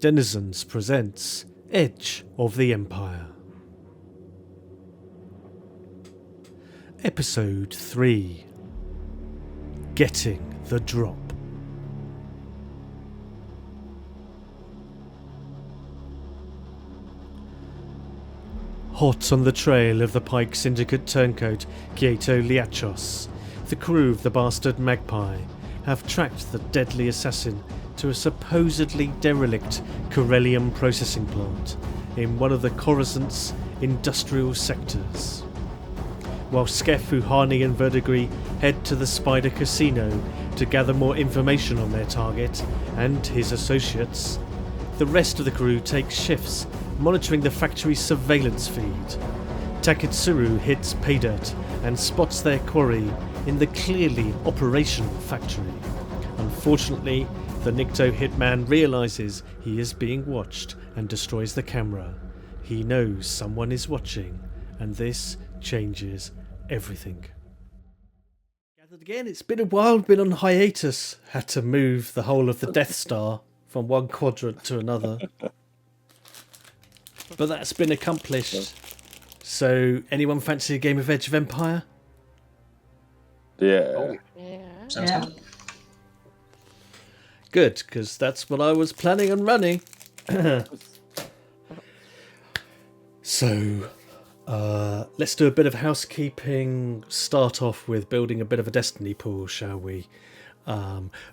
Denizens presents Edge of the Empire. Episode 3. Getting the Drop. Hot on the trail of the Pike Syndicate turncoat Kaa'to, the crew of the Bastard Magpie have tracked the deadly assassin to a supposedly derelict KELERIUM processing plant in one of the Coruscant's industrial sectors. While Skef, Uhani and Verdigris head to the Spider Casino to gather more information on their target and his associates, the rest of the crew takes shifts monitoring the factory's surveillance feed. Taketsuru hits paydirt and spots their quarry in the clearly operational factory. Unfortunately, the NIKTO hitman realises he is being watched and destroys the camera. He knows someone is watching, and this changes everything. Gathered again, it's been a while, been on hiatus. Had to move the whole of the DEATHSTAR from one quadrant to another. But that's been accomplished. So, anyone fancy a game of Edge of Empire? Yeah. Sounds good. Good, because that's what I was planning on running. So, let's do a bit of housekeeping. Start off with building a bit of a destiny pool, shall we?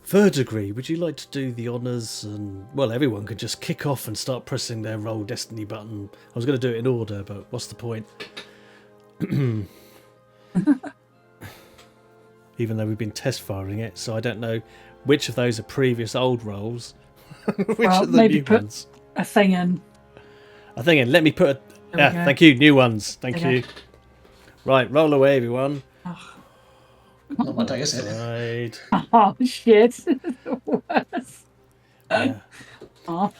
Verdigris, would you like to do the honours? And well, everyone could just kick off and start pressing their roll destiny button. I was going to do it in order, but what's the point? Even though we've been test firing it, so I don't know which of those are previous old rolls. Which are the new ones? A thing in. A thing in. Let me put a... Yeah, thank you. New ones. Thank you. Right, roll away, everyone. Oh. Not my day, is it? Right. Oh, shit. Worse. Yeah. Oh.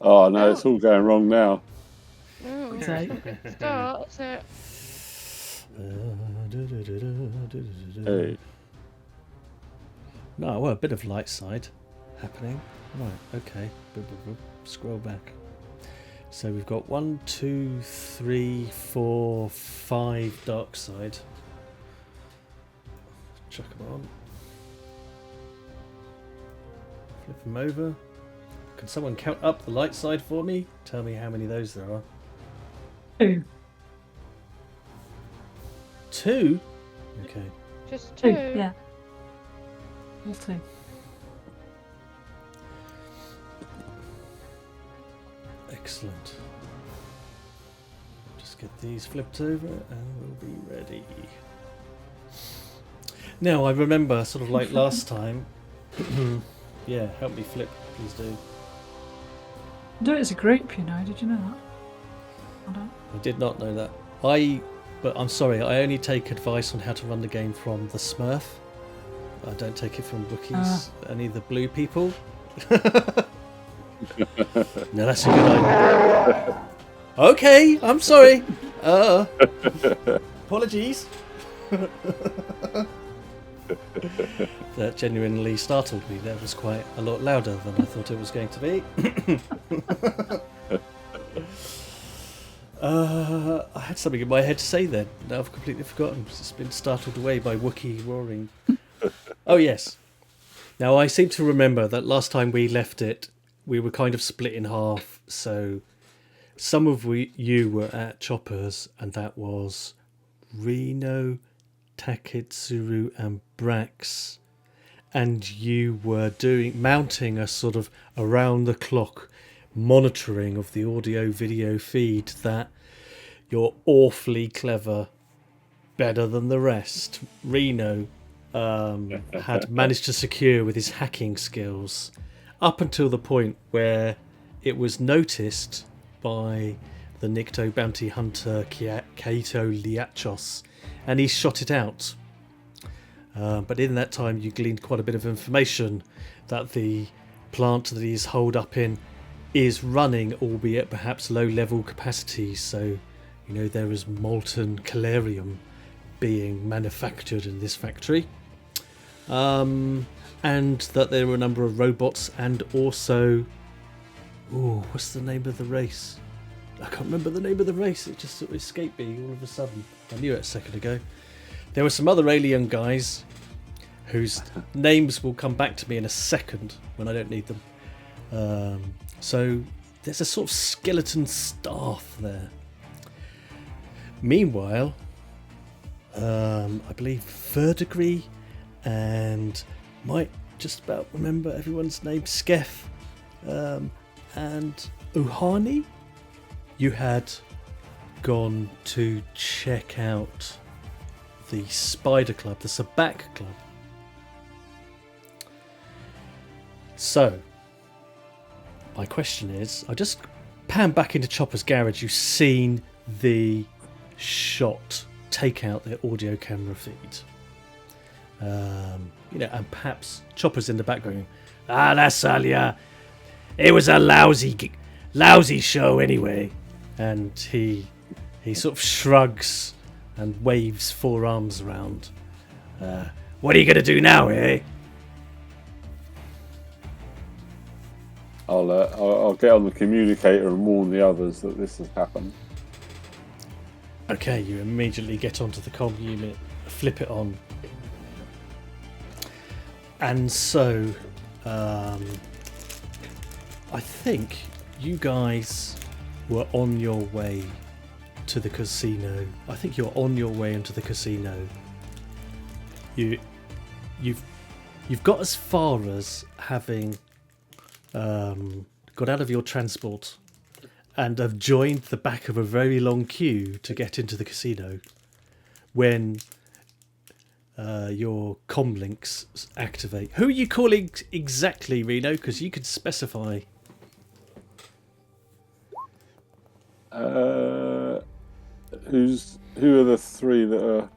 Oh no, it's all going wrong now. Start it. Hey. No, well, a bit of light side happening. Right, okay. Scroll back. So we've got 1, 2, 3, 4, 5 dark side. Chuck them on. Flip them over. Can someone count up the light side for me? Tell me how many of those there are. 2. 2? Okay. Just 2, two. yeah. Just 2. Excellent. Just get these flipped over and we'll be ready. Now, I remember, sort of like last time. Yeah, help me flip, please do. Do it as a group, you know. Did you know that? I don't. I did not know that. But I'm sorry, I only take advice on how to run the game from the Smurf. I don't take it from bookies, any of the blue people. No, that's a good idea. Okay, I'm sorry. Apologies. That genuinely startled me. That was quite a lot louder than I thought it was going to be. I had something in my head to say then. Now I've completely forgotten. It's just been startled away by Wookiee roaring. Oh yes. Now I seem to remember that last time we left it, we were kind of split in half. So some of you were at Choppers, and that was Reno, Taketsuru and Brax, and you were mounting a sort of around the clock monitoring of the audio video feed that you're awfully clever, better than the rest. Reno had managed to secure with his hacking skills up until the point where it was noticed by the NIKTO bounty hunter Kaa'to, and he shot it out. But in that time you gleaned quite a bit of information that the plant that he's holed up in is running, albeit perhaps low level capacity. So, you know, there is molten KELERIUM being manufactured in this factory. And that there were a number of robots and also Ooh, what's the name of the race? I can't remember the name of the race. It just escaped me all of a sudden. I knew it a second ago. There were some other alien guys whose names will come back to me in a second when I don't need them. So there's a sort of skeleton staff there. Meanwhile, I believe Verdigris and might just about remember everyone's name, Skef, and Uhani, you had gone to check out the Spider Club, the Sabak Club. So, my question is, I just pan back into Chopper's garage. You've seen the shot take out their audio camera feed. And perhaps Chopper's in the background. That's all, yeah. It was a lousy show anyway. And he sort of shrugs and waves 4 arms around. What are you going to do now, eh? I'll get on the communicator and warn the others that this has happened. Okay, you immediately get onto the comm unit, flip it on. And so, I think you guys were on your way to the casino. I think you're on your way into the casino. You've got as far as having got out of your transport and have joined the back of a very long queue to get into the casino when your comm links activate. Who are you calling exactly, Reno? Because you could specify. Who are the 3 that are?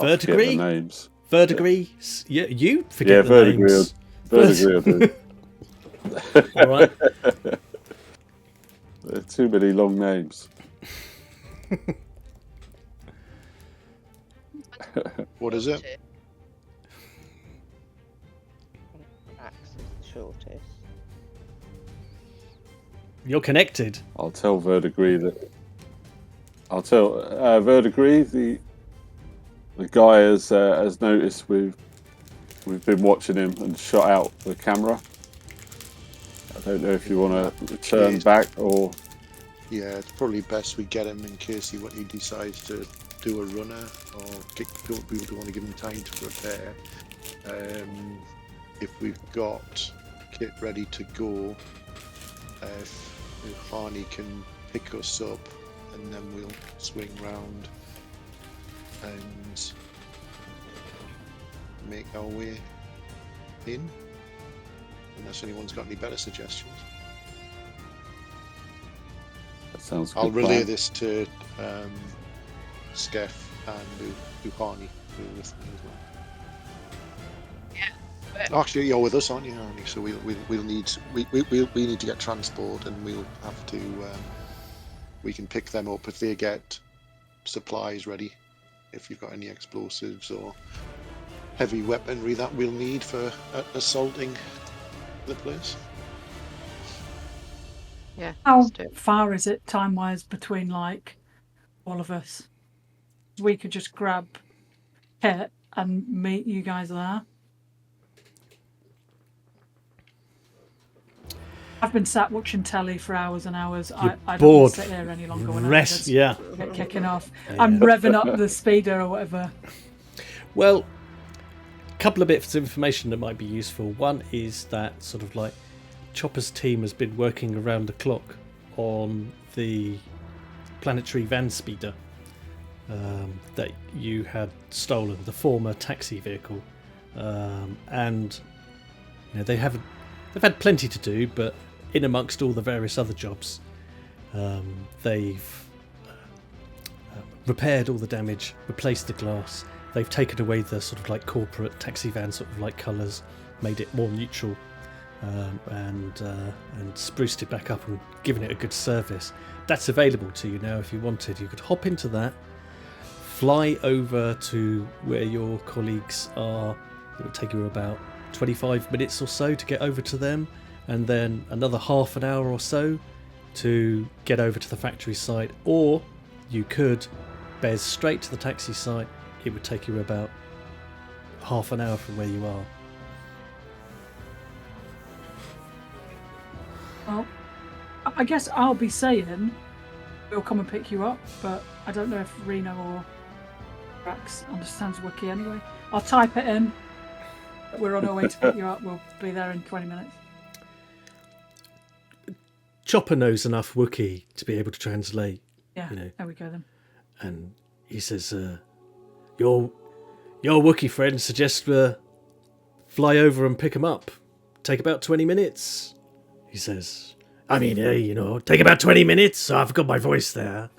Verdigris? Names. Verdigris? Yeah, you forget the Verdigris. names. Verdigris. All right. There are too many long names. What is it? Axe is the shortest. You're connected. I'll tell Verdigris that. I'll tell Verdigris the guy has noticed we've been watching him and shot out the camera. I don't know if you want to return back or. Yeah, it's probably best we get him in case he decides to do a runner, or we don't want to give him time to prepare. If we've got kit ready to go, if Harney can pick us up, and then we'll swing round and make our way in. Unless anyone's got any better suggestions. That sounds good. I'll relay this to Skef and Uhani, who are with me as well. Yeah. Actually, you're with us, aren't you, Harney? So we'll need to get transport, and we'll have to. We can pick them up if they get supplies ready. If you've got any explosives or heavy weaponry that we'll need for assaulting the place. Yeah. How let's do it. far is it time-wise between, like, all of us? We could just grab Kit and meet you guys there. I've been sat watching telly for hours and hours. I don't bored. want to sit here any longer when Rest, yeah. get kicking off. I'm revving up the speeder or whatever. Well, a couple of bits of information that might be useful. One is that sort of like Chopper's team has been working around the clock on the planetary van speeder that you had stolen, the former taxi vehicle, and they've had plenty to do, but in amongst all the various other jobs, they've repaired all the damage, replaced the glass. They've taken away the sort of like corporate taxi van sort of like colours, made it more neutral, and spruced it back up and given it a good service. That's available to you now if you wanted. You could hop into that, fly over to where your colleagues are. It would take you about 25 minutes or so to get over to them, and then another half an hour or so to get over to the factory site, or you could bez straight to the taxi site. It would take you about half an hour from where you are. Well, I guess I'll be saying we'll come and pick you up, but I don't know if Reno or Drax understands Wookiee anyway. I'll type it in. We're on our way to pick you up. We'll be there in 20 minutes. Chopper knows enough Wookiee to be able to translate. Yeah, You know. there we go then. And he says, your Wookiee friend suggests we fly over and pick him up. Take about 20 minutes, he says. I mean, take about 20 minutes. Oh, I've got my voice there.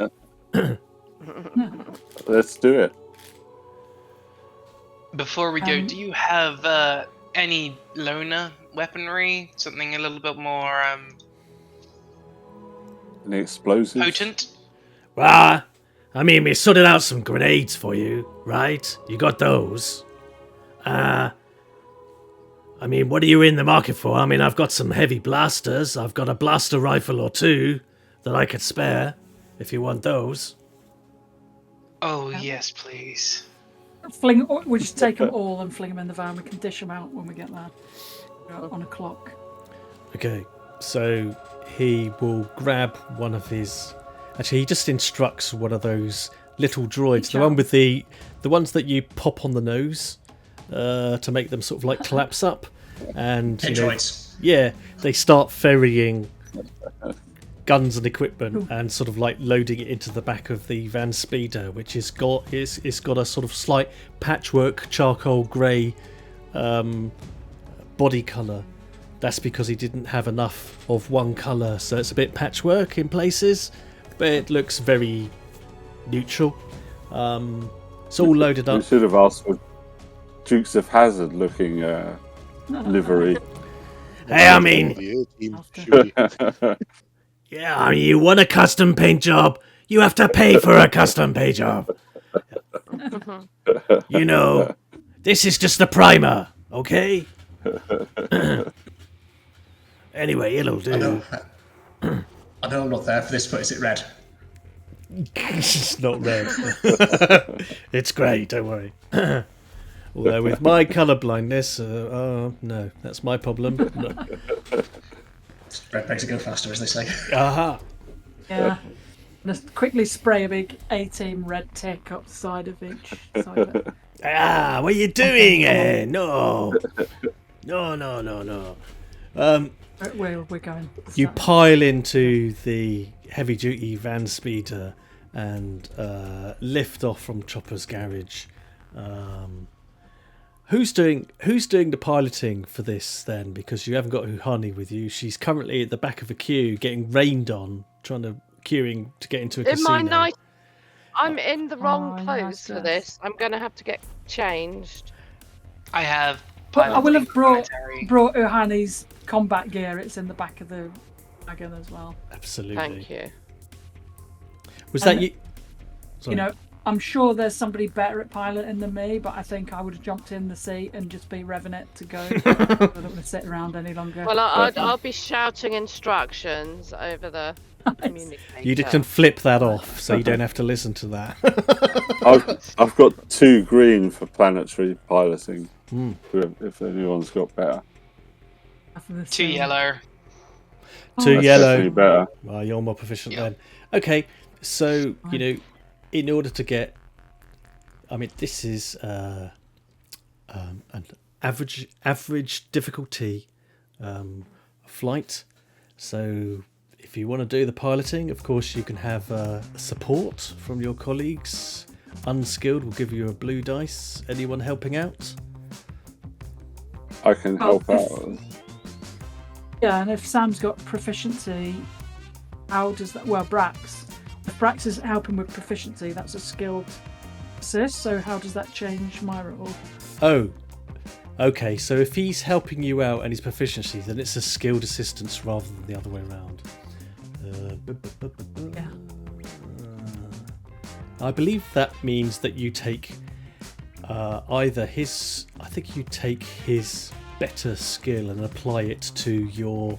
Let's do it. Before we go, do you have any loner weaponry? Something a little bit more Any explosives? potent? Well, I mean, we sorted out some grenades for you, right? You got those. I mean, what are you in the market for? I mean, I've got some heavy blasters. I've got a blaster rifle or two that I could spare, if you want those. Oh, yes, please. We'll just take them all and fling them in the van. We can dish them out when we get there. On a clock. Okay, so he will grab one of his... Actually, he just instructs one of those little droids. The one with the ones that you pop on the nose to make them sort of like collapse up. And, Droids. yeah, they start ferrying guns and equipment and sort of like loading it into the back of the van speeder, which it's got a sort of slight patchwork charcoal grey body colour. That's because he didn't have enough of one colour, so it's a bit patchwork in places, but it looks very neutral. It's all loaded We up. should have asked for Dukes of Hazzard looking livery. Hey, I mean, yeah, I mean, you want a custom paint job, you have to pay for a custom paint job. This is just a primer, okay? Anyway, it'll do. I know I'm not there for this, but is it red? It's not red. It's grey, don't worry. Although with my colour blindness, no, that's my problem. No. Red makes it go faster, as they say. Aha. Yeah. Just quickly spray a big A-team red tick up the side of each side of it. What are you doing? No. No. We're going. You pile into the heavy-duty van speeder and lift off from Chopper's garage. Who's doing the piloting for this then? Because you haven't got Uhani with you. She's currently at the back of a queue, getting rained on, queuing to get into a casino. In my night, I'm in the wrong nice clothes for dress. this. I'm gonna have to get changed. I have. But I will have brought planetary. Uhani's combat gear. It's in the back of the wagon as well. Absolutely. Thank you. Was that And- you? Sorry. You know, I'm sure there's somebody better at piloting than me, but I think I would have jumped in the seat and just be revving it to go. I don't want to sit around any longer. Well, I'll be shouting instructions over the communicator. You can flip that off, so you don't have to listen to that. I've got 2 green for planetary piloting. If anyone's got better. 2 yellow. Two That's yellow. definitely better. Well, you're more proficient Yep. then. Okay, so in order to get, I mean, this is an average difficulty flight. So if you want to do the piloting, of course, you can have support from your colleagues. Unskilled will give you a blue dice. Anyone helping out? I can help out. Yeah, and if Sam's got proficiency, how does that? Well, Brax. If Brax is helping with proficiency, that's a skilled assist. So how does that change my role? Oh, okay. So if he's helping you out and his proficiency, then it's a skilled assistance rather than the other way around. Yeah. I believe that means that you take either his. I think you take his better skill and apply it to your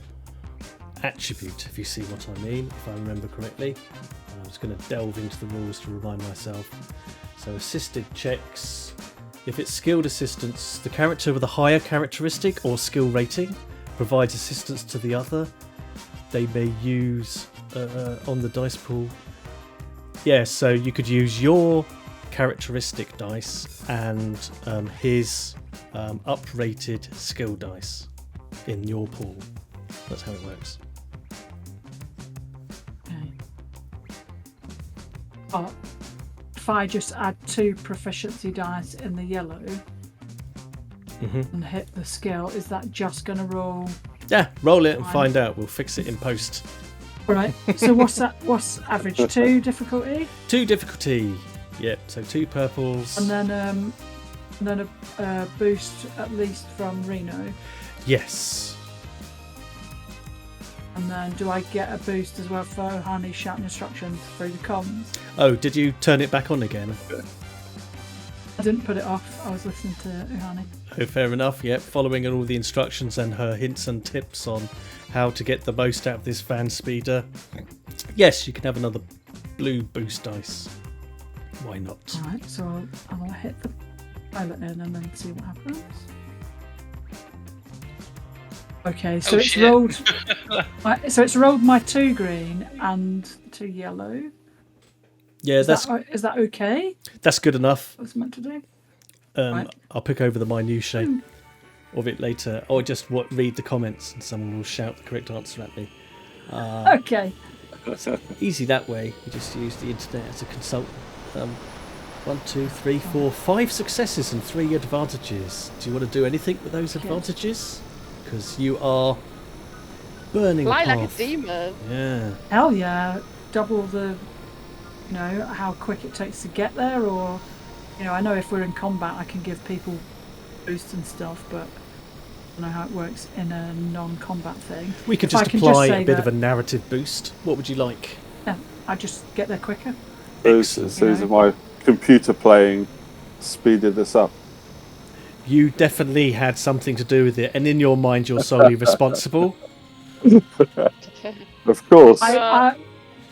attribute, if you see what I mean, if I remember correctly. I'm just going to delve into the rules to remind myself. So assisted checks. If it's skilled assistance, the character with a higher characteristic or skill rating provides assistance to the other. They may use on the dice pool. Yeah, so you could use your characteristic dice and his uprated skill dice in your pool. That's how it works. Okay. But if I just add 2 proficiency dice in the yellow and hit the skill, is that just going to roll? Yeah, roll it and find out. We'll fix it in post. Right. So what's that? What's average? 2 difficulty? 2 difficulty. Yep. So 2 purples. And then a boost at least from Reno. Yes. And then do I get a boost as well for Ohani shouting instructions through the comms? Oh, did you turn it back on again? I didn't put it off. I was listening to Ohani. Oh, fair enough. Yep. Following all the instructions and her hints and tips on how to get the most out of this fan speeder. Yes, you can have another blue boost dice. Why not? Alright, so I'll hit the pilot in and then see what happens. Okay, so it's shit. rolled. So it's rolled my 2 green and 2 yellow. Yeah, Is that okay? that's good enough. What's meant to do? Right. I'll pick over the minutiae of it later, or just read the comments and someone will shout the correct answer at me. Okay. Easy that way. You just use the internet as a consultant. 1, 2, 3, 4, 5 successes and 3 advantages. Do you want to do anything with those advantages? Because you are burning Fly path. like a demon. Yeah. Hell yeah. Double the, how quick it takes to get there, or, I know if we're in combat I can give people boosts and stuff, but I don't know how it works in a non-combat thing. We could If I just can apply say a bit that- of a narrative boost. What would you like? Yeah, I just get there quicker. As soon as my computer playing speeded this up. You definitely had something to do with it, and in your mind you're solely responsible. Of course. I,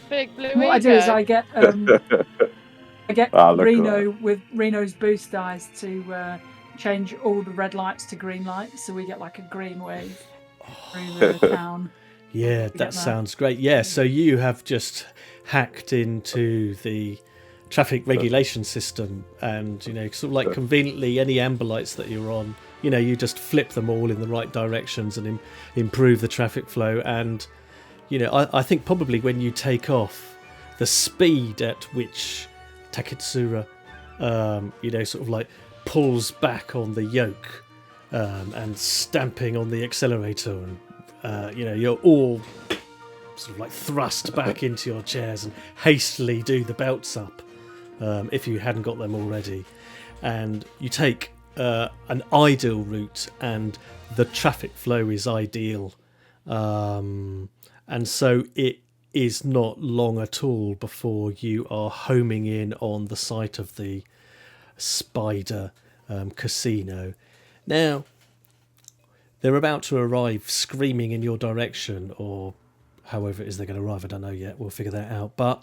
Big blue what I do is I get Look at Reno with Reno's boost dice to change all the red lights to green lights, so we get like a green wave through the town. Yeah, that sounds great. Yeah, so you have just hacked into the traffic regulation system, and sort of like conveniently any amber lights that you're on, you just flip them all in the right directions and improve the traffic flow. And I think probably when you take off, the speed at which Taketsura sort of like pulls back on the yoke and stamping on the accelerator, and you're all sort of like thrust back into your chairs and hastily do the belts up if you hadn't got them already, and you take an ideal route, and the traffic flow is ideal, and so it is not long at all before you are homing in on the site of the Spider casino. Now they're about to arrive screaming in your direction, or however it is they're going to arrive, I don't know yet. We'll figure that out. But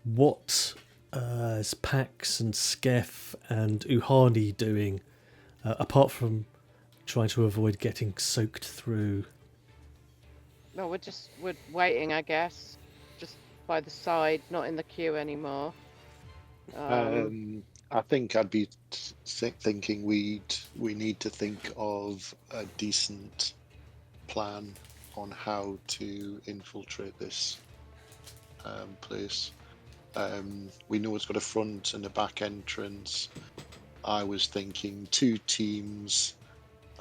what is Pax and Skef and Uhani doing, apart from trying to avoid getting soaked through? No, we're waiting, I guess. Just by the side, not in the queue anymore. I think I'd be thinking we need to think of a decent plan on how to infiltrate this place. We know it's got a front and a back entrance. I was thinking 2 teams.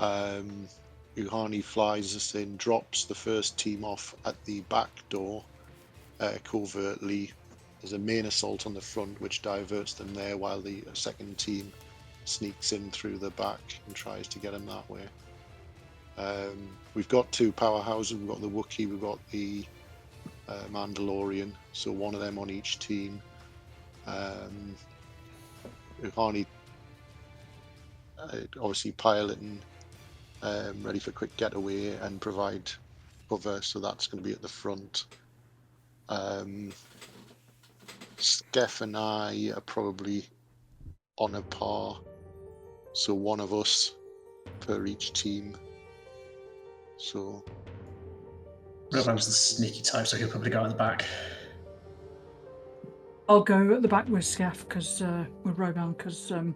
Uhani flies us in, drops the first team off at the back door covertly. There's a main assault on the front which diverts them there, while the second team sneaks in through the back and tries to get them that way. We've got 2 powerhouses. We've got the Wookiee, we've got the Mandalorian, so one of them on each team. Uhani obviously piloting ready for quick getaway and provide cover. So that's going to be at the front. Skeff and I are probably on a par. So one of us per each team. So Roban's the sneaky type, so he'll probably go at the back. I'll go at the back with Scaff because with Roban because I'm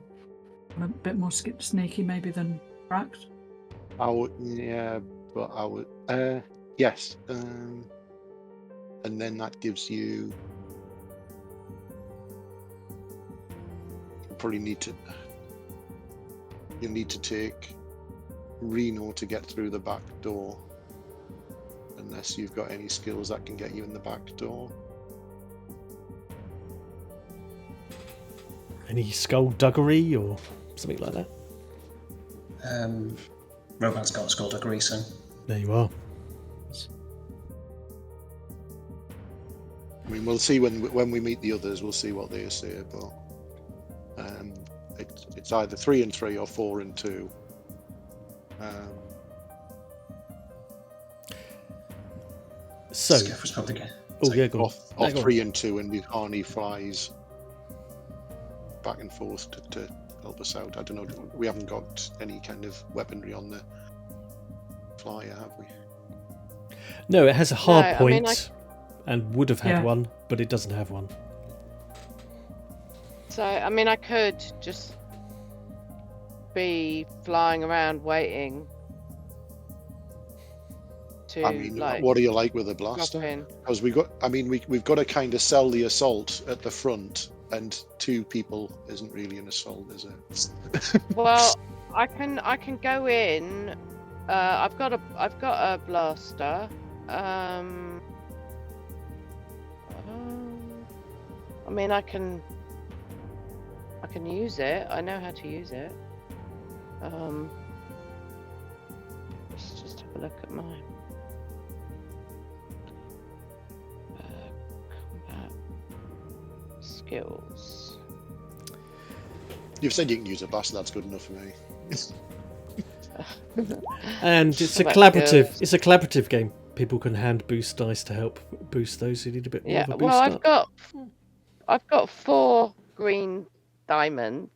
a bit more sneaky maybe than Brax. I would, yeah, but I would, yes, and then that gives you. You probably need to. You need to take Reno to get through the back door, unless you've got any skills that can get you in the back door. Any skullduggery or something like that? Roban's got a skullduggery, so There you are. I mean, we'll see when we meet the others. We'll see what they say, but it's either 3 and 3 or 4 and 2. So, Skeff was probably good. oh yeah, go on. Or No, go on. 3 and 2, and Arnie flies back and forth to help us out. I don't know. We haven't got any kind of weaponry on the flyer, have we? No, it has a hard No, I point mean, and would have had Yeah. one, but it doesn't have one. So, I mean, I could just be flying around waiting to, I mean, like, what do you like with a drop blaster? in. Because we've got to kind of sell the assault at the front, and 2 people isn't really an assault, is it? Well, I can go in. I've got a blaster. I mean, I can use it. I know how to use it. Let's just have a look at my combat skills. You've said you can use a blaster. That's good enough for me. And it's a That's collaborative. good. It's a collaborative game. People can hand boost dice to help boost those who need a bit more Yeah, of a boost well, up. I've got 4 green diamonds,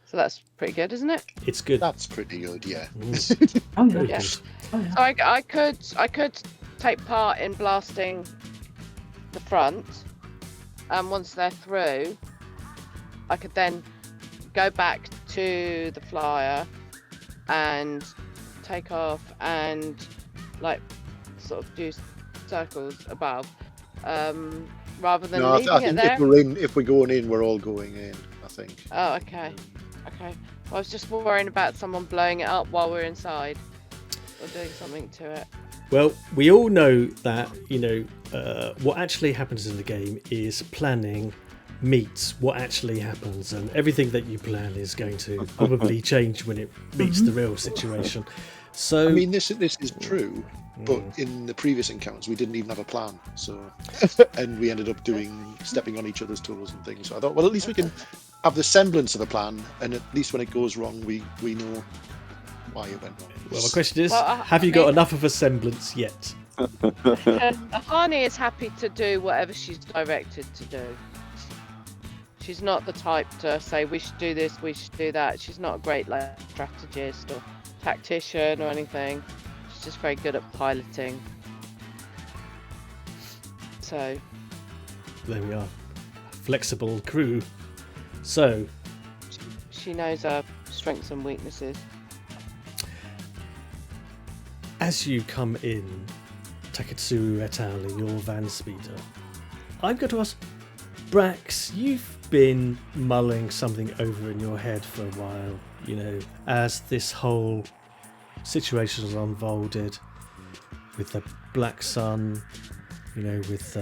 so that's pretty good, isn't it? It's good. That's pretty good, yeah. Mm, Oh yeah. very Yeah. good. Oh yeah. So I could take part in blasting the front, and once they're through, I could then go back to the flyer and take off and like sort of do circles above, rather than No, I leaving it think there. if we're going in, we're all going in. I think. Oh, okay. Okay. I was just worrying about someone blowing it up while we're inside or doing something to it. Well, we all know that what actually happens in the game is planning meets what actually happens, and everything that you plan is going to probably change when it meets the real situation. So, I mean, this is true, but in the previous encounters, we didn't even have a plan. So, and we ended up stepping on each other's toes and things. So I thought, well, at least we can have the semblance of a plan, and at least when it goes wrong, we know why it went wrong. well, my question is, Well, have you got enough of a semblance yet? Harney is happy to do whatever she's directed to do. She's not the type to say we should do this, we should do that. She's not a great strategist or tactician or anything. She's just very good at piloting. So There we are. Flexible crew. So, she knows her strengths and weaknesses. as you come in, Taketsuru et al. In your van speeder, I'm going to ask Brax, you've been mulling something over in your head for a while, as this whole situation has unfolded with the Black Sun, with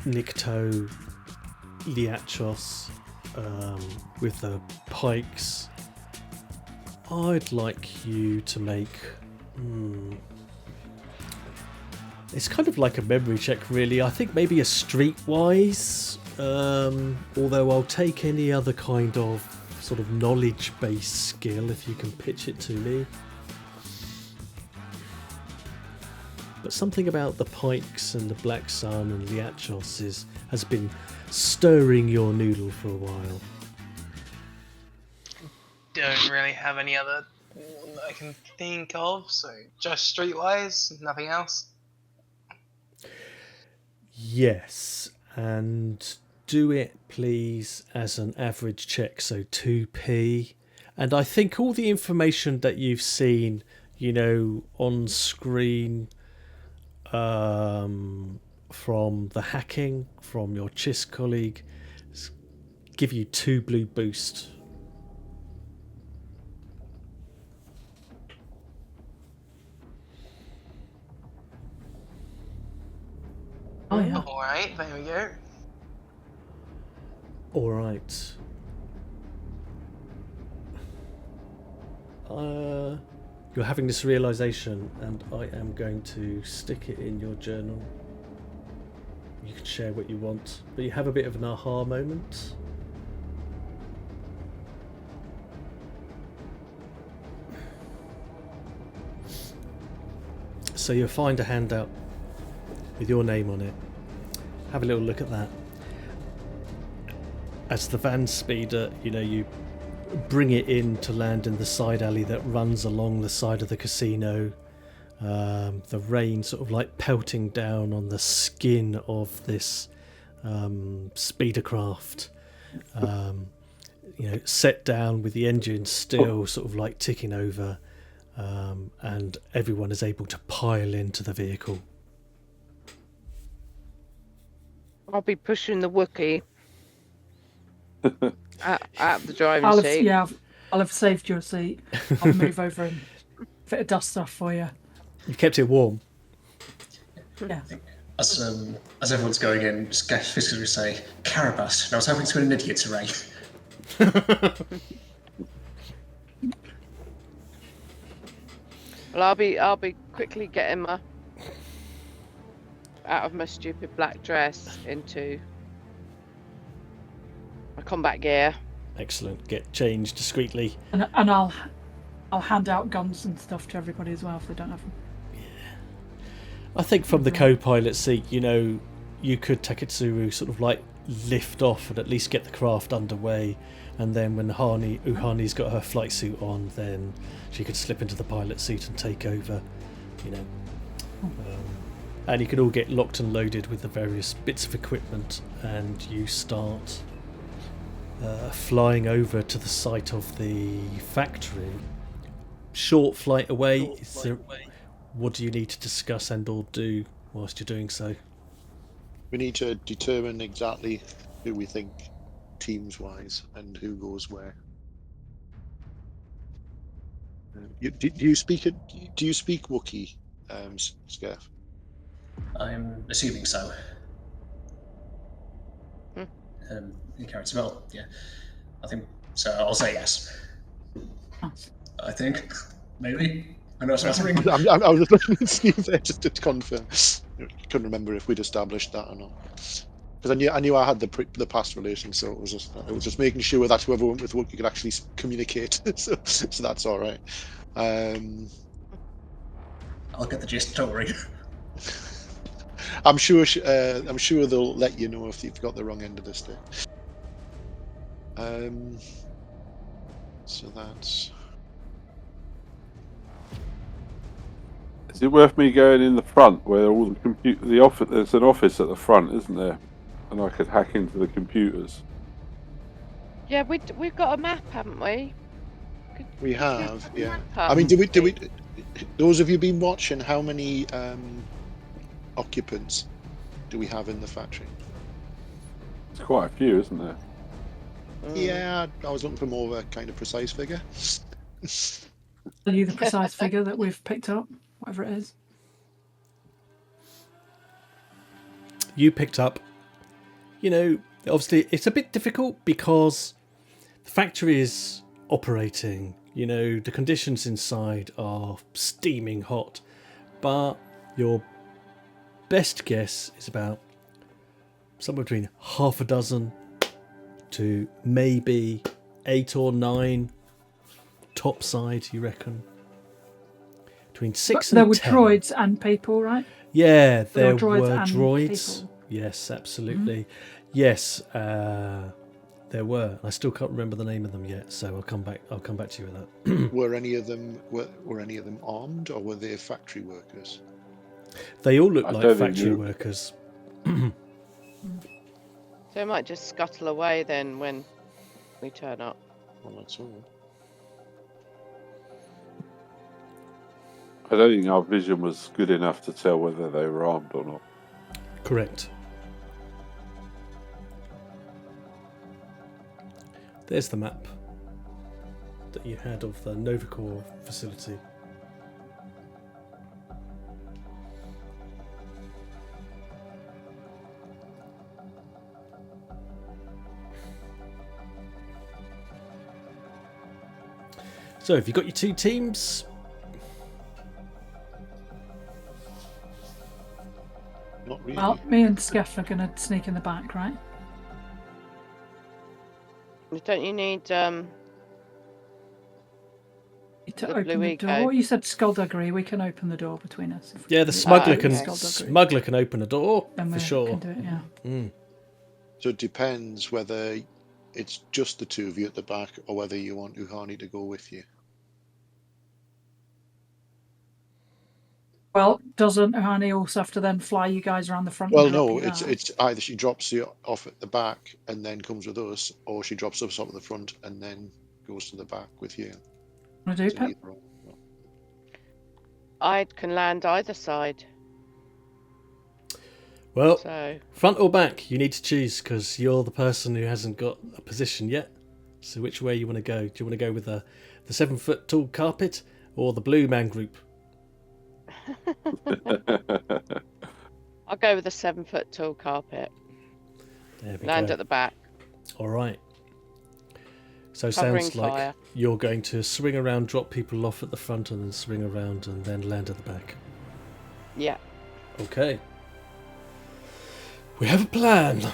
NIKTO, Liachos, with the Pikes. I'd like you to make... It's kind of like a memory check, really. I think maybe a streetwise, although I'll take any other kind of sort of knowledge-based skill if you can pitch it to me. But something about the Pikes and the Black Sun and Liachos has been stirring your noodle for a while. Don't really have any other that I can think of, so just Streetwise, nothing else. Yes, and do it please as an average check, so 2p. And I think all the information that you've seen, you know, on screen, from the hacking, from your CHIS colleague, give you 2 blue boost. Oh yeah. Alright, there we go. All right. You're having this realization, and I am going to stick it in your journal. You can share what you want, but you have a bit of an aha moment. So you'll find a handout with your name on it. Have a little look at that. As the van speeder, you know, you bring it in to land in the side alley that runs along the side of the casino. The rain sort of like pelting down on the skin of this speeder craft. You know, set down with the engine still sort of like ticking over, and everyone is able to pile into the vehicle. I'll be pushing the Wookiee out the driving seat. I'll have saved your seat. I'll move over and fit a dust stuff for you. You kept it warm. Yeah. As everyone's going in, just physically say, Carabas. And I was hoping to win an idiot's array. Well, I'll be quickly getting my out of my stupid black dress into my combat gear. Excellent. Get changed discreetly. And I'll hand out guns and stuff to everybody as well if they don't have them. I think from the co-pilot seat, you know, you could Taketsuru sort of like lift off and at least get the craft underway, and then when Uhani's got her flight suit on, then she could slip into the pilot seat and take over, you know. And you could all get locked and loaded with the various bits of equipment, and you start flying over to the site of the factory. Short flight away. What do you need to discuss and or do whilst you're doing so? We need to determine exactly who we think teams-wise and who goes where. Do you speak Wookiee, Scarf? I'm assuming so. In character, well, yeah. I think so. I'll say yes. I think, maybe. I know it's answering. I was just looking at Steve there just to confirm. I couldn't remember if we'd established that or not. Because I knew I had the past relation, so it was just making sure that whoever went with Wookiee could actually communicate. so that's all right. I'll get the gist. Don't worry. I'm sure they'll let you know if you've got the wrong end of the stick. So that's. Is it worth me going in the front where all the office? There's an office at the front, isn't there? And I could hack into the computers. Yeah, we've got a map, haven't we? We have, yeah. Map I mean, do we? Those of you been watching? How many occupants do we have in the factory? It's quite a few, isn't there? Yeah, I was looking for more of a kind of precise figure. Tell you the precise figure that we've picked up, whatever it is. You picked up, you know, obviously it's a bit difficult because the factory is operating, you know, the conditions inside are steaming hot, but your best guess is about somewhere between half a dozen to maybe 8 or 9 top side, you reckon? Between 6 There and were 10. droids and people, right? Yeah, there were droids were and droids. people. Yes, absolutely. Yes, there were. I still can't remember the name of them yet, so I'll come back to you with that. Were any of them armed, or were they factory workers? They all look I like don't think factory you- workers. So it might just scuttle away then when we turn up. Well, that's all. I don't think our vision was good enough to tell whether they were armed or not. Correct. There's the map that you had of the Novacore facility. So, have you got your 2 teams? Not really. Well, me and Skeff are going to sneak in the back, right? Don't you need To The open blue the eco. door. You said skullduggery. We can open the door between us. If we Yeah, the do it. smuggler okay. can Skullduggery. smuggler can open a door Then for we sure. can do it, yeah. Mm. So it depends whether it's just the 2 of you at the back, or whether you want Uhani to go with you. Well, doesn't Ohani also have to then fly you guys around the front? Well, and drop no, you it's out? it's either she drops you off at the back and then comes with us, or she drops us off at the front and then goes to the back with you. Want to do, It's Pep? either or. I can land either side. Well, So front or back, you need to choose because you're the person who hasn't got a position yet. So which way you want to go? Do you want to go with the 7-foot tall carpet or the blue man group? I'll go with the 7-foot tall carpet. There we Land go. at the back. All right. So Covering sounds like fire. you're going to swing around, drop people off at the front, and then swing around and then land at the back. Yeah. Okay. We have a plan.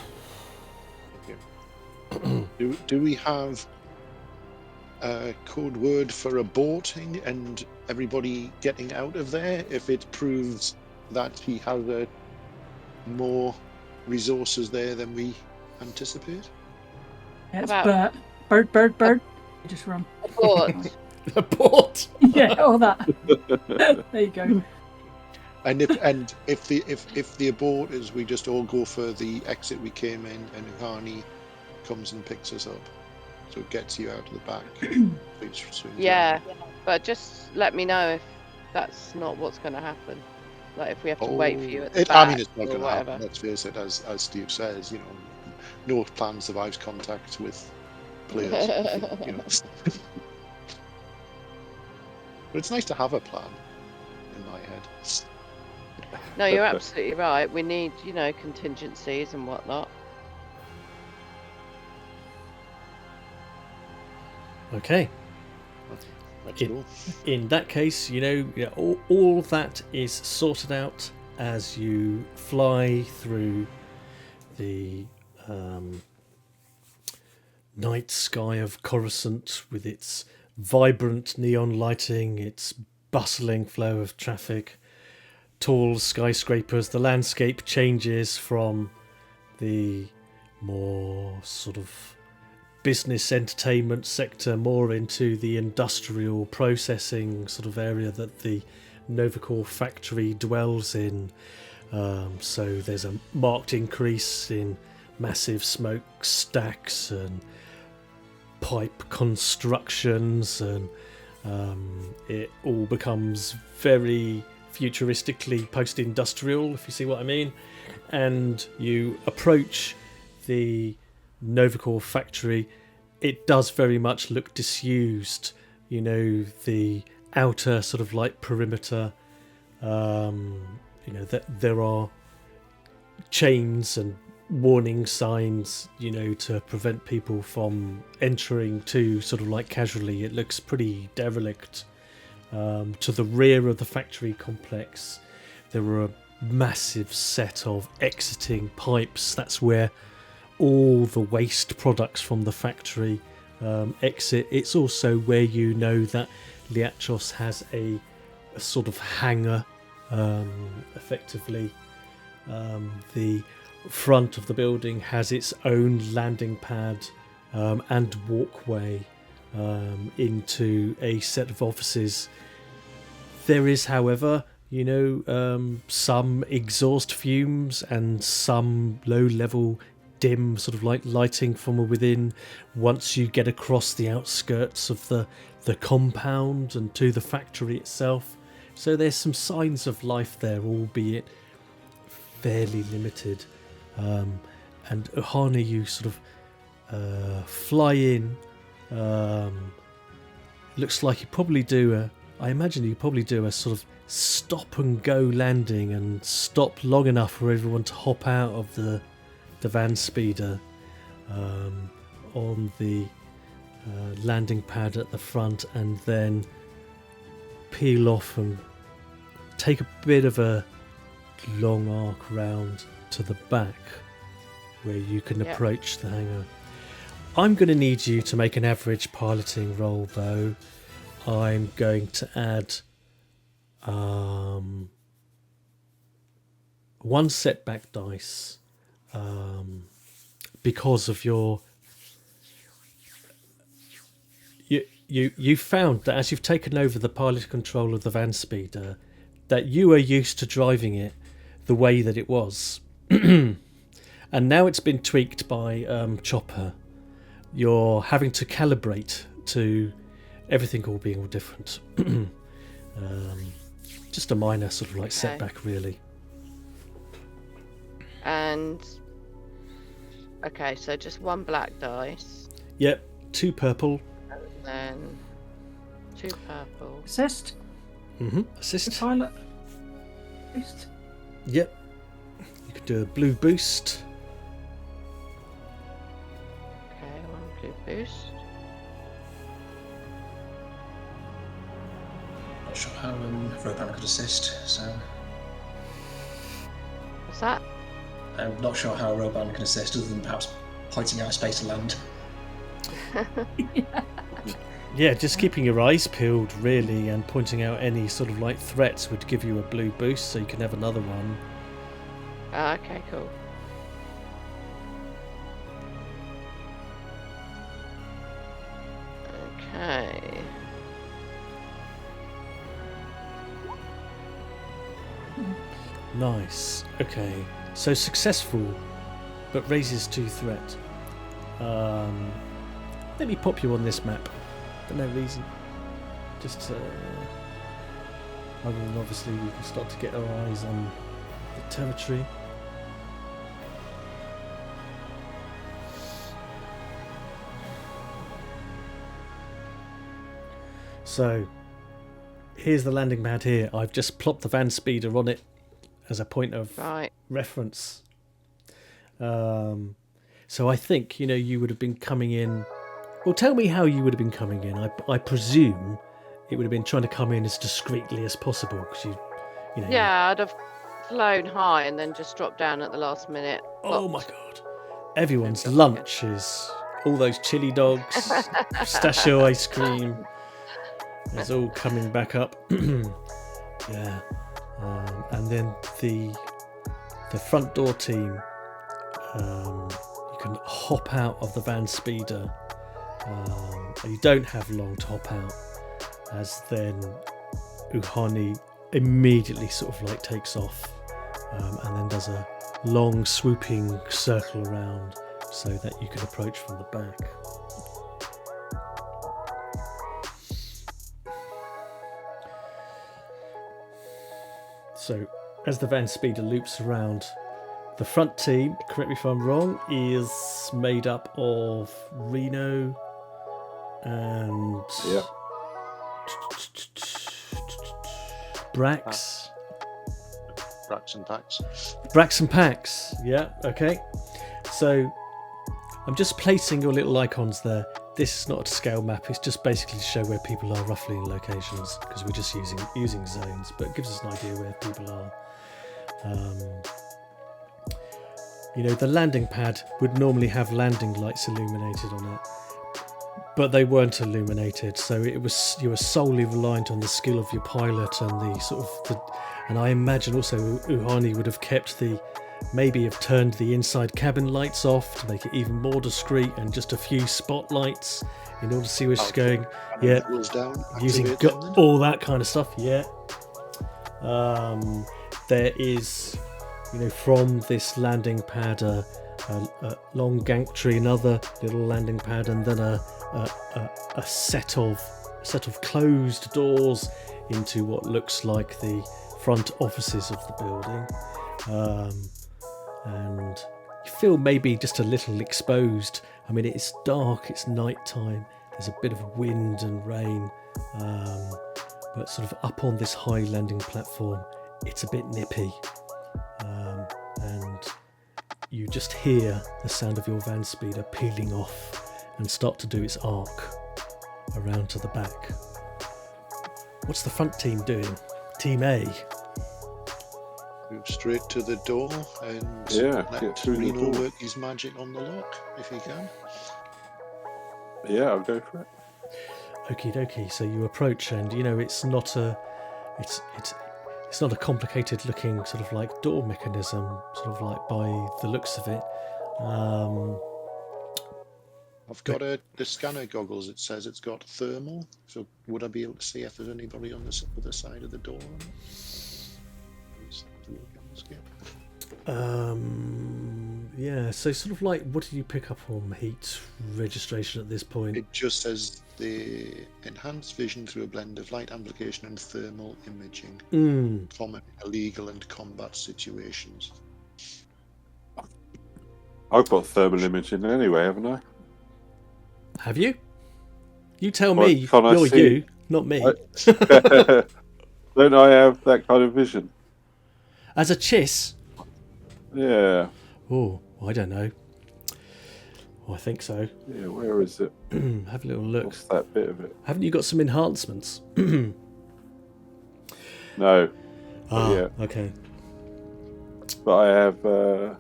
Do we have a code word for aborting and everybody getting out of there if it proves that he has more resources there than we anticipate? Yeah, it's About- Bird. You just run. Abort. Abort. Yeah, all that. There you go. And if the abort is, we just all go for the exit we came in, and Uhani comes and picks us up, so it gets you out of the back. Swings Yeah, around. but just let me know if that's not what's going to happen. Like if we have to wait for you at the I back mean, it's not or going to whatever. happen. Let's face it. As Steve says, no plan survives contact with players. But it's nice to have a plan in my head. No, you're absolutely right. We need, contingencies and whatnot. Okay. Let's It- go. In that case, all of that is sorted out as you fly through the night sky of Coruscant with its vibrant neon lighting, its bustling flow of traffic, tall skyscrapers. The landscape changes from the more sort of business entertainment sector more into the industrial processing sort of area that the Novacore factory dwells in. So there's a marked increase in massive smoke stacks and pipe constructions, and it all becomes very futuristically post-industrial, if you see what I mean. And you approach the Novacore factory, it does very much look disused. The outer sort of like perimeter, that there are chains and warning signs, to prevent people from entering too sort of like casually. It looks pretty derelict. To the rear of the factory complex, there are a massive set of exiting pipes. That's where all the waste products from the factory exit. It's also where you know that Liatros has a sort of hangar, effectively. The front of the building has its own landing pad and walkway into a set of offices. There is, however, some exhaust fumes and some low-level dim sort of like lighting from within once you get across the outskirts of the compound and to the factory itself. So there's some signs of life there, albeit fairly limited. And Ohana, you sort of fly in. Looks like you probably do I imagine you probably do a sort of stop and go landing and stop long enough for everyone to hop out of the van speeder on the landing pad at the front, and then peel off and take a bit of a long arc round to the back where you can approach the hangar. I'm going to need you to make an average piloting roll, though. I'm going to add 1 setback dice because of your... You found that as you've taken over the pilot control of the van speeder, that you are used to driving it the way that it was. And now it's been tweaked by Chopper. You're having to calibrate to everything all being all different. Just a minor sort of like setback, really. And okay, so just 1 black dice. Yep, 2 purple. And then 2 purple. Assist. The Assist. pilot. Boost. Yep. You could do a blue boost. Okay, 1 blue boost. Not sure how Roban could assist, so What's that? I'm not sure how Roban can assist other than perhaps pointing out a space to land. Yeah, just keeping your eyes peeled, really, and pointing out any sort of like threats would give you a blue boost, so you can have another one. Okay, cool. Okay. Nice. Okay. So successful, but raises 2 threat. Let me pop you on this map for no reason. Just other than obviously we can start to get our eyes on the territory. So here's the landing pad here. I've just plopped the van speeder on it as a point of reference. So I think, you would have been coming in. Well, tell me how you would have been coming in. I presume it would have been trying to come in as discreetly as possible, because you know. Yeah, I'd have flown high and then just dropped down at the last minute. Oh my god! Everyone's lunch is all those chili dogs, pistachio ice cream. It's all coming back up. Yeah, and then the front door team. You can hop out of the van speeder. You don't have long to hop out, as then Uhani immediately sort of like takes off and then does a long swooping circle around so that you can approach from the back. So as the van speeder loops around, the front team, correct me if I'm wrong, is made up of Reno and Brax. Brax and Pax. Brax and Pax, yeah, okay. So I'm just placing your little icons there. This is not a scale map, it's just basically to show where people are roughly in locations, because we're just using zones, but it gives us an idea where people are. The landing pad would normally have landing lights illuminated on it, but they weren't illuminated, so you were solely reliant on the skill of your pilot and and I imagine also Uhani would have maybe have turned the inside cabin lights off to make it even more discreet, and just a few spotlights in order to see where she's going. Yeah, Wheels down, using activate them then. all that kind of stuff. Yeah. There is, from this landing pad, a long gantry, another little landing pad, and then a set of closed doors into what looks like the front offices of the building. And you feel maybe just a little exposed. I mean, it's dark, it's night time, there's a bit of wind and rain, but sort of up on this high landing platform, it's a bit nippy, and you just hear the sound of your van speeder peeling off and start to do its arc around to the back. What's the front team doing? Team A? Move straight to the door and get let through the Reno door. work his magic on the lock if he can. Yeah, I'll go for it. Okie dokie. So you approach, and it's not a complicated looking sort of like door mechanism, sort of like by the looks of it. I've got the scanner goggles. It says it's got thermal. So would I be able to see if there's anybody on the other side of the door? Yeah. So sort of like, what did you pick up on heat registration at this point? It just says the enhanced vision through a blend of light amplification and thermal imaging. Common, illegal, and combat situations. I've got thermal imaging anyway, haven't I? Have you? You tell What, me. can't I You're see? you, not me. Don't I have that kind of vision? As a chiss. Yeah. Oh, I don't know. Oh, I think so. Yeah, where is it? Have a little look. What's that bit of it? Haven't you got some enhancements? No. Ah, okay. But I have where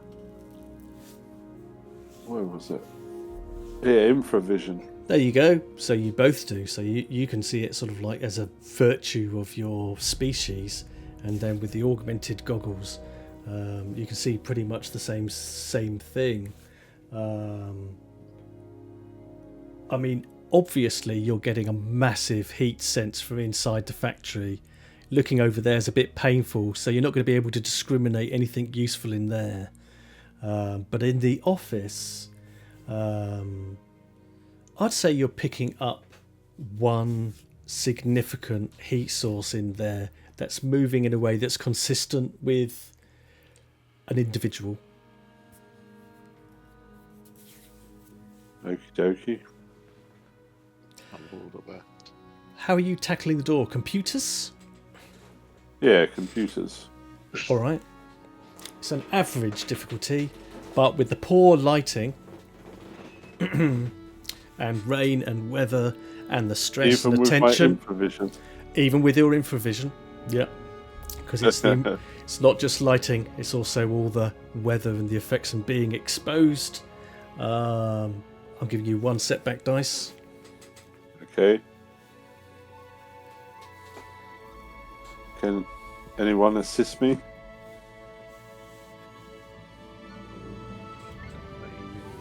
was it? Yeah, infravision. There you go. So you both do. So you can see it sort of like as a virtue of your species, and then with the augmented goggles, you can see pretty much the same thing. I mean, obviously you're getting a massive heat sense from inside the factory. Looking over there is a bit painful, so you're not going to be able to discriminate anything useful in there. But in the office, I'd say you're picking up one significant heat source in there that's moving in a way that's consistent with an individual. Okie dokie. How are you tackling the door? Computers? Yeah, computers. All right. It's an average difficulty, but with the poor lighting and rain and weather and the stress Even and the with tension, my infravision. even with your infravision, yeah, because it's not just lighting; it's also all the weather and the effects and being exposed. I'm giving you one setback dice. Okay. Can anyone assist me?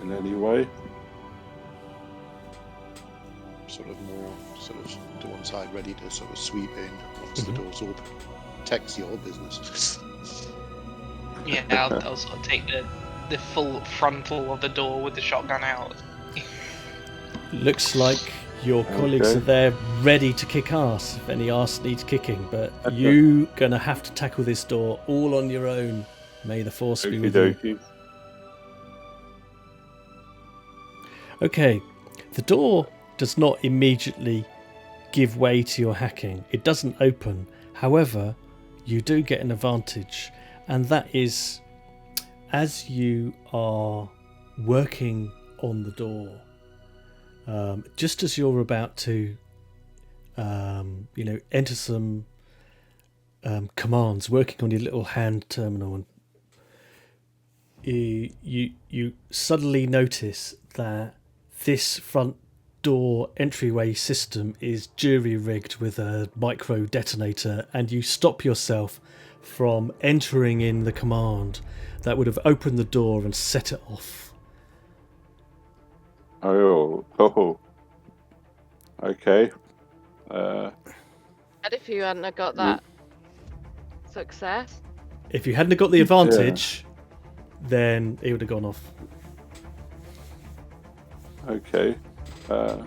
In any way? Sort of to one side, ready to sort of sweep in once the door's open. Tech's your business. Yeah, I'll sort of take the full frontal of the door with the shotgun out. Looks like your colleagues are there ready to kick ass if any ass needs kicking, but you gonna have to tackle this door all on your own. May the force be with you. Okay, the door does not immediately give way to your hacking. It doesn't open. However, you do get an advantage, and that is as you are working on the door, just as you're about to enter some commands, working on your little hand terminal, and you suddenly notice that this front door entryway system is jury-rigged with a micro detonator, and you stop yourself from entering in the command that would have opened the door and set it off. Oh. Okay. And if you hadn't have got that success, If you hadn't have got the advantage, then it would have gone off. Okay. I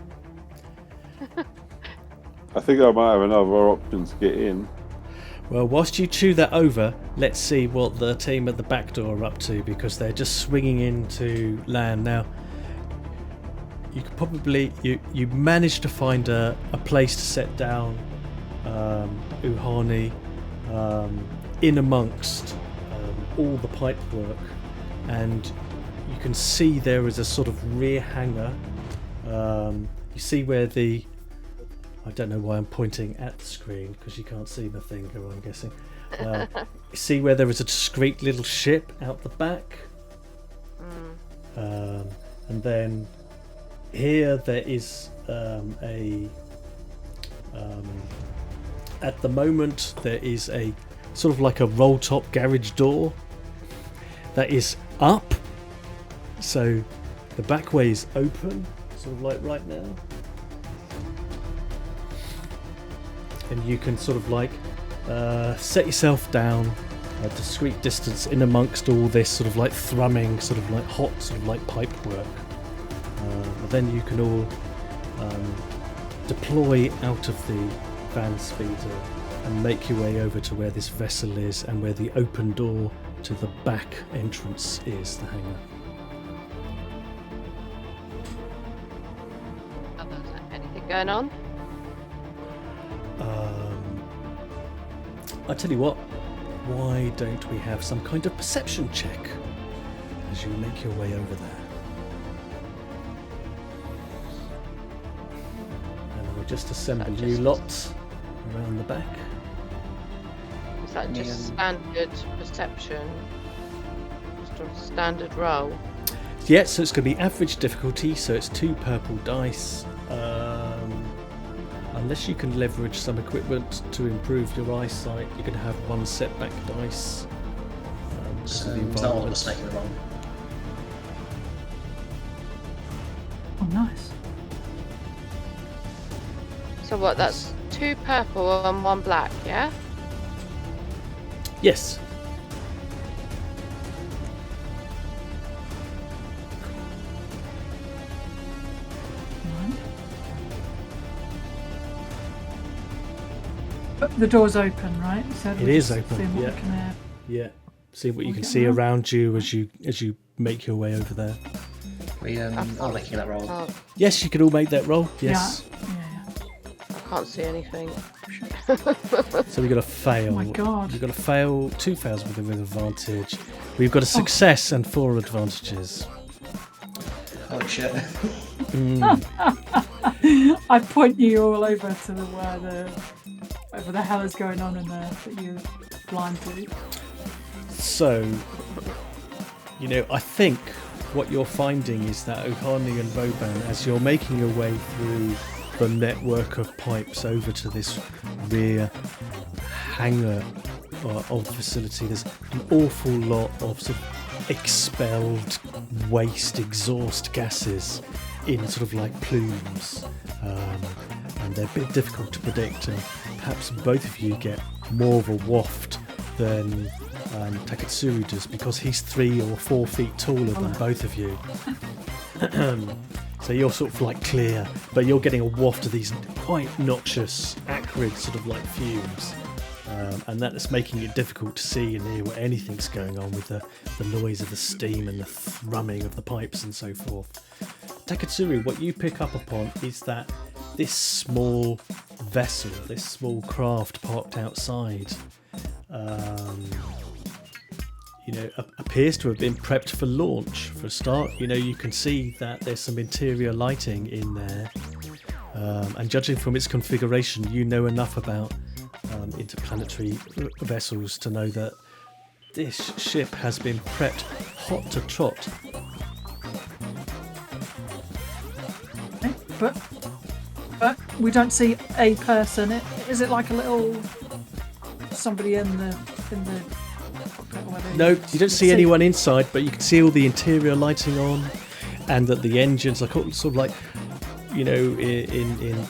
think I might have another option to get in. Well, whilst you chew that over, let's see what the team at the back door are up to, because they're just swinging into land now. You could probably you managed to find a place to set down Uhani in amongst all the pipe work, and you can see there is a sort of rear hangar. You see where I don't know why I'm pointing at the screen, because you can't see my finger, I'm guessing. You see where there is a discreet little ship out the back? And then here there is at the moment there is a sort of like a roll top garage door that is up, so the back way is open, sort of like right now. And you can sort of like set yourself down a discreet distance in amongst all this sort of like thrumming, sort of like hot, sort of like pipe work. Then you can all deploy out of the van speeder and make your way over to where this vessel is and where the open door to the back entrance is, the hangar. anything going on? I tell you what, why don't we have some kind of perception check as you make your way over there? And we'll just assemble you lot around the back. Is that just standard perception? Just a standard roll? Yeah, so it's going to be average difficulty, so it's 2 purple dice. Unless you can leverage some equipment to improve your eyesight, you're going to have 1 setback dice. So is that all of us making the roll? Oh, nice. So what, that's 2 purple and 1 black, yeah? Yes. But the door's open, right? So It is open, seeing what yeah. we can, Yeah. See what you can Okay, see well. around you as you make your way over there. We are making that roll. Oh, Yes, you can all make that roll. Yes. yeah. I can't see anything. So we've got to fail. Oh my God. We've got to fail 2 fails with advantage. We've got a success and 4 advantages. Holy shit. I point you all over to whatever the hell is going on in there that you're blind to. So, I think what you're finding is that Ohani and Boban, as you're making your way through the network of pipes over to this rear hangar of the facility, there's an awful lot of sort of expelled waste exhaust gases in sort of like plumes, and they're a bit difficult to predict, and perhaps both of you get more of a waft than Takatsuru does, because he's 3 or 4 feet taller than both of you. So you're sort of like clear, but you're getting a waft of these quite noxious, acrid sort of like fumes. And that's making it difficult to see and hear what anything's going on with the noise of the steam and the thrumming of the pipes and so forth. Takatsuru, what you pick up upon is that this small vessel, this small craft parked outside, appears to have been prepped for launch. For a start, you can see that there's some interior lighting in there, and judging from its configuration, you know enough about interplanetary vessels to know that this ship has been prepped hot to trot. but we don't see a person. Is it like a little somebody in the cockpit or whatever? No, you don't see anyone inside, but you can see all the interior lighting on, and that the engines are sort of like, you know, in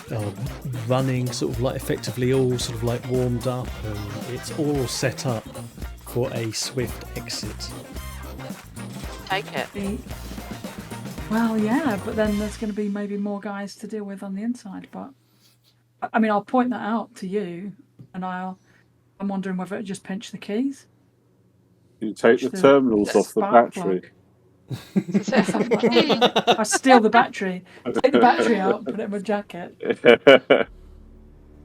running, sort of like effectively all sort of like warmed up, and it's all set up for a swift exit. Take it. Well, yeah, but then there's going to be maybe more guys to deal with on the inside. But I mean, I'll point that out to you, and I'm wondering whether it just pinch the keys. You take the terminals off the spark battery. I steal the battery, take the battery out, put it in my jacket.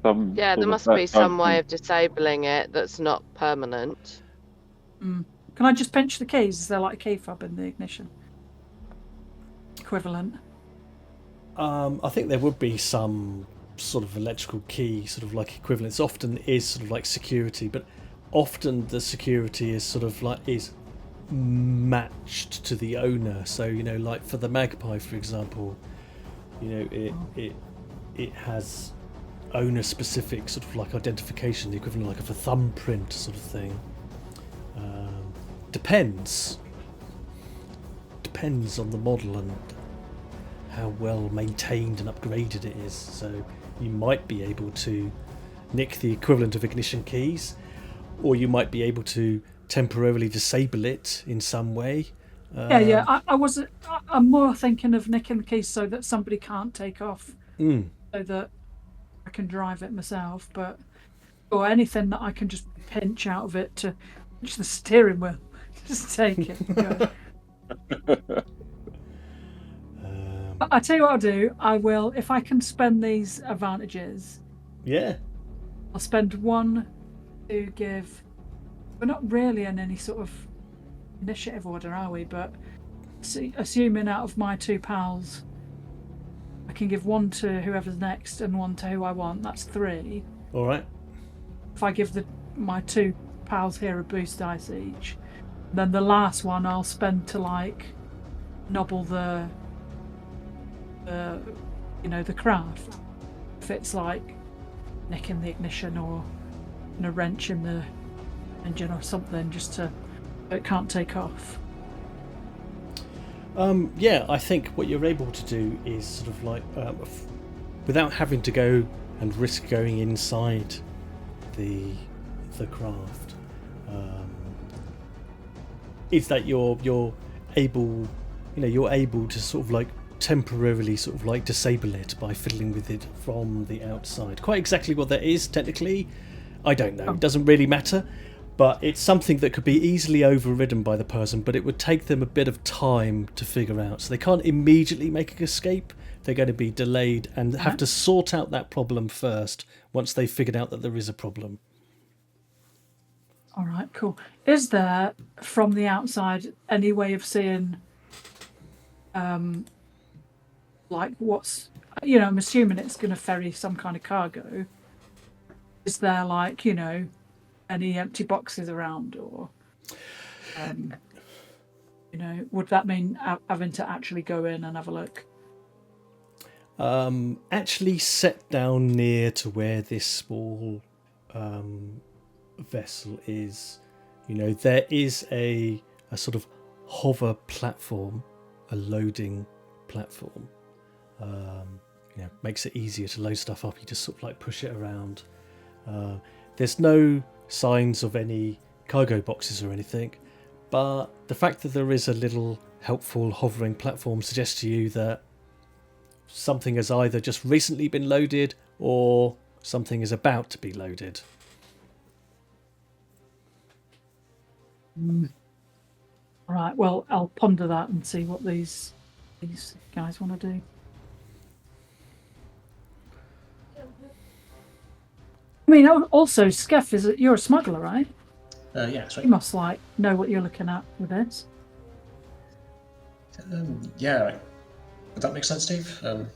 Yeah, there must be some way of disabling it that's not permanent. Can I just pinch the keys? Is there like a key fob in the ignition? Equivalent. I think there would be some sort of electrical key, sort of like equivalents. Often is sort of like security, but often the security is sort of like is matched to the owner. So, you know, like for the Magpie, for example, you know, it has owner specific sort of like identification, the equivalent like of a thumbprint sort of thing. Depends on the model and how well maintained and upgraded it is. So you might be able to nick the equivalent of ignition keys, or you might be able to temporarily disable it in some way. I'm more thinking of nicking the keys so that somebody can't take off, so that I can drive it myself, or anything that I can just pinch out of it to pinch the steering wheel. Just take it. I tell you what I'll do. I will, if I can spend these advantages. Yeah. I'll spend one to give. We're not really in any sort of initiative order, are we? But assuming out of my two pals, I can give one to whoever's next and one to who I want. That's 3. All right. If I give my two pals here a boost dice each, then the last one I'll spend to like nobble the craft. If it's like nicking the ignition or a wrench in the engine or something, just so it can't take off. Yeah, I think what you're able to do is sort of like without having to go and risk going inside the craft, is that you're able, you're able to sort of like temporarily sort of like disable it by fiddling with it from the outside. Quite exactly what that is technically, I don't know. It doesn't really matter, but it's something that could be easily overridden by the person, but it would take them a bit of time to figure out. So they can't immediately make an escape. They're going to be delayed and have to sort out that problem first once they've figured out that there is a problem. All right, cool. Is there, from the outside, any way of seeing, like what's, I'm assuming it's going to ferry some kind of cargo. Is there like, any empty boxes around, or, would that mean having to actually go in and have a look? Actually set down near to where this small vessel is, there is a sort of hover platform, a loading platform. Makes it easier to load stuff up. You just sort of like push it around. There's no signs of any cargo boxes or anything, but the fact that there is a little helpful hovering platform suggests to you that something has either just recently been loaded or something is about to be loaded. All right, well, I'll ponder that and see what these guys want to do. I mean, also, Skeff, you're a smuggler, right? Yeah, that's right. You must know what you're looking at with this. Yeah, would that make sense, Steve?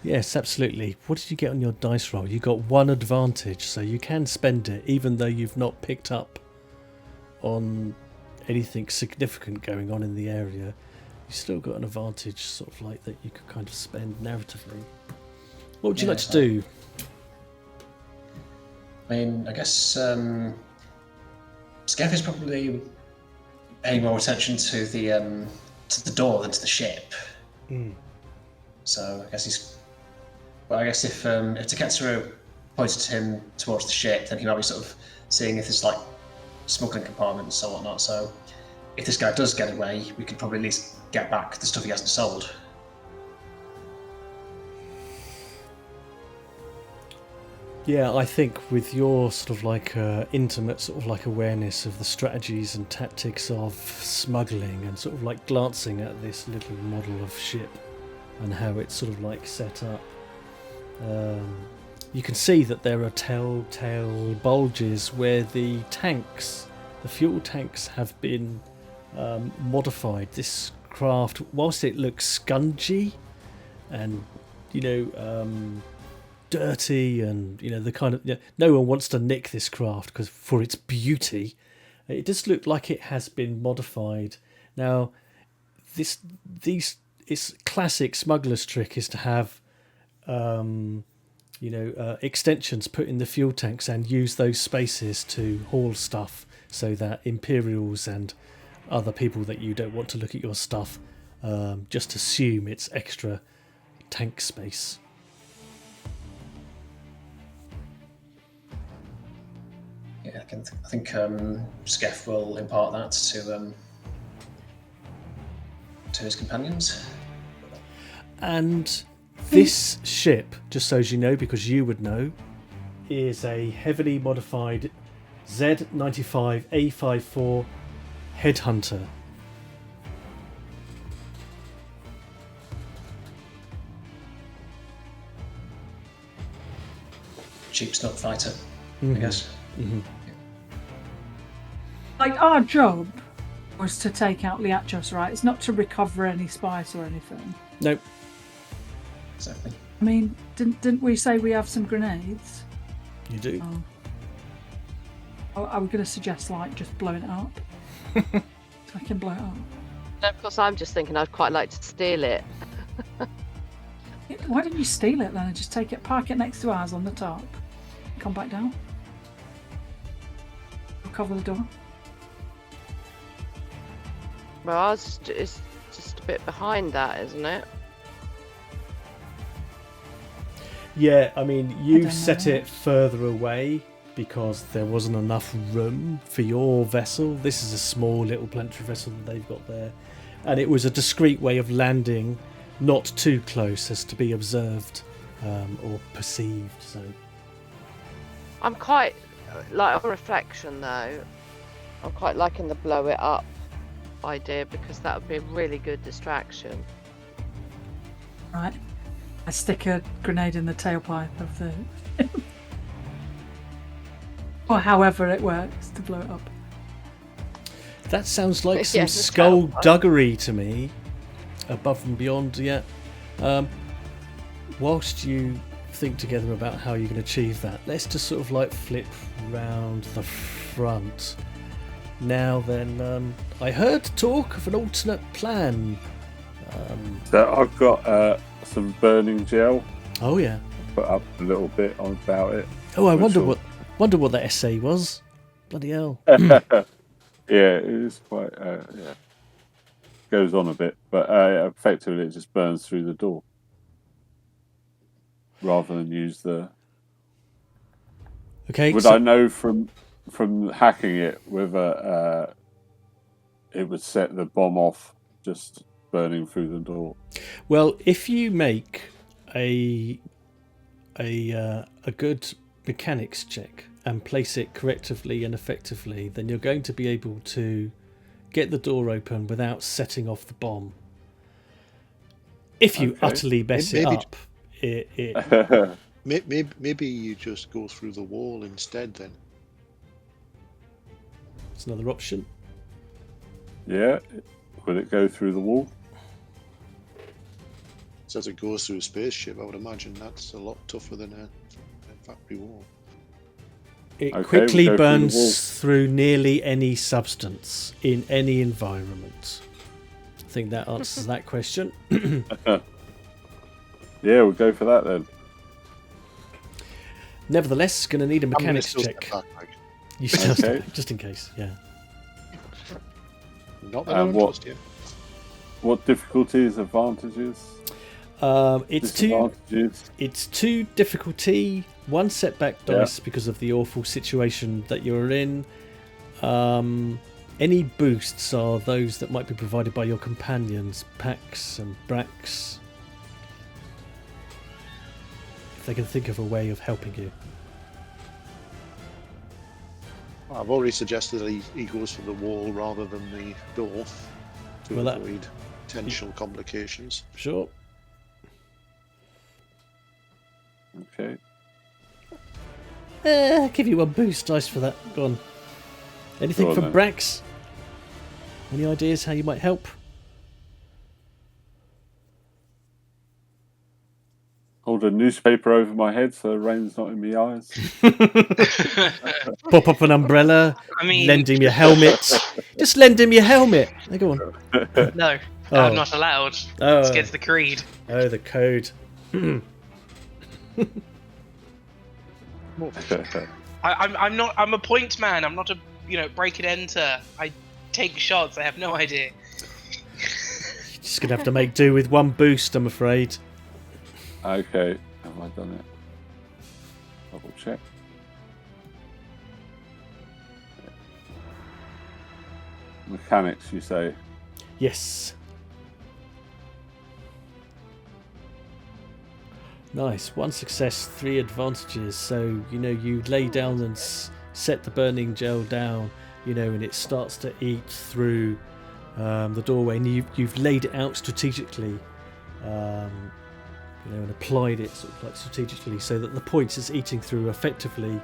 Yes, absolutely. What did you get on your dice roll? You got 1 advantage, so you can spend it, even though you've not picked up on anything significant going on in the area. You you've still got an advantage, sort of like that you could kind of spend narratively. What would you Yeah, like to do? I mean, I guess Skeff is probably paying more attention to the door than to the ship. So I guess he's. Well, I guess if Taketsuru pointed him towards the ship, then he might be sort of seeing if there's like smuggling compartments or whatnot. So if this guy does get away, we could probably at least get back the stuff he hasn't sold. Yeah, I think with your sort of like intimate sort of like awareness of the strategies and tactics of smuggling and sort of like glancing at this little model of ship and how it's sort of like set up, you can see that there are telltale bulges where the fuel tanks have been modified. This craft, whilst it looks scungy and, dirty and, the kind of... no one wants to nick this craft because for its beauty. It does look like it has been modified. Now, its classic smuggler's trick is to have... extensions put in the fuel tanks and use those spaces to haul stuff so that Imperials and other people that you don't want to look at your stuff just assume it's extra tank space. Yeah, I think Skeff will impart that to his companions. And this ship, just so as you know, because you would know, is a heavily modified Z95A54 Headhunter. Cheap snuff fighter, I guess. Mm-hmm. Like, our job was to take out Liachos, right? It's not to recover any spice or anything. Nope. Exactly. I mean, didn't we say we have some grenades? You do. Oh, I was going to suggest, like, just blowing it up. So I can blow it up. And of course, I'm just thinking I'd quite like to steal it. Why didn't you steal it then and just take it, park it next to ours on the top? Come back down. Cover the door. Well, ours is just a bit behind that, isn't it? Yeah, I mean, you set it further away because there wasn't enough room for your vessel. This is a small little planetary vessel that they've got there. And it was a discreet way of landing, not too close as to be observed or perceived. So I'm quite, like, on reflection though, I'm quite liking the blow it up idea because that would be a really good distraction. Right. I stick a grenade in the tailpipe of the... or however it works to blow it up. that sounds like some Yeah, skullduggery to me, above and beyond yet. Whilst you think together about how you can achieve that, let's just sort of like flip round the front. Now then, I heard talk of an alternate plan. So I've got some burning gel. Oh yeah. Put up a little bit on about it. Oh, I wonder what that essay was. Bloody hell. Yeah, it is quite. Yeah, goes on a bit, but effectively it just burns through the door rather than use the. Okay. Would I know from hacking it whether it would set the bomb off just burning through the door? Well, if you make a good mechanics check and place it correctly and effectively, then you're going to be able to get the door open without setting off the bomb. If you utterly mess it up, Maybe you just go through the wall instead then. it's another option. Yeah, will it go through the wall? So as it goes through a spaceship, I would imagine that's a lot tougher than a factory wall. It Okay, quickly we'll go through the burns through nearly any substance in any environment. think that answers that question. Yeah, we'll go for that then. Nevertheless, going to need a I'm gonna mechanics still check. step back, Mike. You still Okay. just in case, yeah. Not that I don't what- trust you. What difficulties, advantages, It's two. disadvantages? It's 2 difficulty, 1 setback Yeah. dice because of the awful situation that you're in. Any boosts are those that might be provided by your companions, Pax and Brax, if they can think of a way of helping you. I've already suggested that he goes for the wall rather than the door to Well, that- avoid potential complications. Sure. Okay. Give you 1 boost dice for that. Go on. Anything Go on from then. Brax? Any ideas how you might help? Hold a newspaper over my head so the rain's not in my eyes. Pop up an umbrella. I mean, Lend him your helmet. Just lend him your helmet. Go on. no, Oh. I'm not allowed. Oh. It's against the creed. Oh, the code. I'm not. I'm a point man. I'm not a break and enter. I take shots. I have no idea. You're just gonna have to make do with 1 boost, I'm afraid. Okay, have I done it? Double check. Mechanics, you say? Yes. Nice. 1 success, 3 advantages. So, you lay down and set the burning gel down, and it starts to eat through the doorway. And you've laid it out strategically, and applied it sort of like strategically so that the point is eating through effectively.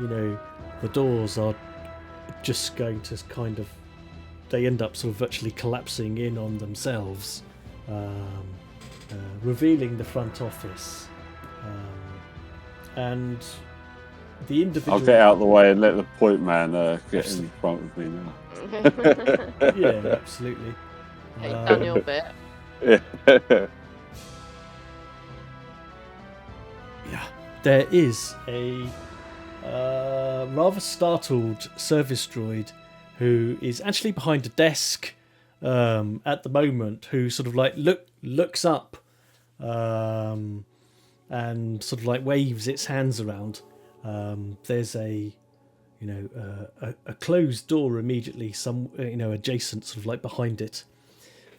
The doors are just going to kind of, they end up sort of virtually collapsing in on themselves, revealing the front office, and the individual. I'll get out of the way and let the point man get in front of me now. Yeah, absolutely. Okay, you've done your bit. Yeah. Yeah, there is a rather startled service droid who is actually behind a desk at the moment, who sort of like looks up and sort of like waves its hands around. There's a closed door immediately, adjacent, sort of like behind it,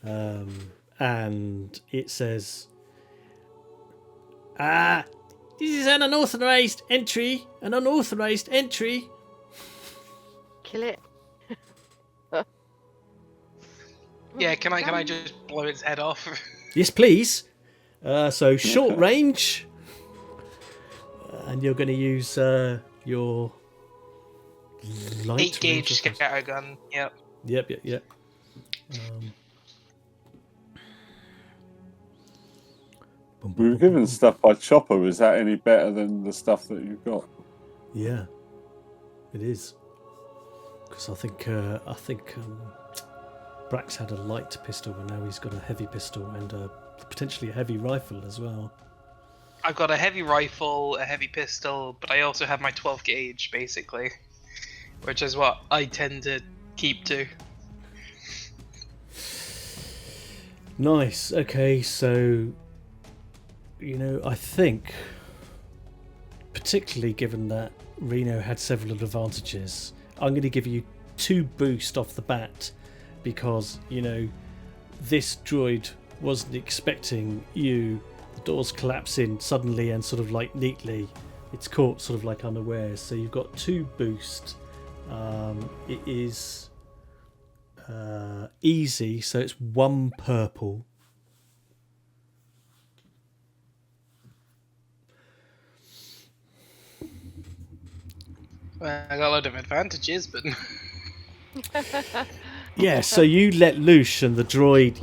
and it says, this is an unauthorized entry. An unauthorized entry. Kill it. Yeah, can I just blow its head off? Yes, please. So short range, and you're going to use your light 8 gauge range, I suppose. scattergun. Yep. Yep. We were given stuff by Chopper. Was that any better than the stuff that you've got? Yeah, it is. Because I think Brax had a light pistol, and now he's got a heavy pistol and potentially a heavy rifle as well. I've got a heavy rifle, a heavy pistol, but I also have my 12 gauge, basically, which is what I tend to keep to. Nice. Okay, so I think, particularly given that Reno had several advantages, I'm going to give you 2 boost off the bat, because this droid wasn't expecting you. The doors collapse in suddenly and sort of like neatly. It's caught sort of like unawares. So you've got 2 boost. It is easy, so it's 1 purple. Well, I got a lot of advantages, but Yeah, so you let loose, and the droid,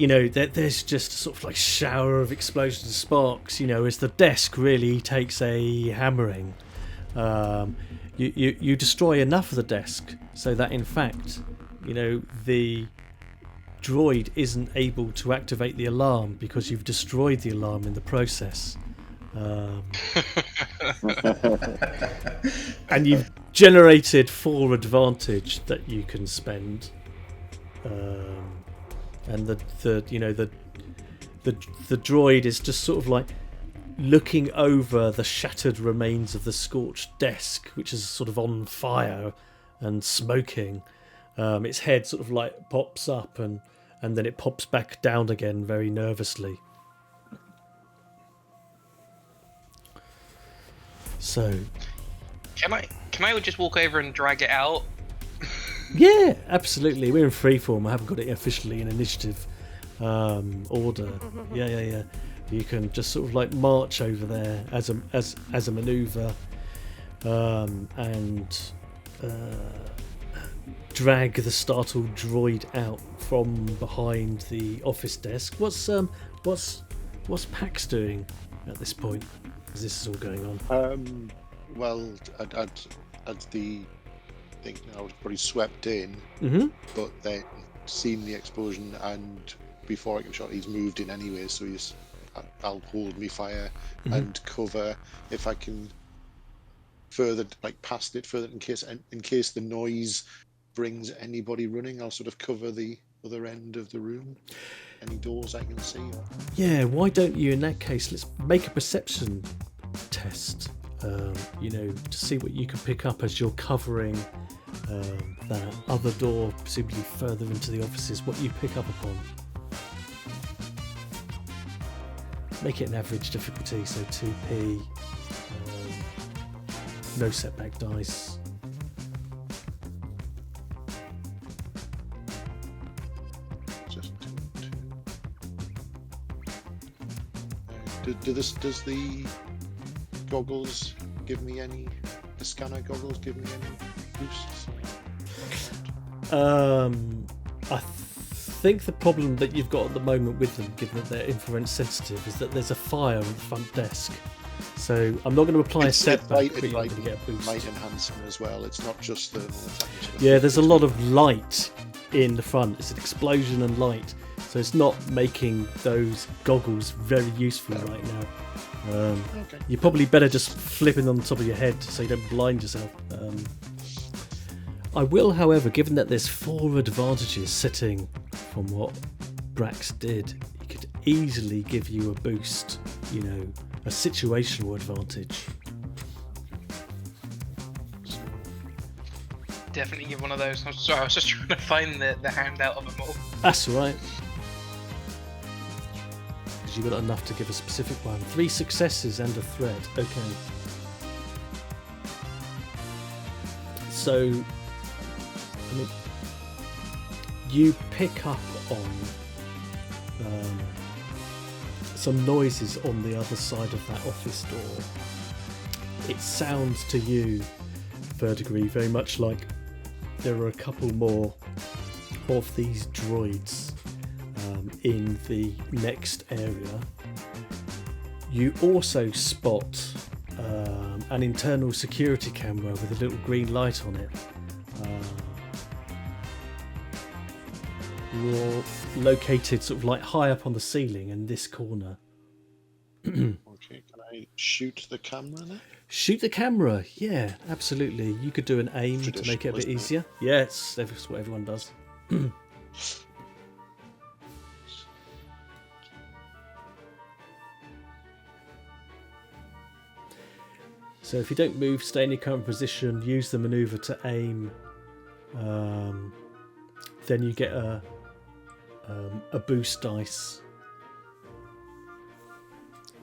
there's just a sort of like shower of explosions and sparks, as the desk really takes a hammering. You destroy enough of the desk so that, in fact, the droid isn't able to activate the alarm because you've destroyed the alarm in the process. And you've generated 4 advantage that you can spend. And the droid is just sort of like looking over the shattered remains of the scorched desk, which is sort of on fire and smoking. Its head sort of like pops up and then it pops back down again very nervously. So Can I just walk over and drag it out? yeah, absolutely. We're in freeform. I haven't got it officially in initiative order. Yeah. You can just sort of like march over there as a maneuver, and drag the startled droid out from behind the office desk. What's Pax doing at this point? As this is all going on. Well, I'd the thing I was probably swept in, but then seen the explosion, and before I can shot, he's moved in anyway, so I'll hold me fire and cover if I can further, like past it further, in case the noise brings anybody running. I'll sort of cover the other end of the room, any doors I can see. Yeah, why don't you in that case, let's make a perception test, to see what you can pick up as you're covering that other door, presumably further into the offices, what you pick up upon. Make it an average difficulty, so 2p, no setback dice. Just does the goggles give me any? The scanner goggles give me any boosts? I think the problem that you've got at the moment with them, given that they're infrared sensitive, is that there's a fire on the front desk. So I'm not going to apply a setback, but you're going to get a boost. Light enhancement as well. It's not just thermal attack. Yeah, there's a lot of light in the front. It's an explosion and light, so it's not making those goggles very useful right now. Okay. You're probably better just flipping on the top of your head so you don't blind yourself. I will, however, given that there's 4 advantages sitting from what Brax did, he could easily give you a boost, a situational advantage. Definitely give one of those. I'm sorry, I was just trying to find the handout of them all. That's all right. Because you've got enough to give a specific one. 3 successes and a thread. Okay. So, you pick up on some noises on the other side of that office door. It sounds to you, Verdigris, very much like there are a couple more of these droids in the next area. You also spot an internal security camera with a little green light on it. You're located sort of like high up on the ceiling in this corner. Okay, can I shoot the camera then? Shoot the camera, yeah, absolutely. You could do an aim to make it a bit easier. Yeah, that's what everyone does. So if you don't move, stay in your current position, use the maneuver to aim, then you get a boost dice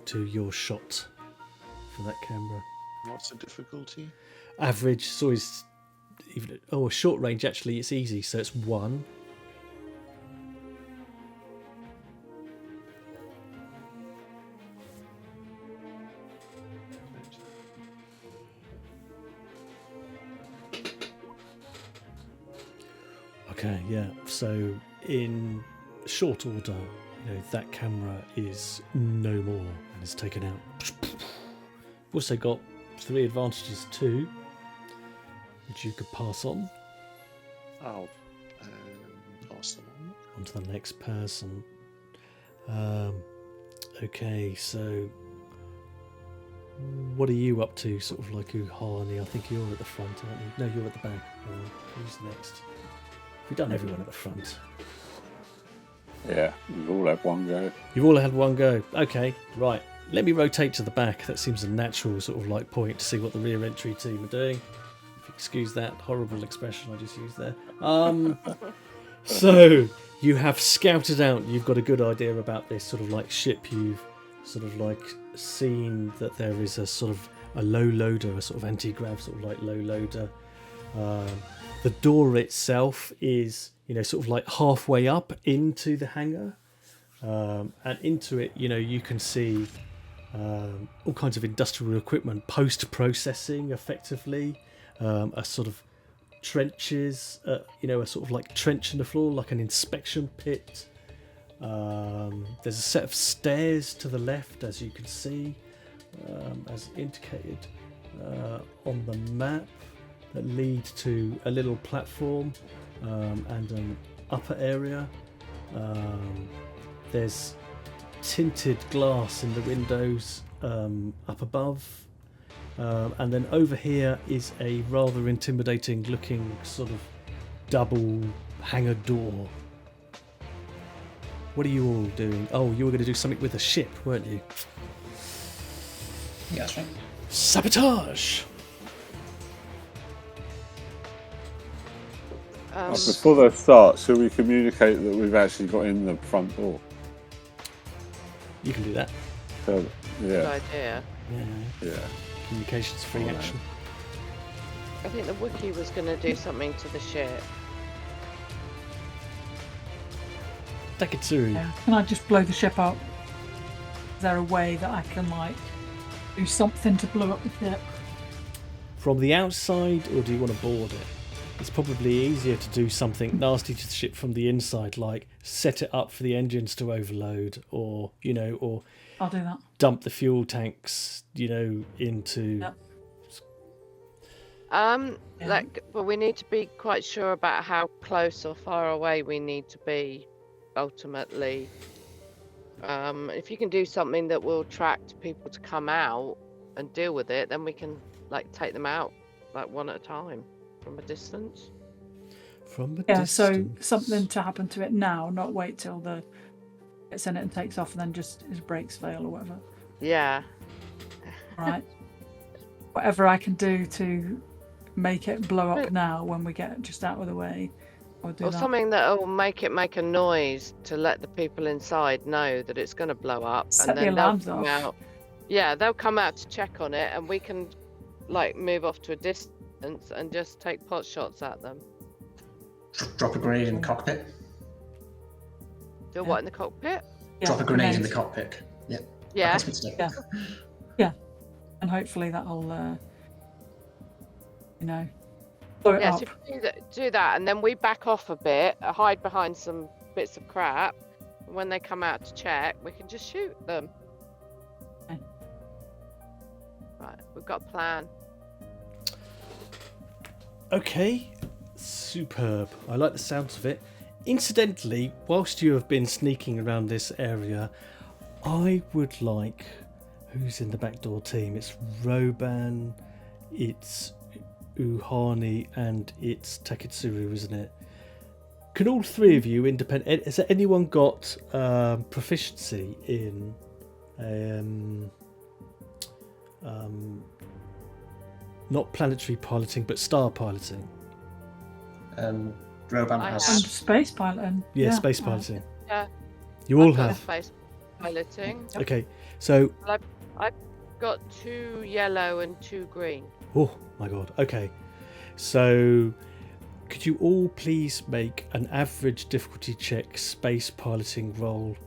to your shot for that camera. What's the difficulty? Average, it's always even. Oh, short range actually, it's easy, so it's 1. Okay, yeah. So in short order, that camera is no more and is taken out. We've also got 3 advantages too, which you could pass on. I'll pass them on. on to the next person. Okay, so what are you up to? Sort of like Uhani. I think you're at the front, aren't you? No, you're at the back. Who's next? We've done everyone at the front. Yeah, we've all had one go. You've all had one go. Okay, right. Let me rotate to the back. That seems a natural sort of like point to see what the rear entry team are doing. If you excuse that horrible expression I just used there. So you have scouted out. You've got a good idea about this sort of like ship. You've sort of like seen that there is a sort of a low loader, a sort of anti-grav sort of like low loader. The door itself is, you know, sort of like halfway up into the hangar, and into it, you know, you can see all kinds of industrial equipment post-processing effectively, a sort of trenches, you know, a sort of like trench in the floor, like an inspection pit. There's a set of stairs to the left, as you can see, as indicated on the map, that lead to a little platform and an upper area. There's tinted glass in the windows up above, and then over here is a rather intimidating looking sort of double hangar door. What are you all doing? Oh, you were going to do something with the ship, weren't you? Yeah, that's right. Sabotage! Before they start, shall we communicate that we've actually got in the front door? You can do that. So, Good yeah, idea. Yeah. yeah. Communications free Alright. action. I think the Wookiee was going to do something to the ship. Taketsuru. Yeah. Can I just blow the ship up? Is there a way that I can like do something to blow up the ship? From the outside, or do you want to board it? It's probably easier to do something nasty to the ship from the inside, like set it up for the engines to overload, or, you know, or I'll do that. dump the fuel tanks, you know, into... Yep. Like, well, we need to be quite sure about how close or far away we need to be, ultimately. If you can do something that will attract people to come out and deal with it, then we can, like, take them out, like, one at a time, from a distance. From a Yeah, distance. so something to happen to it now, not wait till the gets in it and takes off and then just his brakes fail or whatever. Yeah. Right. Whatever I can do to make it blow up now when we get just out of the way, I'll do Or that. something that will make it make a noise to let the people inside know that it's going to blow up. Set and the then they'll alarms come off. out. Yeah, they'll come out to check on it, and we can, like, move off to a distance and just take pot shots at them. Drop a grenade in the cockpit. Do what in the cockpit? Yeah, Drop a grenade in the grenades. cockpit. Yeah. Yeah. That's good to do. Yeah. And hopefully that'll, you know, blow it Yeah, up. so if you do that, and then we back off a bit, hide behind some bits of crap. And when they come out to check, we can just shoot them. Okay. Right, we've got a plan. Okay, superb. I like the sounds of it. Incidentally, whilst you have been sneaking around this area, I would like... Who's in the backdoor team? It's Roban, it's Uhani, and it's Taketsuru, isn't it? Can all three of you independent... Has anyone got proficiency in... not planetary piloting, but star piloting? Roban I has. have. And space piloting. Yeah, space right. piloting. Yeah. You all I've got have. space piloting. Okay, so... I've got 2 yellow and 2 green. Oh my god. Okay. So could you all please make an average difficulty check space piloting roll?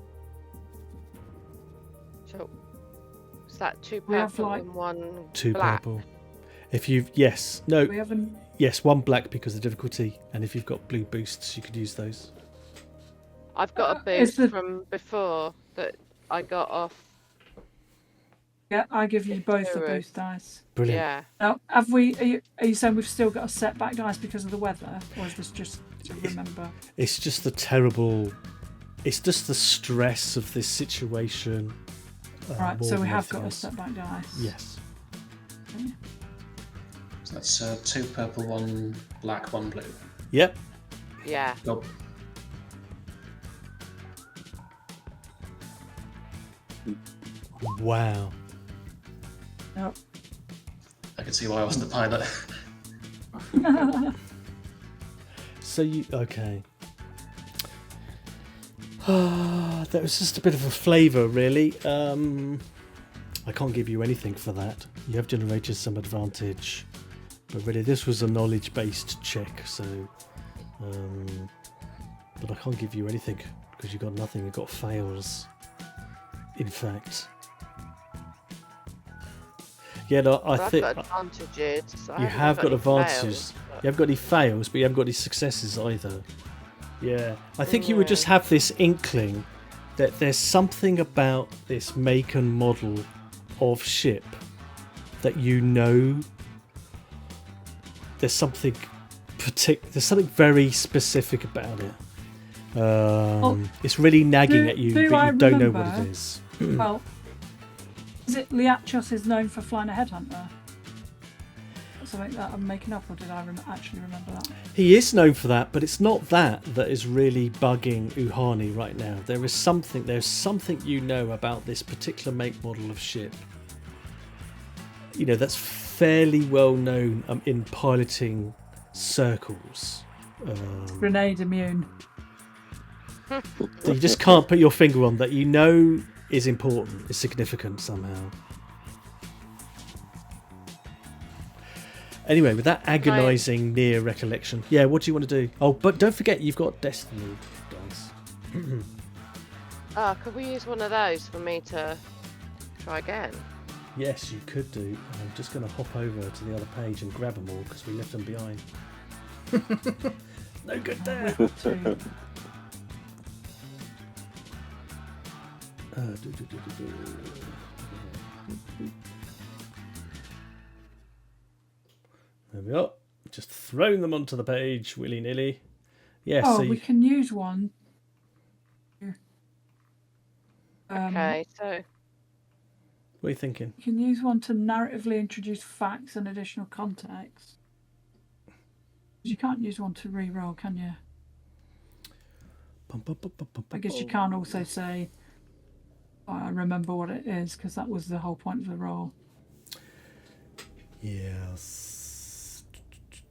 So is that 2 We have, purple like, and 1 2 black? purple. If you've... Yes. No. We haven't. Yes, 1 black because of difficulty. And if you've got blue boosts, you could use those. I've got a Is boost the- from before that I got off. Yeah, I give you both the Zero. boost dice. Brilliant. Yeah. Now, have we? Are you saying we've still got a setback dice because of the weather, or is this just? to remember. It's just the terrible. It's just the stress of this situation. Right, more so we than have anything got a else. step back dice. Yes. Okay. So that's 2 purple, 1 black, 1 blue. Yep. Yeah. Go. Wow. Yep. I can see why I wasn't the pilot. So you okay? That was just a bit of a flavour, really. I can't give you anything for that. You have generated some advantage, but really this was a knowledge-based check. So, but I can't give you anything because you got nothing. You got fails. In fact, yeah. No, I Well, I've think got advantages. So I you haven't have got any advantages. fails, You haven't got any fails, but you haven't got any successes either. Yeah, I think you would Yeah. just have this inkling that there's something about this make and model of ship that you know. There's something there's something very specific about it. It's really nagging at you, do but I you don't know what remember? it is. Well, is it Liachos is known for flying a headhunter? Something that I'm making up, or did I actually remember that? He is known for that, but it's not that is really bugging Uhani right now. There's something you know about this particular make model of ship. You know, that's fairly well known in piloting circles. Grenade immune. That you just can't put your finger on, that you know is important, is significant somehow. Anyway, with that agonising near recollection, yeah, what do you want to do? Oh, but don't forget you've got Destiny dice. could we use one of those for me to try again? Yes, you could do. I'm just going to hop over to the other page and grab them all because we left them behind. No good there. Two. There we are. Just throwing them onto the page willy-nilly. Yes. Oh, so we can use one. Okay, so what are you thinking? You can use one to narratively introduce facts and additional context. You can't use one to re-roll, can you? I guess you can't also say, oh, I remember what it is, because that was the whole point of the roll. Yes.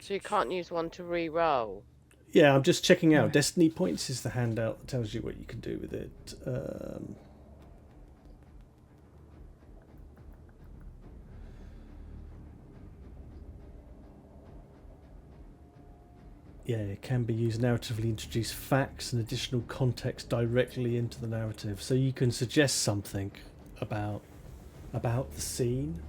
so you can't use one to re-roll. Yeah, I'm just checking out. Yeah. Destiny Points is the handout that tells you what you can do with it. Yeah, it can be used narratively, introduce facts and additional context directly into the narrative. So you can suggest something about the scene.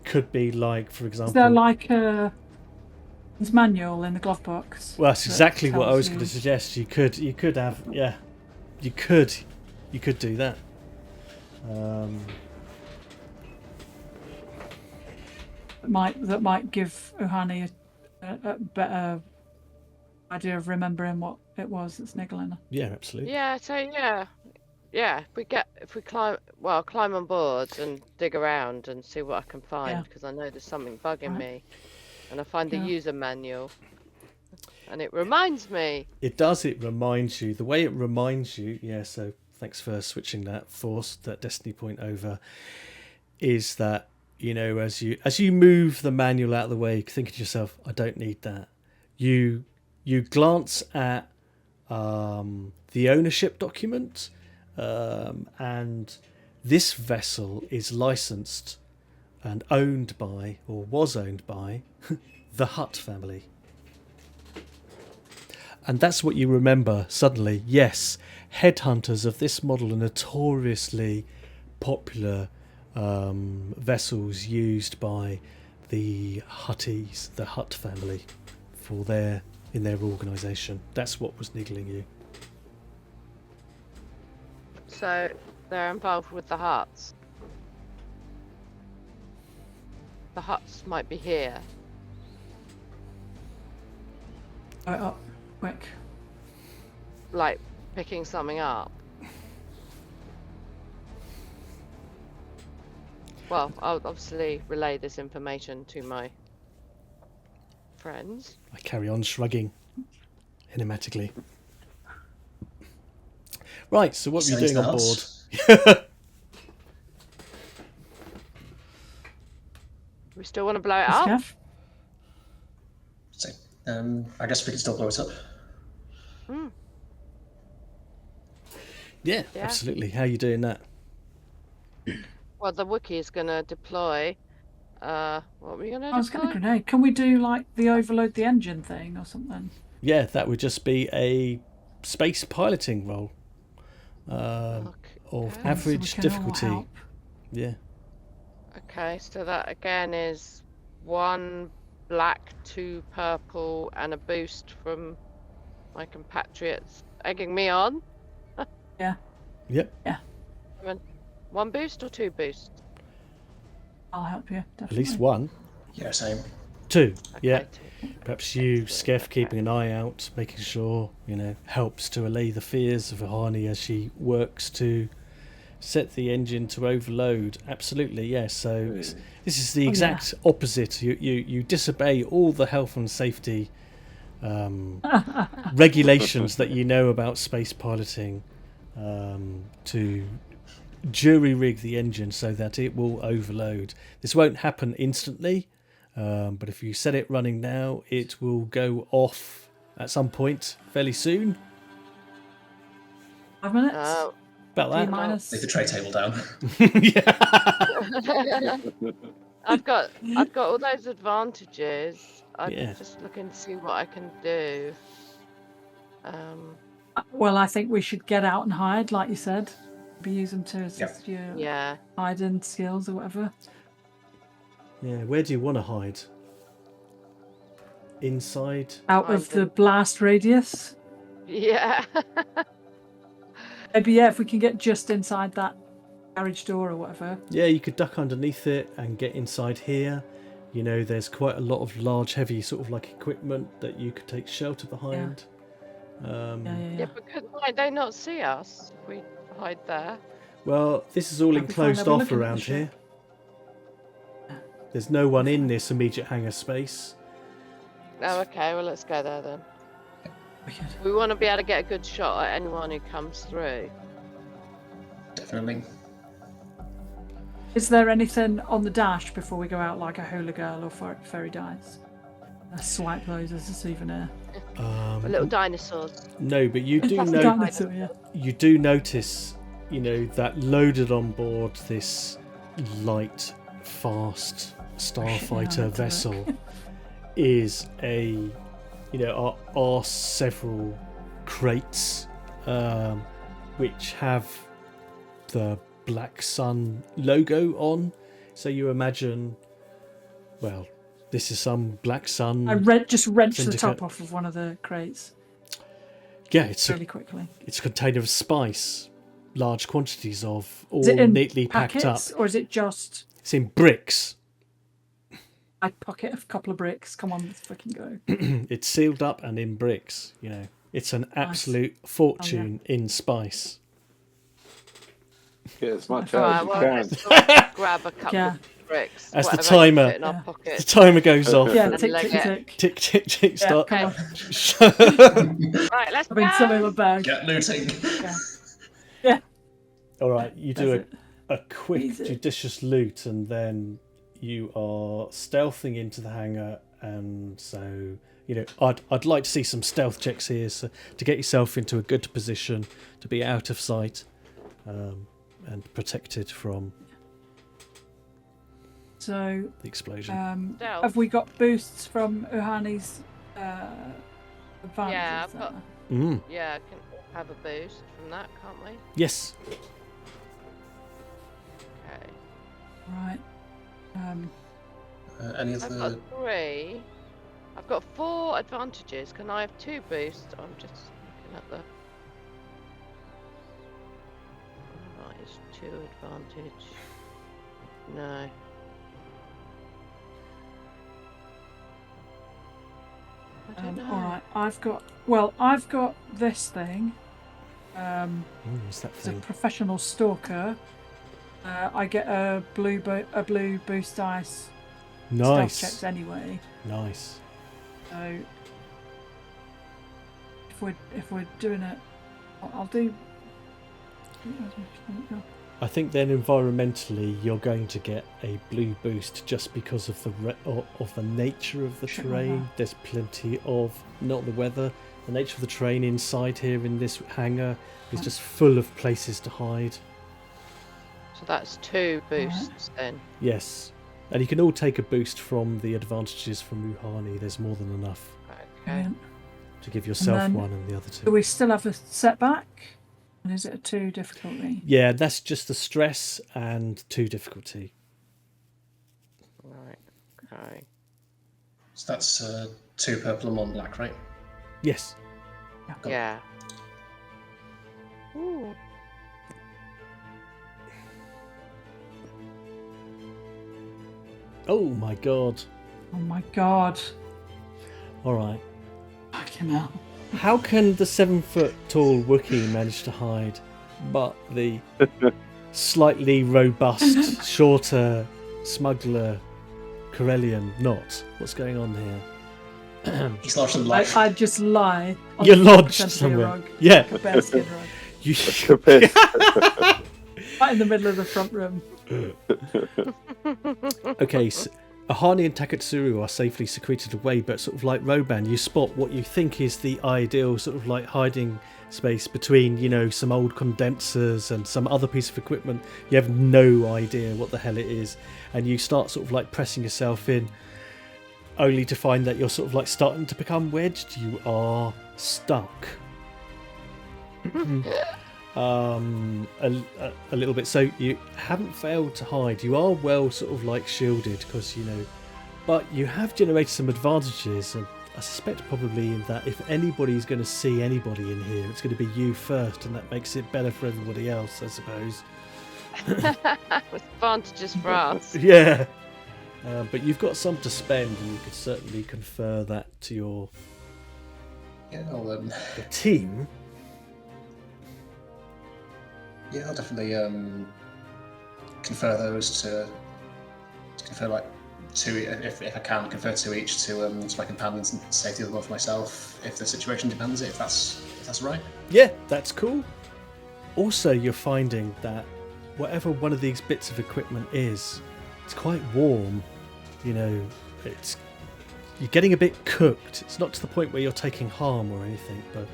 Could be like, for example... Is there like a manual in the glove box? Well, that's that exactly what I tells was going to you- suggest. You could have, yeah, you could do that. That might give Uhani a better idea of remembering what it was that's niggling her. Yeah, absolutely. Yeah, so yeah. If we climb on board and dig around and see what I can find, Yeah. because I know there's something bugging Right. me, and I find the Yeah. user manual, and it reminds me. It does. It reminds you. The way it reminds you. Yeah. So thanks for switching that Destiny point over. Is that, you know, as you move the manual out of the way, thinking to yourself, I don't need that. You glance at the ownership document, and this vessel is licensed and owned by, or was owned by, the Hutt family. And that's what you remember suddenly. Yes, headhunters of this model are notoriously popular vessels used by the Hutties, the Hutt family, in their organisation. That's what was niggling you. So they're involved with the Hutts. The Hutts might be here. Right up, quick. Like picking something up. Well, I'll obviously relay this information to my friends. I carry on shrugging enigmatically. Right, so what were you Sailing doing to on the board? house. We still want to blow it Yes, up? Kev? So, I guess we can still blow it up. Yeah, Yeah. absolutely. How are you doing that? Well, the Wookiee is going to deploy. What were we going to I was getting a deploy? grenade. Can we do like the overload the engine thing or something? Yeah, that would just be a space piloting role of Okay. average So we can all difficulty. help. Yeah. Okay, so that again is 1 black, 2 purple, and a boost from my compatriots egging me on. Yep. 1 boost or 2 boosts? I'll help you. At Definitely. least 1. Yeah, same. 2. Okay, Yeah. 2. Perhaps you, Excellent, Skeff, keeping an eye out, making sure, helps to allay the fears of Ahani as she works to set the engine to overload. Absolutely, yes. So this is the exact opposite. You disobey all the health and safety regulations that you know about space piloting to jury-rig the engine so that it will overload. This won't happen instantly. But if you set it running now, it will go off at some point fairly soon. 5 minutes? About T that. minus. Leave the tray table down. Yeah. I've got all those advantages. I'm Yeah. just looking to see what I can do. Well, I think we should get out and hide, like you said. Maybe use them to assist your Yeah. hiding skills or whatever. Yeah. Where do you want to hide? Inside? Out of the Hiding. blast radius. Yeah. Maybe, yeah, if we can get just inside that garage door or whatever. Yeah, you could duck underneath it and get inside here. There's quite a lot of large, heavy sort of like equipment that you could take shelter behind. Yeah, but could they not see us if we hide there? Well, this is all That'd be fine, enclosed they'll be off looking at the around ship. here. There's no one in this immediate hangar space. Oh, okay. Well, let's go there then. Wicked. We want to be able to get a good shot at anyone who comes through. Definitely. Is there anything on the dash before we go out, like a hula girl or fairy dice? I swipe those as a souvenir. Little dinosaurs. No, but you do That's know. dinosaur, yeah. You do notice, that loaded on board this light, fast starfighter I'll have to look. vessel is are several crates which have the Black Sun logo on. So you imagine, well, this is some Black Sun. I just wrenched the syndicate. top off of one of the crates Yeah, it's really quickly. a container of spice, large quantities of, all Is it in neatly packed up. packets or is it just It's in bricks. I pocket a couple of bricks? Come on, let's fucking go. It's sealed up and in bricks. It's an absolute fortune in spice. Get as much Alright, out well, as you can. let's grab a couple Yeah. of bricks. As the whatever I can timer- fit in our Yeah. The pockets. timer goes off. Yeah, And tick, leg tick, it. tick. Tick, tick, tick. Yeah, Start. come on. Right, let's I mean, some in go. my bag. Get looting. Yeah. All right, you do That's a quick, Easy. judicious loot, and then you are stealthing into the hangar. And so, I'd like to see some stealth checks here, so to get yourself into a good position to be out of sight and protected from So, the explosion. Stealth. have we got boosts from Uhani's advantages? Yeah, I've got- Mm. Yeah, I can have a boost from that, can't we? Yes. Okay. Right. Any I've other? got 3. I've got 4 advantages. Can I have 2 boosts? I'm just looking at the. Right, it's 2 advantage. No. All right, I've got this thing. What's that As a thing? professional stalker, I get a blue boost dice stealth checks Nice. anyway. Nice. So if we're doing it, I'll do. I think then environmentally you're going to get a blue boost just because of the nature of the Sure. terrain. There's plenty of, not the weather, the nature of the terrain inside here in this hangar is just full of places to hide. So that's 2 boosts then. Yes. And you can all take a boost from the advantages from Rouhani. There's more than enough Okay. Brilliant. to give yourself then- one and the other Do two. we still have a setback? And is it a 2 difficulty? Yeah, that's just the stress and 2 difficulty. Right. Okay. So that's 2 purple and 1 black, right? Yes. Cool. Yeah. Ooh. Oh my god. Oh my god! All right. Fucking hell! How can the 7-foot tall Wookiee manage to hide, but the slightly robust, shorter smuggler Corellian not? What's going on here? He's lodged in life. I'd just lie. On You're the lodged potentially a somewhere. rug, Yeah. a bearskin rug, You right in the middle of the front room. Okay, so Ahani and Takatsuru are safely secreted away, but sort of like Roban, you spot what you think is the ideal sort of like hiding space between, you know, some old condensers and some other piece of equipment. You have no idea what the hell it is, and you start sort of like pressing yourself in, only to find that you're sort of like starting to become wedged. You are stuck. A little bit. So you haven't failed to hide. You are well sort of like shielded because, you know, but you have generated some advantages, and I suspect probably that if anybody's going to see anybody in here, it's going to be you first, and that makes it better for everybody else, I suppose. With advantages for us. Yeah. But you've got some to spend, and you could certainly confer that to your Yeah, your team. I'll definitely confer those to confer like 2 if I can confer 2 each to my companions and save the other one for myself if the situation demands it. If that's right. Yeah, that's cool. Also, you're finding that whatever one of these bits of equipment is, it's quite warm. You know, you're getting a bit cooked. It's not to the point where you're taking harm or anything, but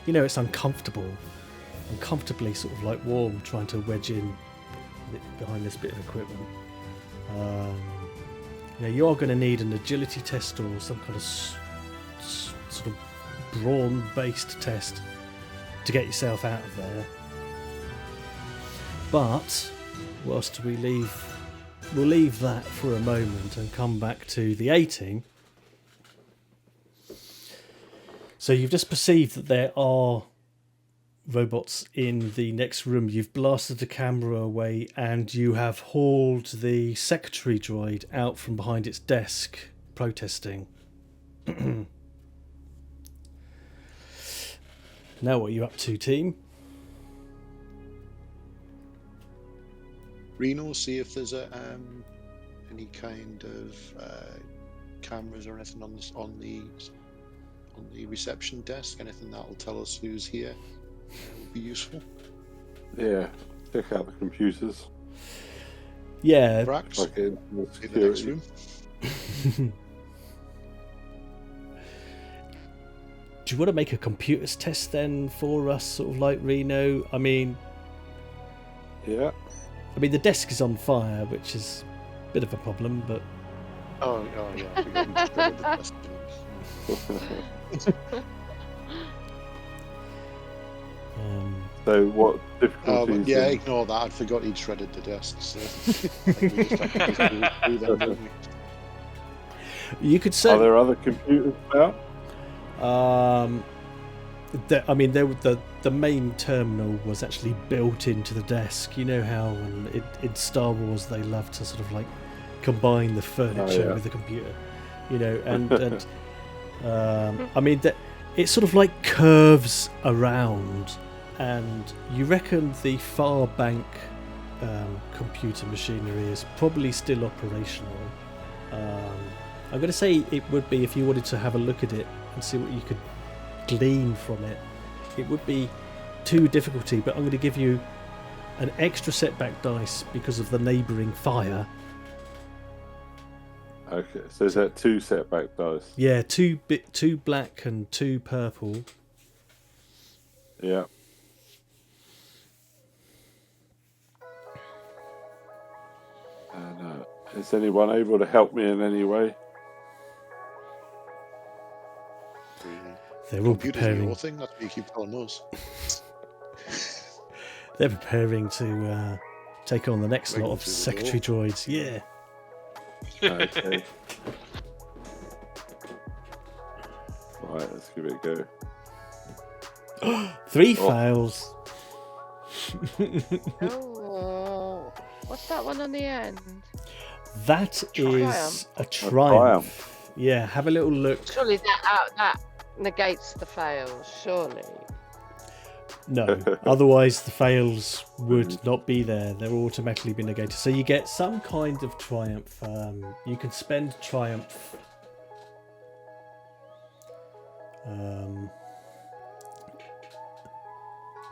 you know, it's uncomfortably sort of like warm trying to wedge in behind this bit of equipment. You know, you are going to need an agility test or some kind of sort of brawn-based test to get yourself out of there. But whilst we'll leave that for a moment and come back to the 18. So you've just perceived that there are robots in the next room. You've blasted the camera away and you have hauled the secretary droid out from behind its desk, protesting. Now what are you up to, team? Reno, see if there's any kind of cameras or anything on the reception desk. Anything that will tell us who's here would be useful. Yeah, check out the computers. Yeah. Brax, Like in the in the next security. room. Do you want to make a computers test then for us, sort of like Reno? I mean, Yeah. the desk is on fire, which is a bit of a problem, but Oh yeah. I forgot we shredded the desk, didn't So what we? difficulties? Yeah, ignore that. I forgot he'd shredded the desk. So I think we just have to just do them, don't we? you could Are certainly. there other computers about? The main terminal was actually built into the desk. You know how in Star Wars they love to sort of like combine the furniture yeah. with the computer, you know, and I mean, it sort of like curves around, and you reckon the far bank computer machinery is probably still operational. I'm going to say it would be, if you wanted to have a look at it and see what you could glean from it, it would be 2 difficulty, but I'm going to give you an extra setback dice because of the neighbouring fire. Okay, so is that 2 setback dice? Yeah, 2 black and 2 purple. Yeah. And is anyone able to help me in any way? They're all Computers preparing. your thing. That's what you keep telling us. They're preparing to take on the next lot of through the secretary droids. Yeah. Okay. Right, let's give it a go. 3 fails. Oh, what's that one on the end? That Triumph. is a triumph. triumph. Yeah, have a little look. Surely that negates the fails. Surely. No, otherwise the fails would not be there. They're automatically be negated. So you get some kind of triumph. You can spend triumph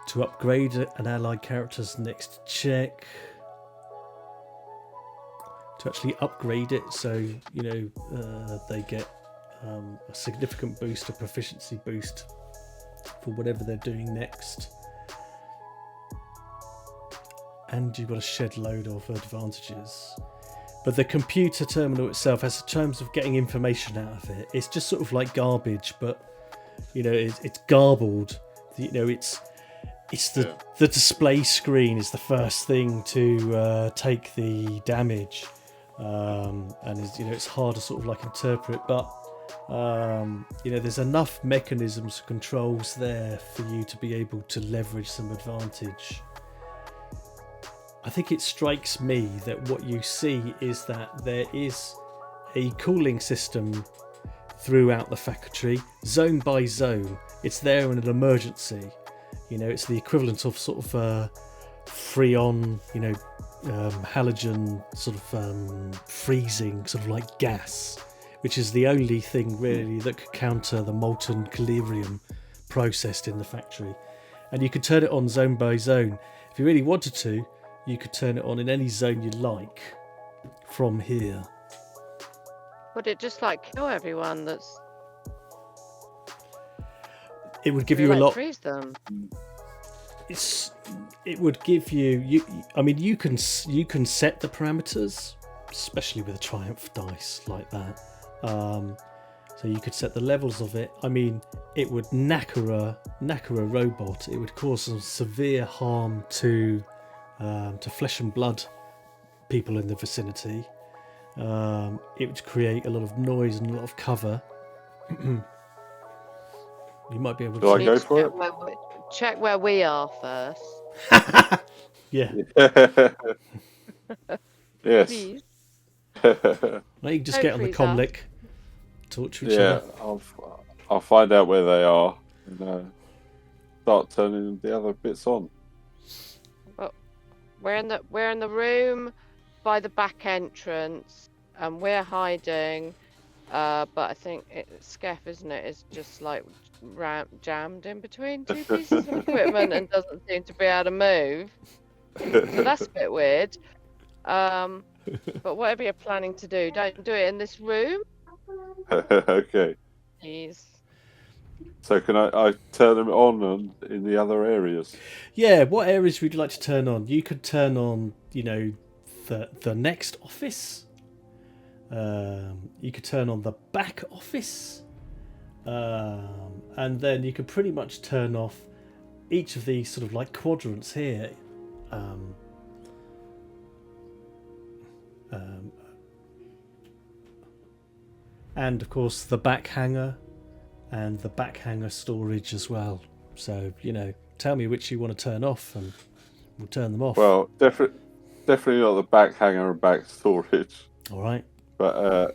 to upgrade an allied character's next check. To actually upgrade it, so you know they get a significant boost, a proficiency boost for whatever they're doing next. And you've got a shed load of advantages. But the computer terminal itself, as in terms of getting information out of it, it's just sort of like garbage, but you know, it's garbled. You know, it's the display screen is the first thing to take the damage, and you know, it's hard to sort of like interpret, but you know, there's enough mechanisms, controls there for you to be able to leverage some advantage. I think it strikes me that what you see is that there is a cooling system throughout the factory, zone by zone. It's there in an emergency. You know, it's the equivalent of sort of freon, you know, halogen sort of freezing, sort of like gas, which is the only thing really that could counter the molten KELERIUM processed in the factory. And you could turn it on zone by zone. If you really wanted to, you could turn it on in any zone you like from here. Would it just like kill everyone that's... It would give Would you it, a like, lot. freeze them? It would give you. I mean, you can set the parameters, especially with a triumph dice like that. So you could set the levels of it. I mean, it would knacker a robot. It would cause some severe harm to flesh and blood people in the vicinity. It would create a lot of noise and a lot of cover. You might be able to. Do I go for it? Check where we are first. Yeah. Yes. Please. Well, you can just get on the Hopefully comlink, talk to each Yeah, other. I'll find out where they are and start turning the other bits on. Well, we're in the room by the back entrance, and we're hiding. But I think Skeff, isn't it? Is just like jammed in between 2 pieces of equipment and doesn't seem to be able to move. So that's a bit weird. But whatever you're planning to do, don't do it in this room, Okay. please. So can I turn them on in the other areas? Yeah, what areas would you like to turn on? You could turn on, you know, the next office. You could turn on the back office. And then you could pretty much turn off each of these sort of like quadrants here. And of course the back hangar and the back hangar storage as well. So, you know, tell me which you want to turn off and we'll turn them off. Well, definitely not the back hangar and back storage. All right. But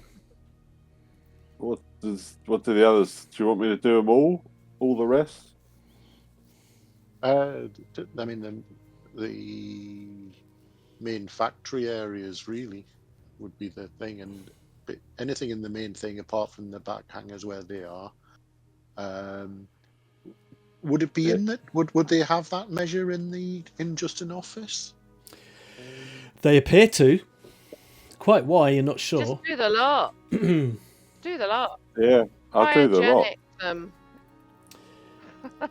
what do the others? Do you want me to do them all? All the rest? I mean, the main factory areas really would be the thing, and anything in the main thing apart from the back hangars where they are. Would it be in that? Would they have that measure in just an office? They appear to. Quite why, you're not sure. Just do the lot. Do the lot. Yeah, I'll do the lot. Cryogenic them.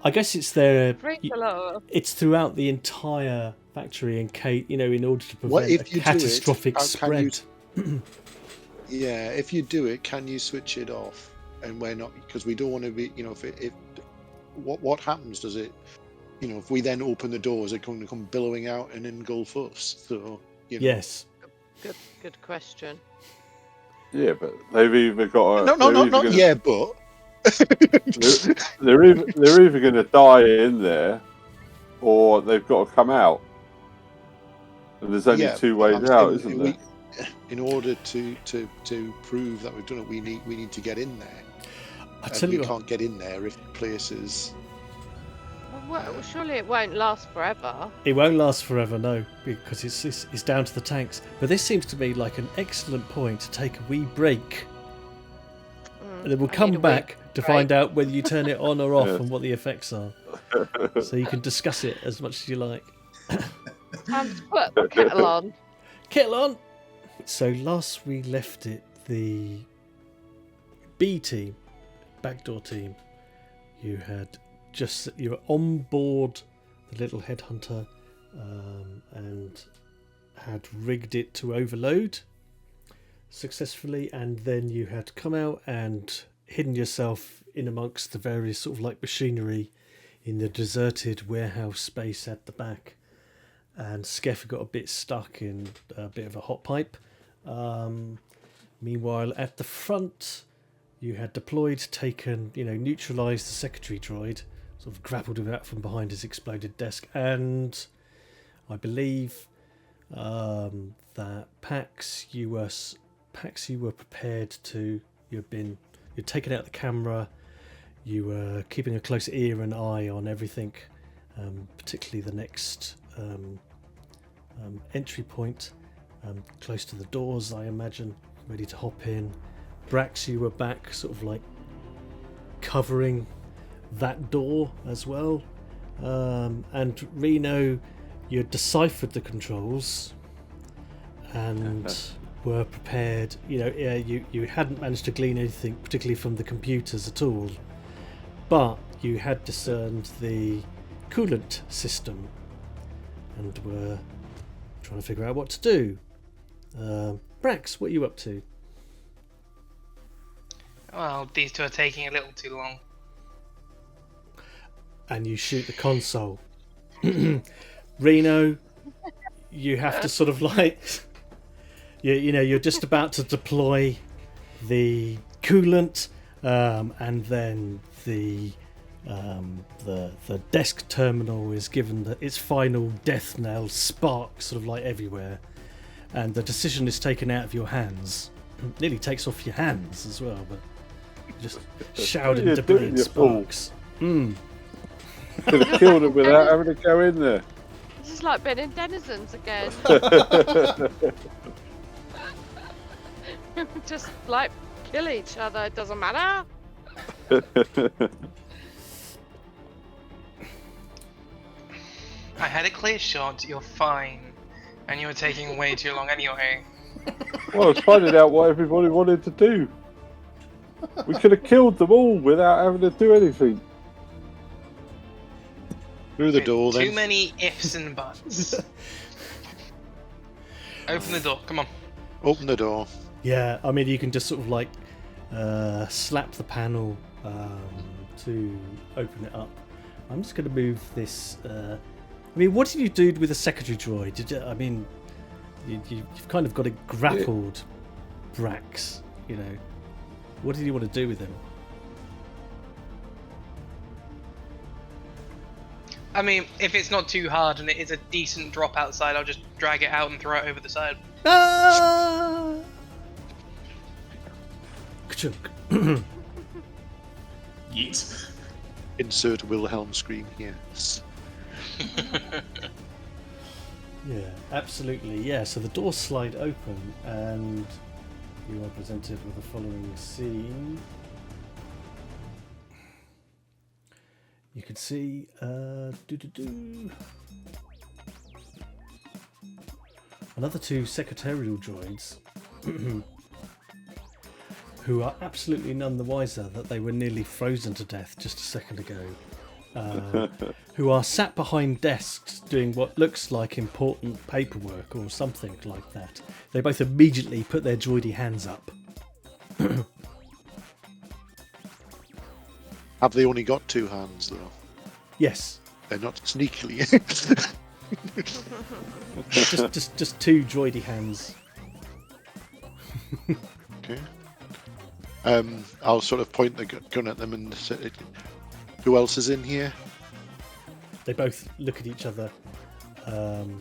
I guess it's there. Bring the lot. It's throughout the entire factory in case, in order to What prevent if a you do it, catastrophic how can spread. Yeah, if you do it, can you switch it off? And we're not, because we don't want to be, if what happens? Does it, if we then open the doors, it's going to come billowing out and engulf us? So, Yes. Good question. Yeah, but they've either got not yeah, but they're either going to die in there, or they've got to come out. And there's only two ways out, isn't there? In order to prove that we've done it, we need to get in there. I tell you we what, can't get in there if places. Well, surely it won't last forever. it won't last forever, no, because it's down to the tanks. But this seems to me like an excellent point to take a wee break. And then we'll come back to find out whether you turn it on or off and what the effects are. So you can discuss it as much as you like. Time to put the kettle on. Kettle on! So last we left it, the B team, backdoor team, you were on board the little headhunter and had rigged it to overload successfully, and then you had come out and hidden yourself in amongst the various sort of like machinery in the deserted warehouse space at the back, and Skeff got a bit stuck in a bit of a hot pipe. Meanwhile, at the front, you had deployed, neutralised the secretary droid, sort of grappled with that from behind his exploded desk, and I believe that Pax, you were prepared to. You'd taken out the camera. You were keeping a close ear and eye on everything, particularly the next entry point, close to the doors, I imagine, ready to hop in. Brax, you were back, sort of like covering that door as well. And Reno, you had deciphered the controls and were prepared. You hadn't managed to glean anything, particularly from the computers at all, but you had discerned the coolant system and were trying to figure out what to do. Brax, what are you up to? Well, these two are taking a little too long. And you shoot the console. Reno, you have to sort of like, you're just about to deploy the coolant, and then the desk terminal is given its final death knell, sparks sort of like everywhere, and the decision is taken out of your hands. Nearly takes off your hands as well, but just shouting debris and sparks. Could have killed him without having to go in there. This is like being in Denizens again. Just like kill each other, it doesn't matter. I had a clear shot, you're fine. And you were taking way too long anyway. Well, I was finding out what everybody wanted to do. We could have killed them all without having to do anything. Through the door, then. Too many ifs and buts. Open the door, come on. Open the door. Yeah, I mean, you can just sort of like slap the panel to open it up. I'm just going to move this. What did you do with the secretary droid? You've kind of got it grappled, Brax. What did you want to do with him? I mean, if it's not too hard and it is a decent drop outside, I'll just drag it out and throw it over the side. Ah! Ka-chunk. Yeet. Insert Wilhelm scream here. Yeah, absolutely. Yeah, so the doors slide open and you are presented with the following scene. You can see another two secretarial droids who are absolutely none the wiser that they were nearly frozen to death just a second ago. Who are sat behind desks doing what looks like important paperwork or something like that. They both immediately put their droidy hands up. Have they only got 2 hands though? Yes. They're not sneakily. just 2 droidy hands. Okay. I'll sort of point the gun at them and say, who else is in here? They both look at each other, and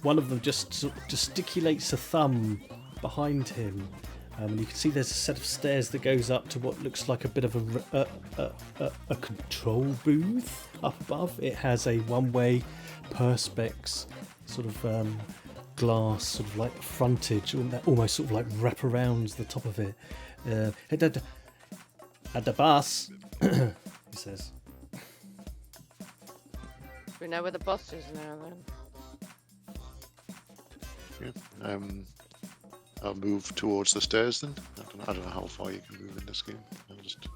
one of them just sort of gesticulates a thumb behind him, and you can see there's a set of stairs that goes up to what looks like a bit of a control booth up above. It has a one-way perspex sort of glass, sort of like frontage, almost sort of like wrap around the top of it. At the boss, he says. We know where the boss is now, then. Yeah. I'll move towards the stairs then. I don't know how far you can move in this game. I'll just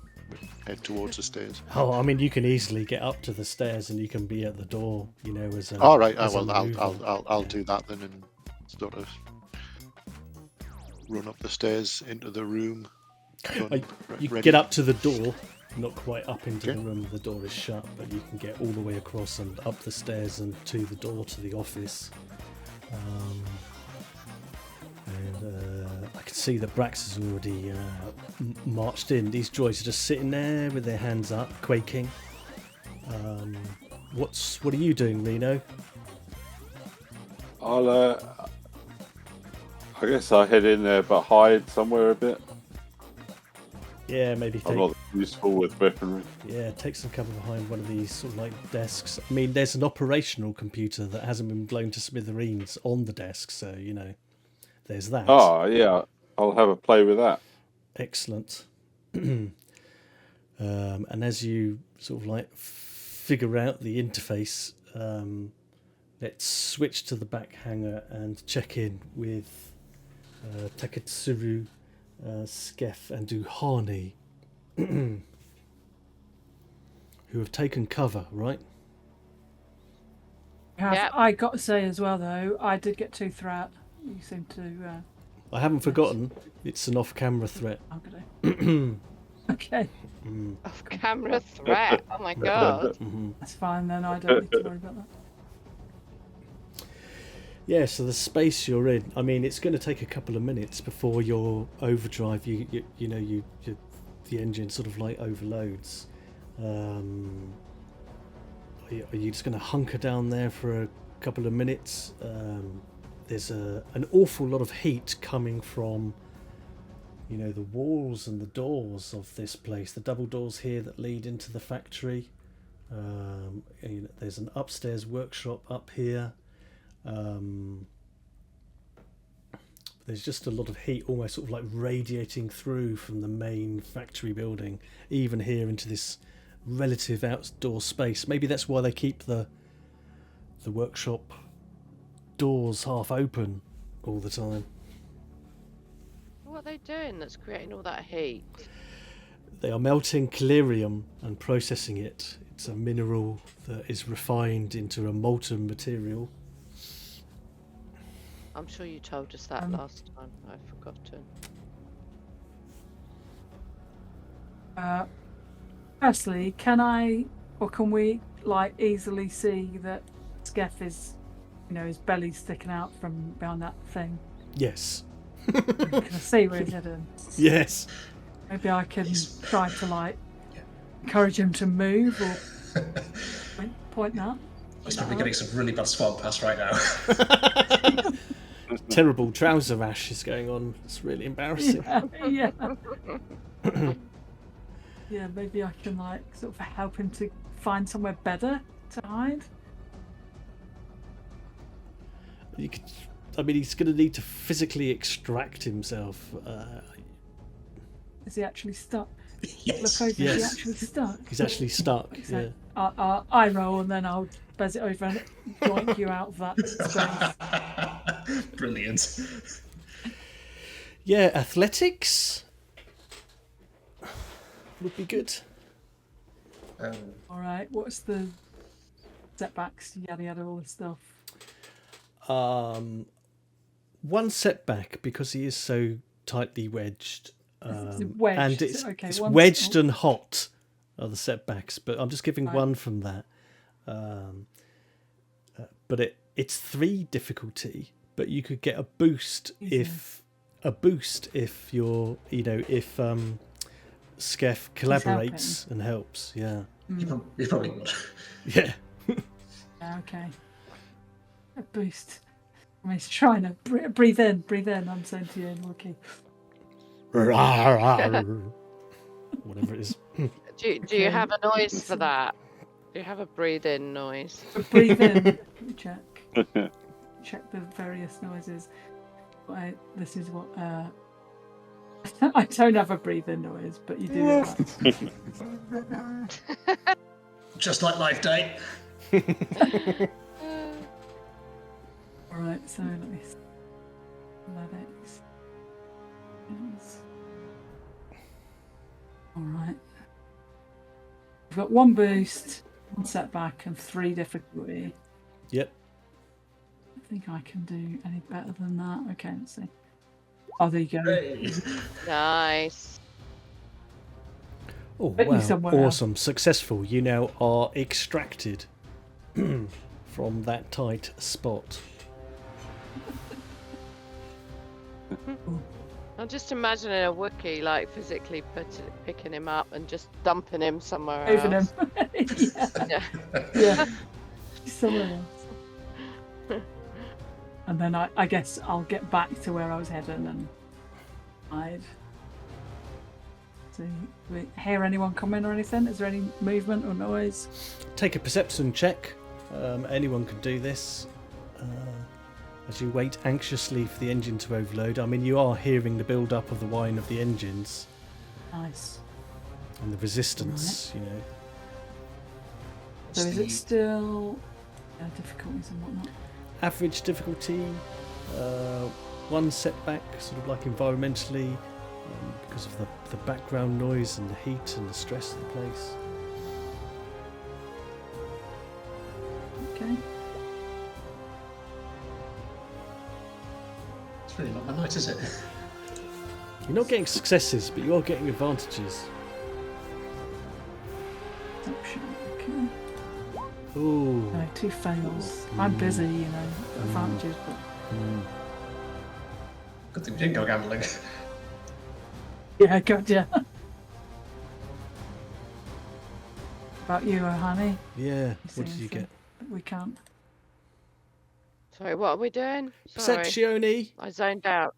head towards the stairs. Oh, I mean, you can easily get up to the stairs and you can be at the door, you know, as a. All right. as a Well, I'll maneuver. do that then and sort of run up the stairs into the room. You can Ready. get up to the door, not quite up into Okay. the room. The door is shut, but you can get all the way across and up the stairs and to the door to the office. I can see that Brax has already marched in. These droids are just sitting there with their hands up, quaking. What are you doing, Reno? I guess I'll head in there, but hide somewhere a bit. Yeah, maybe I'm not useful with weaponry. take some cover behind one of these sort of like desks. I mean, there's an operational computer that hasn't been blown to smithereens on the desk, so you know, there's that. Oh, yeah. I'll have a play with that. Excellent. And as you sort of like figure out the interface, let's switch to the back hangar and check in with Taketsuru, Skef, and Duhani, who have taken cover, right? Yep. I got to say as well, though, I did get 2 threat. You seem to. I haven't forgotten. It's an off-camera threat. I'm gonna. Okay, Off camera threat. Oh my god. that's fine then. I don't need to worry about that. Yeah, so the space you're in, I mean, it's going to take a couple of minutes before your overdrive, the engine sort of like overloads. Are you just going to hunker down there for a couple of minutes? There's an awful lot of heat coming from, you know, the walls and the doors of this place. The double doors here that lead into the factory. There's an upstairs workshop up here. There's just a lot of heat almost sort of like radiating through from the main factory building, even here into this relative outdoor space. Maybe that's why they keep the workshop doors half open all the time. What are they doing that's creating all that heat? They are melting KELERIUM and processing it. It's a mineral that is refined into a molten material. I'm sure you told us that last time. I've forgotten. Firstly, can we like easily see that Skef is, you know, his belly's sticking out from behind that thing? Yes. Can I see where he's heading? Yes. Maybe I can try to like encourage him to move or point that. He's probably getting some really bad swamp pass right now. terrible trouser rash is going on. It's really embarrassing. Yeah. Yeah, maybe I can like sort of help him to find somewhere better to hide. You could, I mean, he's going to need to physically extract himself. Is he actually stuck? Yes. Look over. Yes. Is he actually stuck? He's actually stuck. So, Yeah. I roll and then I'll buzz it over and joink you out of that space. Brilliant. Yeah, athletics would be good. All right. What's the setbacks? Yada yada, all this stuff. One setback because he is so tightly wedged. It's wedged. And it's, Okay, it's one- wedged and hot are the setbacks, but I'm just giving Right. one from that. But it's 3 difficulty, but you could get a boost if you're if Skef collaborates and helps. Yeah. You probably would. Yeah. Yeah, okay. A boost. I mean, he's trying to breathe in. I'm saying to you in Wookiee. Whatever it is. Do you have a noise for that? Do you have a breathe in noise? Breathe in. Check. Check the various noises. This is what. I don't have a breathe in noise, but you do have that. Just like Life Day. Alright, so let me see. Athletics. Yes. Alright. We've got 1 boost, 1 setback, and 3 difficulty. Yep. I think I can do any better than that. Okay, let's see. Oh, there you go. Hey. Nice. Oh, Put you wow. somewhere Awesome. Successful. You now are extracted from that tight spot. I'm just imagining a Wookiee like physically picking him up and just dumping him somewhere Over else. them. Yeah. Yeah. Yeah. Somewhere else. And then I guess I'll get back to where I was heading and hide. So, do we hear anyone coming or anything? Is there any movement or noise? Take a perception check. Anyone can do this. As you wait anxiously for the engine to overload. I mean, you are hearing the build-up of the whine of the engines Nice. and the resistance, you know. So is it still difficulties and whatnot? Average difficulty, 1 setback, sort of like environmentally, because of the background noise and the heat and the stress of the place. Okay. It's really not my night, is it? You're not getting successes, but you are getting advantages. Perception. Okay. Ooh. No, 2 fails. I'm busy, advantages, but Good thing we didn't go gambling. yeah, gotcha. About you, honey? Yeah. You What did see you anything get? that we can't. Sorry, what are we doing? Sorry, Perceptione. I zoned out.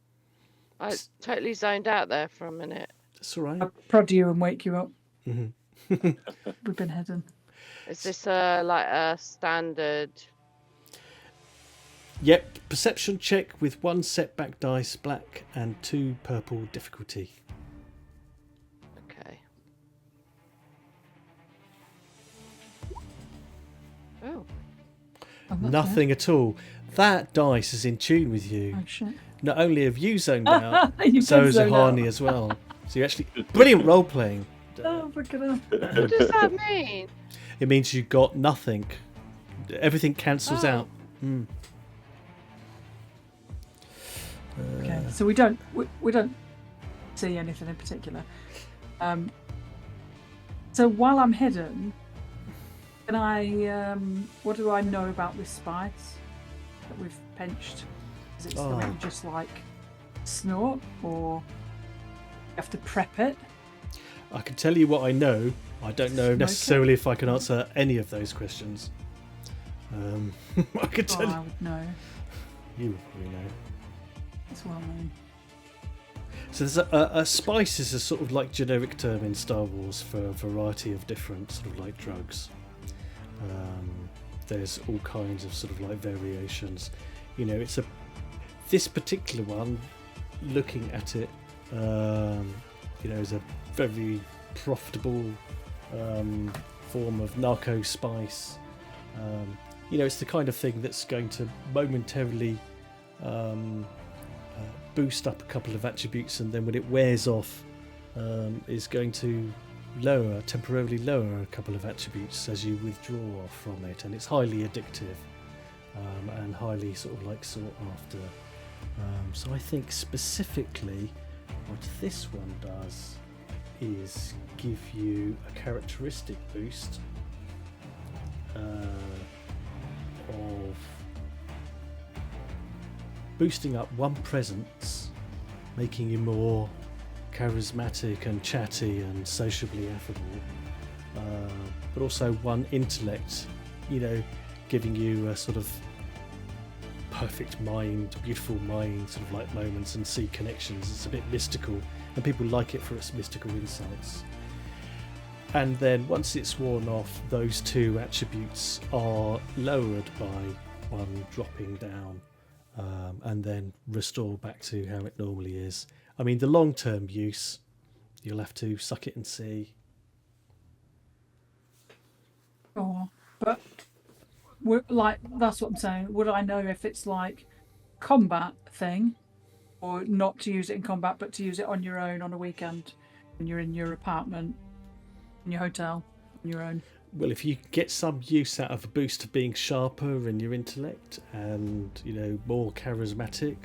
I totally zoned out there for a minute. That's all right. I'll prod you and wake you up. Mhm. We've been heading. Is this like a standard? Yep. Perception check with 1 setback dice, black, and 2 purple difficulty. Okay. Oh, Oh, that's Nothing at all. That dice is in tune with you. it. Oh, shit. Not only have you zoned out, You so did has zone out. Ahani as well. So you actually brilliant role playing. Oh, fucking hell. what does that mean? It means you got nothing. Everything cancels Oh. out. Mm. Okay, so we don't see anything in particular. So while I'm hidden, can I? What do I know about this spice that we've pinched? Is it something just like snort, or you have to prep it? I can tell you what I know. I don't know Smoke necessarily if I can answer any of those questions. I could Oh, tell I would know. you would probably know. as well. I mean. So there's a spice is a sort of like generic term in Star Wars for a variety of different sort of like drugs. There's all kinds of sort of like variations. You know, this particular one, looking at it, you know, is a very profitable form of narco spice. You know, it's the kind of thing that's going to momentarily boost up a couple of attributes, and then when it wears off, is going to temporarily lower a couple of attributes as you withdraw from it, and it's highly addictive and highly sort of like sought after. So I think specifically what this one does is give you a characteristic boost of boosting up one presence, making you more charismatic and chatty and sociably affable, but also one intellect, you know, giving you a sort of perfect mind, beautiful mind sort of like moments and see connections. It's a bit mystical and people like it for its mystical insights. And then once it's worn off, those two attributes are lowered by one dropping down, and then restore back to how it normally is. I mean, the long-term use, you'll have to suck it and see. Oh, but like that's what I'm saying. Would I know if it's like combat thing, or not to use it in combat, but to use it on your own on a weekend when you're in your apartment, in your hotel, on your own? Well, if you get some use out of a boost of being sharper in your intellect and, you know, more charismatic,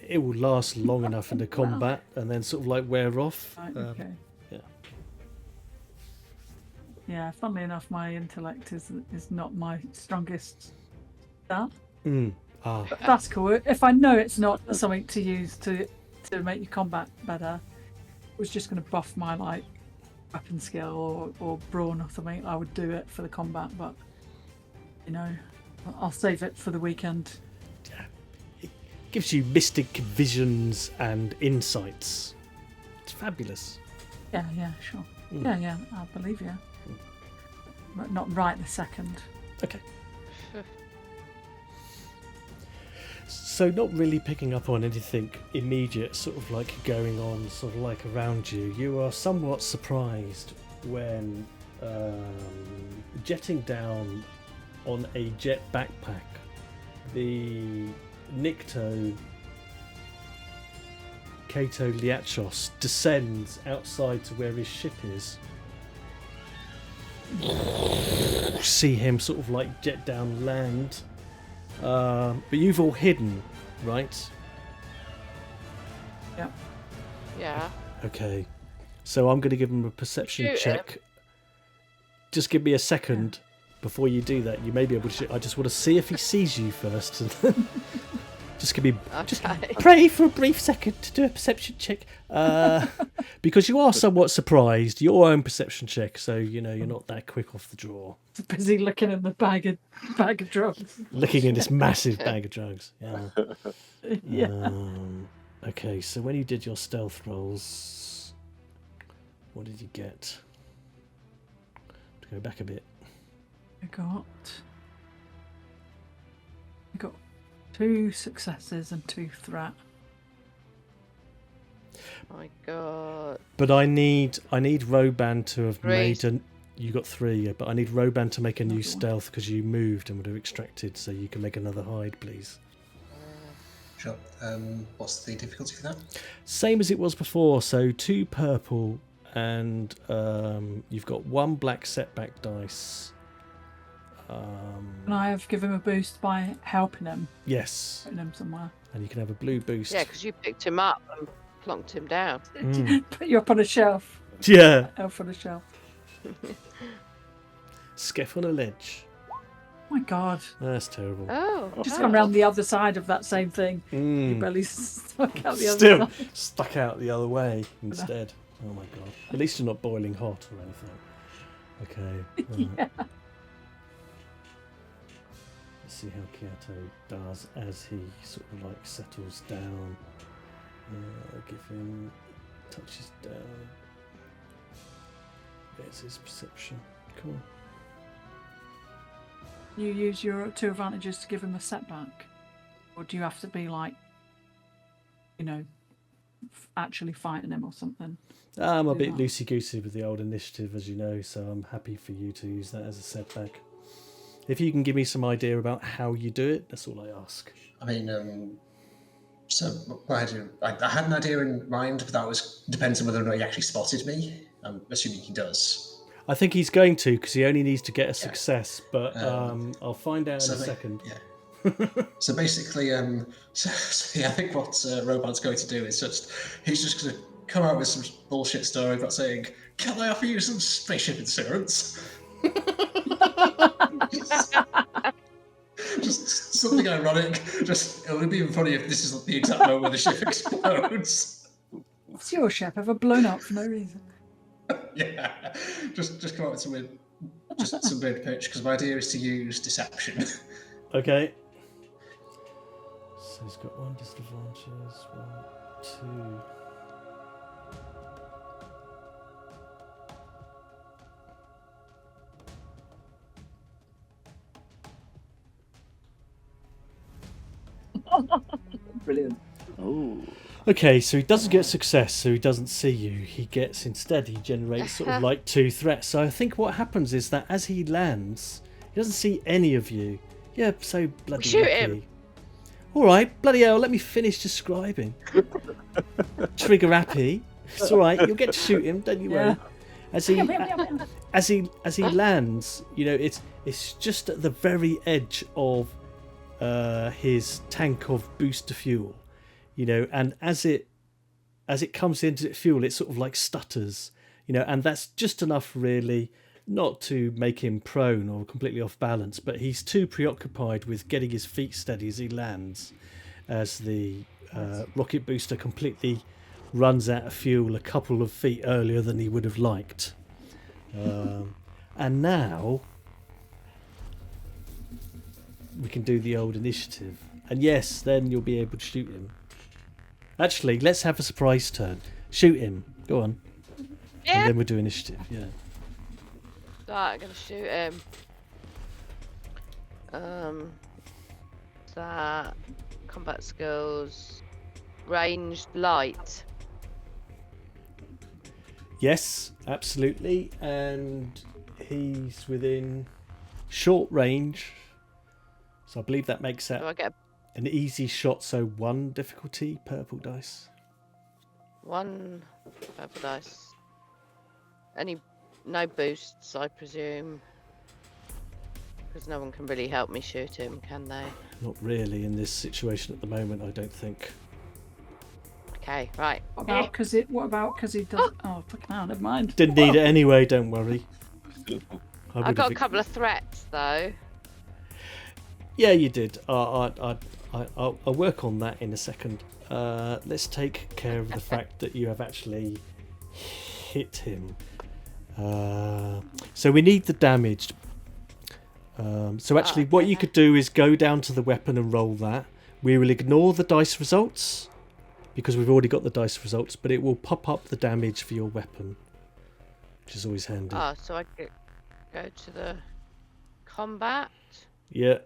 it will last long enough in the combat and then sort of like wear off. Right, okay. Yeah. Yeah, funnily enough, my intellect is not my strongest stat. But that's cool. If I know it's not something to use to make your combat better, it was just going to buff my like weapon skill or brawn or something, I would do it for the combat, but you know, I'll save it for the weekend. Yeah. It gives you mystic visions and insights. It's fabulous. Yeah, sure. Yeah, I believe you. But not right this second. Okay. So not really picking up on anything immediate sort of like going on sort of like around you. You are somewhat surprised when jetting down on a jet backpack, the NIKTO Kato Liachos descends outside to where his ship is. See him sort of like jet down land. But you've all hidden, right? Yeah. Yeah. Okay. So I'm going to give him a perception Shoot check. Just give me a second before you do that. You may be able to shoot. I just want to see if he sees you first. Just give me just pray for a brief second to do a perception check. Because you are somewhat surprised. Your own perception check, so you know you're not that quick off the draw. Busy looking in the bag of drugs. Looking in this massive bag of drugs. Yeah. Yeah. Okay, so when you did your stealth rolls, what did you get? To go back a bit. I got 2 successes and 2 threat. My God. But I need Roban to have 3. made an. You got 3, yeah, but I need Roban to make a new stealth because you moved and would have extracted, so you can make another hide, please. Sure. What's the difficulty for that? Same as it was before, so 2 purple, and you've got 1 black setback dice. And I have given him a boost by helping him. Yes. Putting him somewhere. And you can have a blue boost. Yeah, because you picked him up and plonked him down. Put you up on a shelf. Yeah. Elf on a shelf. Skeff on a ledge. Oh my God. That's terrible. Oh. Just gone around the other side of that same thing. Your belly's stuck out the other Still side. stuck out the other way instead. Oh my God. At least you're not boiling hot or anything. Okay. Right. Yeah. Let's see how Kaa'TO does as he sort of like settles down. Give him touches down. There's his perception. Come on. You use your 2 advantages to give him a setback, or do you have to be like, you know, actually fighting him or something? I'm a bit loosey-goosey with the old initiative, as you know, so I'm happy for you to use that as a setback. If you can give me some idea about how you do it, that's all I ask. I mean, so what I do, I had an idea in mind, but that was depends on whether or not he actually spotted me. I'm assuming he does. I think he's going to, because he only needs to get a success, but I'll find out in a second. Yeah. So basically, so yeah, I think what Robot's going to do is he's just going to come out with some bullshit story about saying, "Can I offer you some spaceship insurance?" just something ironic. It would be even funny if this is the exact moment where the ship explodes. What's your ship ever blown up for no reason? Yeah, just come up with some weird pitch, because my idea is to use deception. Okay. So he's got 1 disadvantage, 1, 2. Brilliant. Oh. Okay, so he doesn't get success, so he doesn't see you. He generates sort of like 2 threats. So I think what happens is that as he lands, he doesn't see any of you. Yeah, so bloody Shoot lucky. him. All right, bloody hell, let me finish describing. Trigger happy. It's all right, you'll get to shoot him, don't you worry. As he lands, you know, it's just at the very edge of his tank of booster fuel, you know, and as it comes into fuel, it sort of like stutters, you know, and that's just enough really not to make him prone or completely off balance, but he's too preoccupied with getting his feet steady as he lands, as the rocket booster completely runs out of fuel a couple of feet earlier than he would have liked. And now we can do the old initiative, and yes, then you'll be able to shoot him. Actually, let's have a surprise turn. Shoot him. Go on. Yeah. And then we'll do initiative. Yeah. Right, I'm gonna shoot him. That combat skills, ranged light. Yes, absolutely, and he's within short range, so I believe that makes that Do I get an easy shot. So 1 difficulty, purple dice. 1 purple dice? No boosts, I presume, because no one can really help me shoot him, can they? Not really in this situation at the moment, I don't think. Okay, right. What about because he does? Oh, fucking hell, never mind. Didn't need it anyway, don't worry. I've got a couple of threats though. Yeah, you did. I'll work on that in a second. Let's take care of the fact that you have actually hit him. So we need the damaged. So actually, what you could do is go down to the weapon and roll that. We will ignore the dice results because we've already got the dice results, but it will pop up the damage for your weapon, which is always handy. Oh, so I could go to the combat Yeah.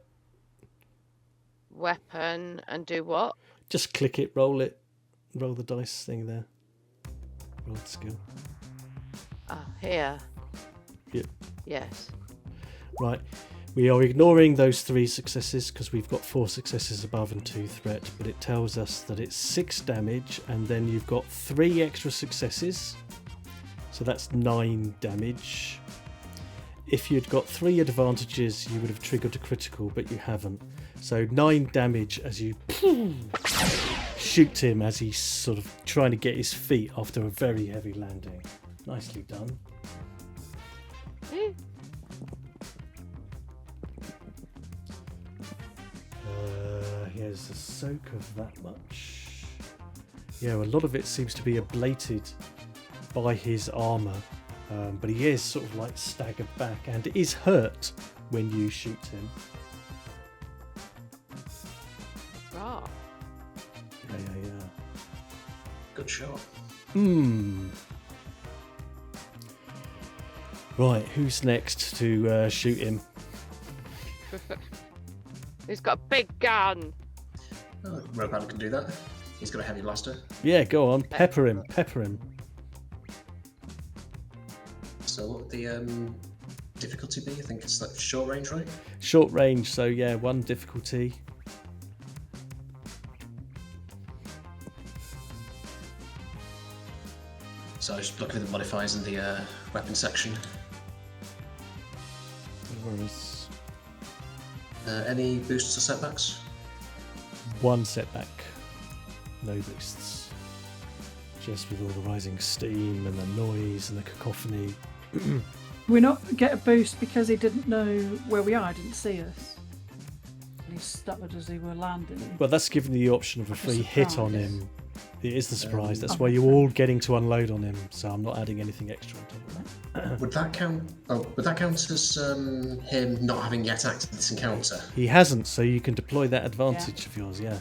weapon and do what? Just click it, roll the dice thing there. Roll the skill. Oh, here. Yep. Yes. Right. We are ignoring those 3 successes because we've got 4 successes above and 2 threat, but it tells us that it's 6 damage, and then you've got 3 extra successes, so that's 9 damage. If you'd got 3 advantages, you would have triggered a critical, but you haven't. So 9 damage as you shoot him as he's sort of trying to get his feet after a very heavy landing. Nicely done. Here's a soak of that much. Yeah, a lot of it seems to be ablated by his armour, but he is sort of like staggered back and is hurt when you shoot him. Good shot. Right, who's next to shoot him? He's got a big gun. Oh, Ropan can do that. He's got a heavy blaster. Yeah, go on, pepper him, pepper him. So what would the difficulty be? I think it's like short range, right? Short range, so yeah, 1 difficulty. So I was just looking at the modifiers in the weapon section. Whereas Any boosts or setbacks? 1 setback, no boosts. Just with all the rising steam and the noise and the cacophony. We not get a boost because he didn't know where we are, didn't see us. And he stuttered as he were landing. Well, that's giving you the option of a Like a free hit on surprise. him. It is the surprise. That's Oh, why you're all getting to unload on him. So I'm not adding anything extra on top of that. Would that count? Oh, would that count as him not having yet acted this encounter? He hasn't, so you can deploy that advantage of yours. Yeah.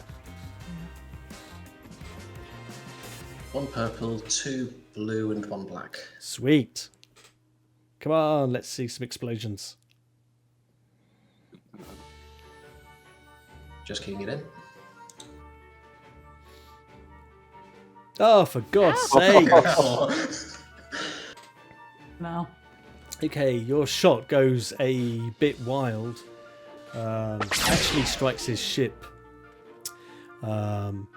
1 purple, 2 blue, and 1 black. Sweet. Come on, let's see some explosions. Just keying it in. Oh, for God's sake! No. Okay, your shot goes a bit wild. Actually strikes his ship. And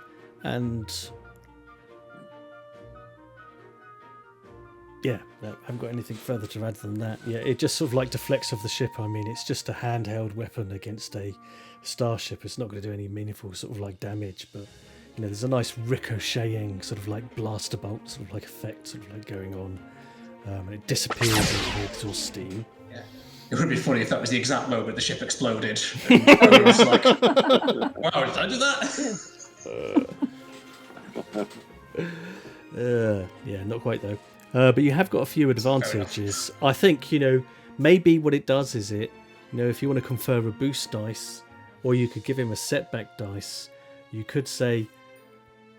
yeah, no, I haven't got anything further to add than that. Yeah, it just sort of like deflects off the ship. I mean, it's just a handheld weapon against a starship. It's not going to do any meaningful sort of like damage, but you know, there's a nice ricocheting sort of like blaster bolt sort of like effect sort of like going on. And it disappears into the exhaust steam. Yeah. It would be funny if that was the exact moment the ship exploded. And it was like, wow, did I do that? Yeah, not quite though. But you have got a few advantages. I think, you know, maybe what it does is it, you know, if you want to confer a boost dice, or you could give him a setback dice, you could say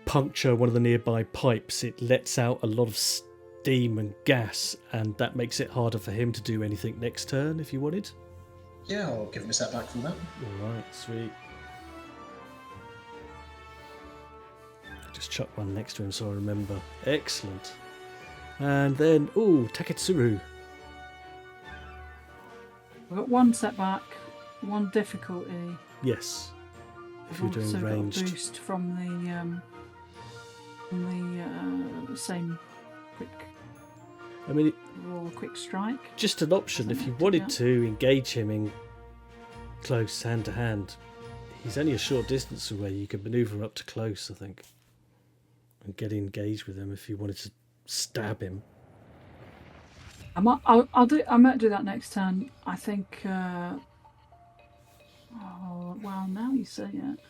puncture one of the nearby pipes. It lets out a lot of steam and gas, and that makes it harder for him to do anything next turn if you wanted. Yeah, I'll give him a setback from that. Alright, sweet. Just chuck one next to him so I remember. Excellent. And then, ooh, Taketsuru. We've got 1 setback, 1 difficulty. Yes. If We've you're also doing got a ranged. boost from the same quick I mean, roll, quick strike. just an option. If you wanted to engage him in close hand to hand, he's only a short distance away. You could maneuver up to close, I think, and get engaged with him if you wanted to stab him. I might do that next turn. I think. Oh well, now you say it.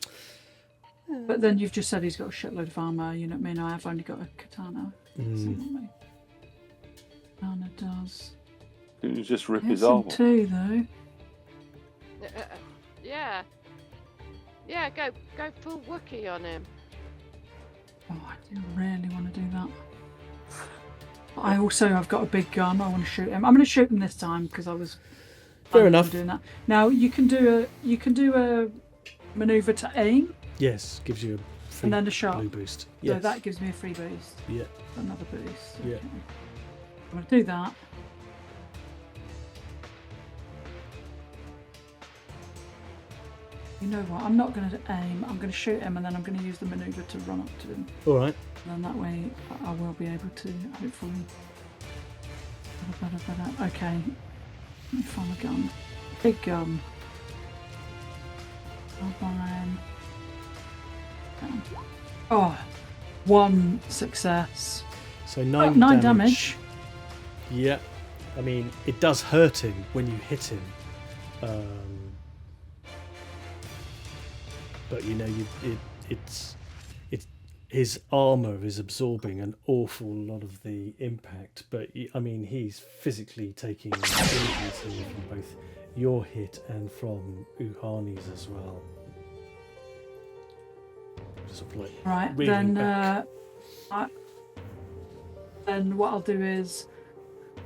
But then you've just said he's got a shitload of armor. You know what I mean? I've only got a katana. Katana does. Didn't you just rip It's his arm off? 2 though. Yeah. Yeah, go full Wookiee on him. Oh, I do really want to do that. I also have got a big gun. I want to shoot him. I'm going to shoot him this time because I was Fair planning on enough. doing that. Now you can do a maneuver to aim, Yes, gives you a free and then a shot. blue boost. So Yes. that gives me a free boost. Yeah. Another boost. Yeah. Okay. I'm going to do that. You know what? I'm not going to aim. I'm going to shoot him, and then I'm going to use the maneuver to run up to him. All right. And then that way I will be able to hopefully. Okay. Let me find a gun. Big gun. Carbine. Gun. Oh, 1 success. So 9, 9 damage. Yeah. I mean, it does hurt him when you hit him. But you know, it's his armor is absorbing an awful lot of the impact. But I mean, he's physically taking injuries here from both your hit and from Uhani's as well. Sort of like Right, reeling then back. Then what I'll do is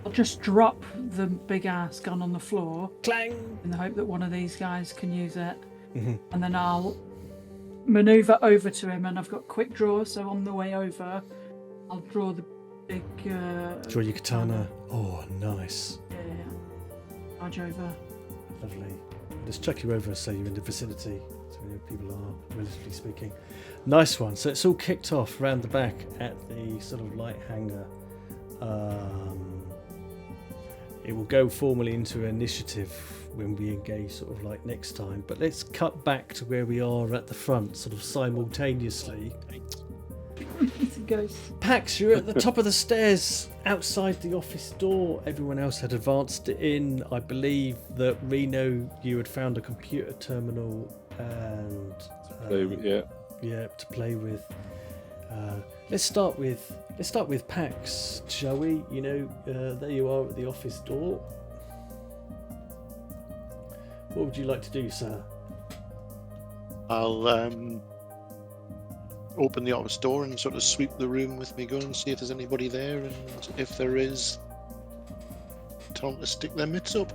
I'll just drop the big ass gun on the floor. Clang! In the hope that one of these guys can use it. Mhm. And then I'll maneuver over to him, and I've got quick draw, so on the way over, I'll draw the big... Draw your katana. Oh, nice. Yeah. Charge over. Lovely. Just chuck you over so you're in the vicinity, so we know people are, relatively speaking. Nice one. So it's all kicked off round the back at the sort of light hangar. It will go formally into initiative when we engage sort of like next time. But let's cut back to where we are at the front, sort of simultaneously. It goes. Pax, you're at the top of the stairs outside the office door. Everyone else had advanced in. I believe that Reno, you had found a computer terminal and to play with. Let's start with Pax, shall we? You know, there you are at the office door. What would you like to do, sir? I'll open the office door and sort of sweep the room with me gun and see if there's anybody there, and if there is, tell them to stick their mitts up.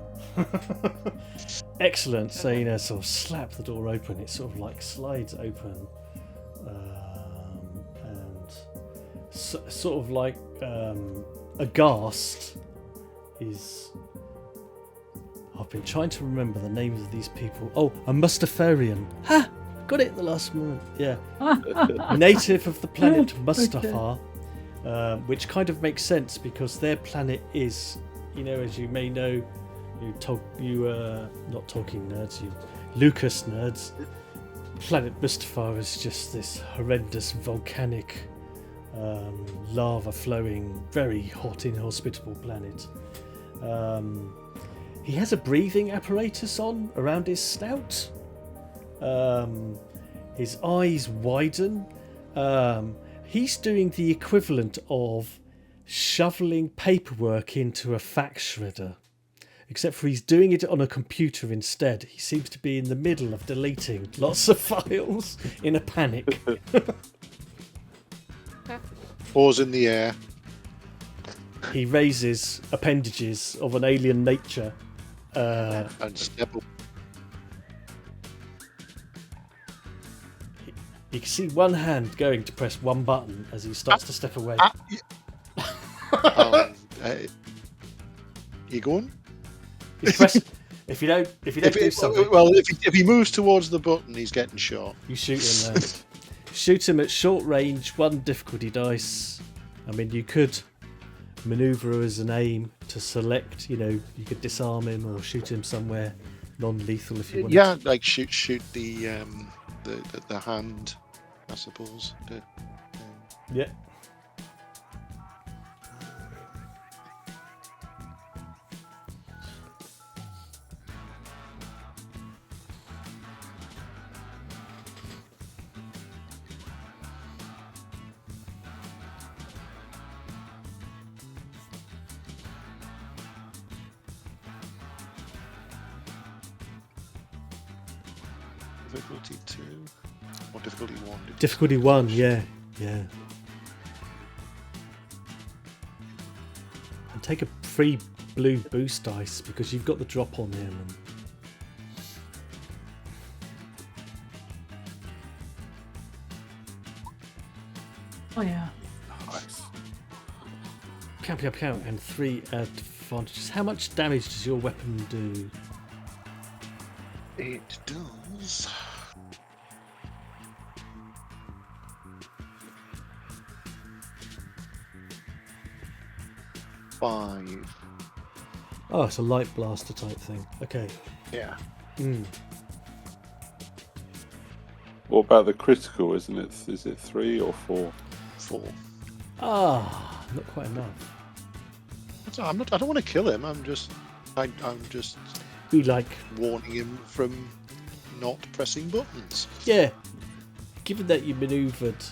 Excellent. So, you know, sort of slap the door open. It sort of like slides open, and sort of like aghast is. I've been trying to remember the names of these people. Oh, a Mustafarian. Ha! Got it at the last moment. Yeah. Native of the planet Mustafar, which kind of makes sense because their planet is, you know, as you may know, not Tolkien nerds, you Lucas nerds. Planet Mustafar is just this horrendous volcanic, lava flowing, very hot, inhospitable planet. He has a breathing apparatus on around his snout. His eyes widen. He's doing the equivalent of shoveling paperwork into a fax shredder, except for he's doing it on a computer instead. He seems to be in the middle of deleting lots of files in a panic. Paws in the air. He raises appendages of an alien nature. And step up. You can see one hand going to press one button as he starts to step away. You going? If you don't do something, well, if he moves towards the button, he's getting shot. you shoot him there. Shoot him at short range, one difficulty dice. I mean, you could maneuver as an aim to select, you know, you could disarm him or shoot him somewhere non-lethal if you want. Yeah, like shoot the hand, I suppose. Yeah. Difficulty 2 or difficulty 1? Difficulty 1, yeah. And take a free blue boost dice because you've got the drop on him. And... Oh yeah. Nice. Count, and 3 advantages. How much damage does your weapon do? It does. Five. Oh, it's a light blaster type thing. Okay. Yeah. What about the critical? Isn't it? Is it 3 or 4? 4. Ah, not quite enough. I don't want to kill him. I'm just Be like, warning him from not pressing buttons. yeah. Given that you manoeuvred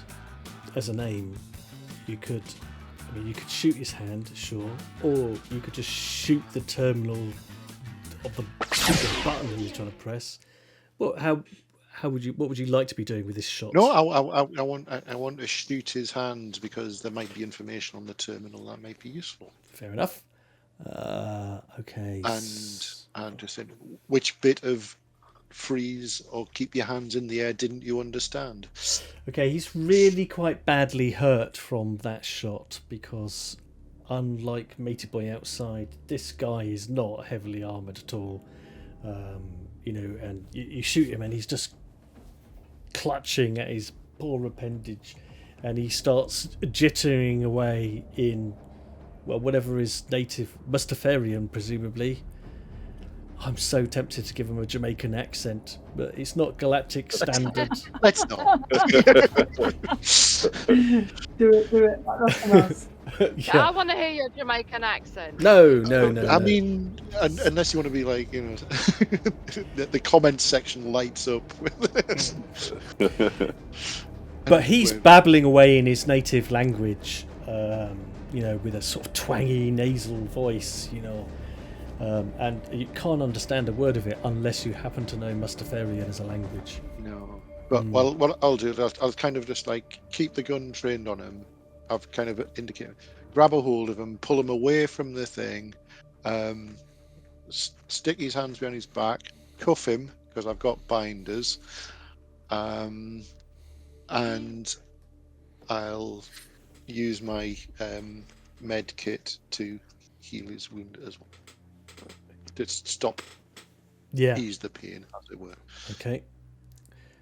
as an aim, you could shoot his hand, sure, or you could just shoot the terminal of the button that you're trying to press. Well, How would you? What would you like to be doing with this shot? No, I want to shoot his hand because there might be information on the terminal that might be useful. Fair enough. Okay. And just said, which bit of freeze or keep your hands in the air didn't you understand? Okay, he's really quite badly hurt from that shot because, unlike Matey Boy outside, this guy is not heavily armoured at all. And you shoot him and he's just clutching at his poor appendage, and he starts jittering away in, well, whatever is native, Mustafarian, presumably. I'm so tempted to give him a Jamaican accent, but it's not galactic standard. Let's not. Do it. That's enough. I want to hear your Jamaican accent. No. I mean, unless you want to be like, the comment section lights up. But he's babbling away in his native language, with a sort of twangy nasal voice, and you can't understand a word of it unless you happen to know Mustafarian as a language. No. But well, what I'll do is I'll kind of just like keep the gun trained on him. I've kind of indicated, grab a hold of him, pull him away from the thing, stick his hands behind his back, cuff him because I've got binders, and I'll use my med kit to heal his wound as well. Just stop, ease the pain, as it were. Okay.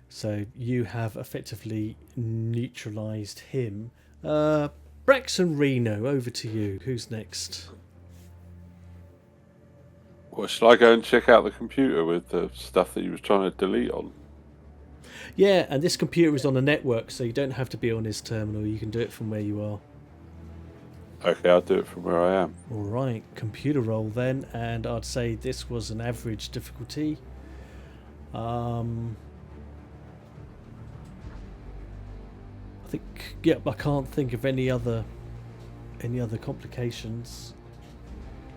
So you have effectively neutralised him. Brex and Reno, over to you. Who's next? Well, shall I go and check out the computer with the stuff that you was trying to delete on? Yeah, and this computer is on a network, so you don't have to be on his terminal. You can do it from where you are. Okay, I'll do it from where I am. All right, computer roll then, and I'd say this was an average difficulty. I think, I can't think of any other complications.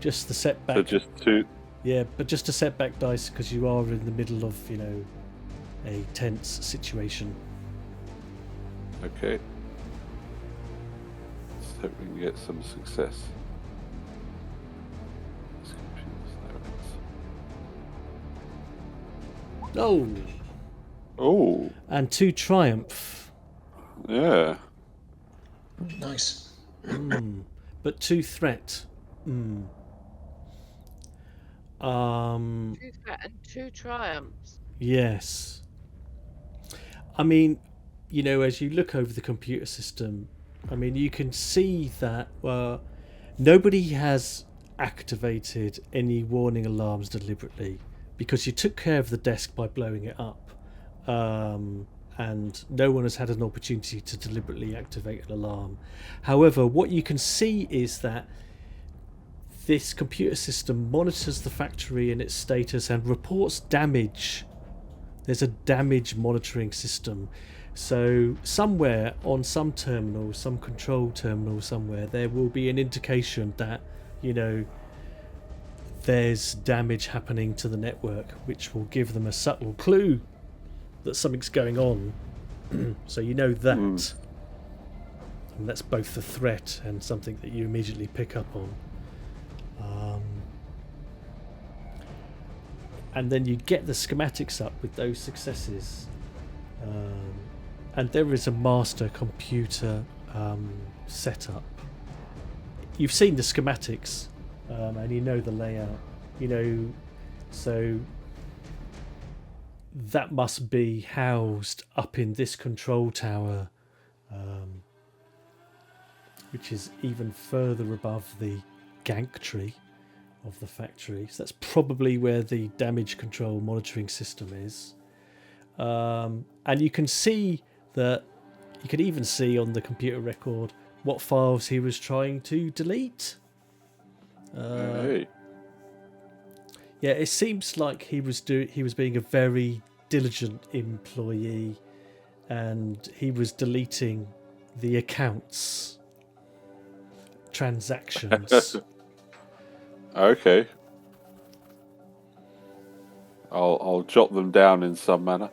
Just the setback. So just two. Yeah, but just a setback dice because you are in the middle of a tense situation. Okay. Let's hope we can get some success. This computer's there it is. Oh. And 2 triumph. Yeah. Nice. But 2 threat. 2 threat and 2 triumphs. Yes. I mean, as you look over the computer system, I mean, you can see that nobody has activated any warning alarms deliberately because you took care of the desk by blowing it up. And no one has had an opportunity to deliberately activate an alarm. However, what you can see is that this computer system monitors the factory and its status and reports damage. There's a damage monitoring system. So somewhere on some terminal, some control terminal somewhere, there will be an indication that, there's damage happening to the network, which will give them a subtle clue that something's going on. So you know that. And that's both a threat and something that you immediately pick up on. And then you get the schematics up with those successes. And there is a master computer setup. You've seen the schematics, and you know the layout. So that must be housed up in this control tower, which is even further above the gantry of the factory. So that's probably where the damage control monitoring system is. And you can see that, you can even see on the computer record what files he was trying to delete. Hey. Yeah, it seems like he was being a very diligent employee, and he was deleting the accounts, transactions. Okay. I'll jot them down in some manner.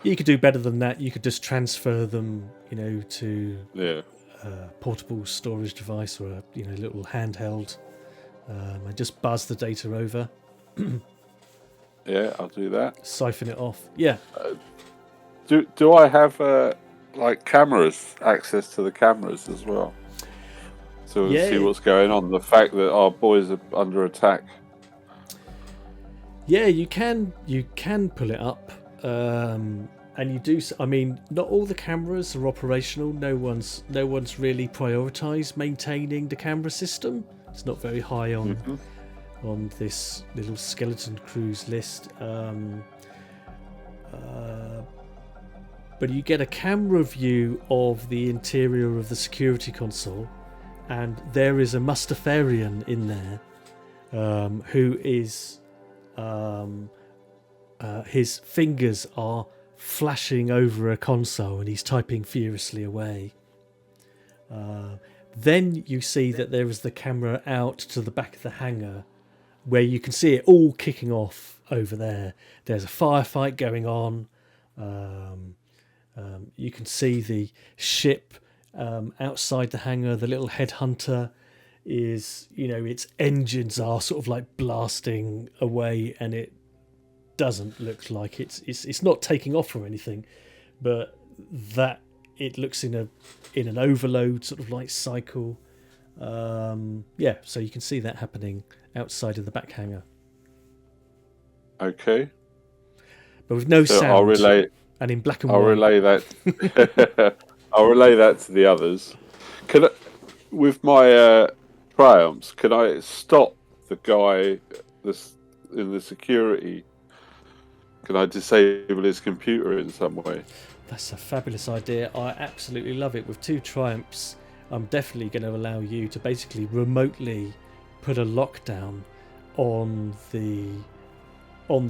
You could do better than that. You could just transfer them, to Yeah. a portable storage device or a little handheld, and just buzz the data over, Yeah, I'll do that. siphon it off. Yeah. Do I have like cameras, access to the cameras as well, so we'll see what's going on? The fact that our boys are under attack. Yeah, you can pull it up, and you do. I mean, not all the cameras are operational. No one's really prioritised maintaining the camera system. It's not very high on this little skeleton crews list. But you get a camera view of the interior of the security console, and there is a Mustafarian in there who is. His fingers are flashing over a console and he's typing furiously away. Then you see that there is the camera out to the back of the hangar where you can see it all kicking off over there. There's a firefight going on. You can see the ship outside the hangar. The little headhunter is, its engines are sort of like blasting away, and it doesn't look like it's not taking off or anything, but that it looks in an overload sort of like cycle. So you can see that happening outside of the back hangar. Okay. But with no sound. I'll relay. And in black and white. I'll relay that. I'll relay that to the others. With my triumphs, can I stop the guy in the security? Can I disable his computer in some way? That's a fabulous idea. I absolutely love it. With 2 triumphs, I'm definitely going to allow you to basically remotely put a lockdown on the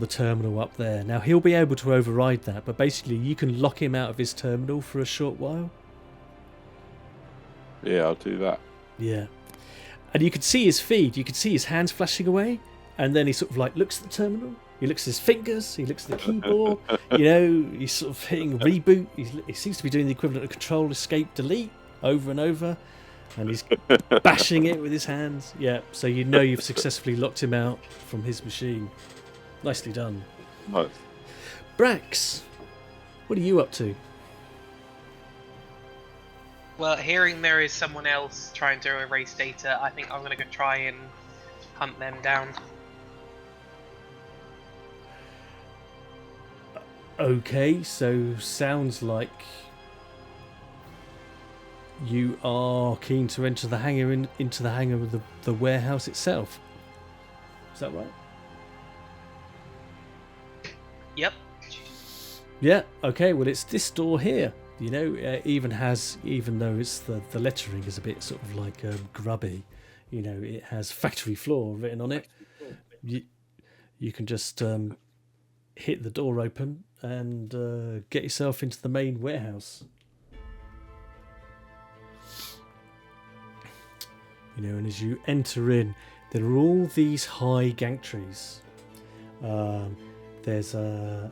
terminal up there. Now, he'll be able to override that, but basically you can lock him out of his terminal for a short while. Yeah, I'll do that. Yeah. And you can see his feed. You can see his hands flashing away, and then he sort of like looks at the terminal. He looks at his fingers. He looks at the keyboard. He's sort of hitting reboot. He seems to be doing the equivalent of Control, Escape, Delete over and over, and he's bashing it with his hands. Yeah. So you've successfully locked him out from his machine. Nicely done. Nice. Brax, what are you up to? Well, hearing there is someone else trying to erase data, I think I'm going to go try and hunt them down. Okay, so sounds like you are keen to enter the hangar into the hangar of the warehouse itself. Is that right? Yep. Yeah. Okay. Well, it's this door here. Even though it's the lettering is a bit sort of like grubby. It has factory floor written on it. You can just hit the door open and get yourself into the main warehouse. And as you enter in, there are all these high gantries. There's a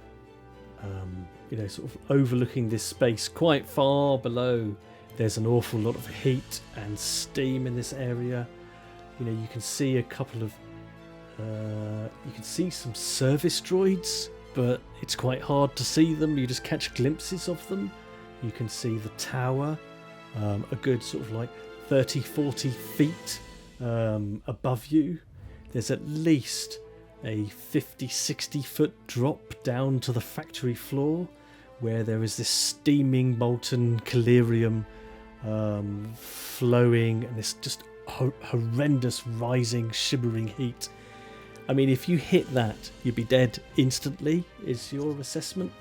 sort of overlooking this space quite far below. There's an awful lot of heat and steam in this area. You can see a couple of you can see some service droids, but it's quite hard to see them. You just catch glimpses of them. You can see the tower a good sort of like 30-40 feet above you. There's at least a 50-60 foot drop down to the factory floor, where there is this steaming molten KELERIUM flowing, and this just horrendous rising shimmering heat. I mean, if you hit that, you'd be dead instantly, is your assessment?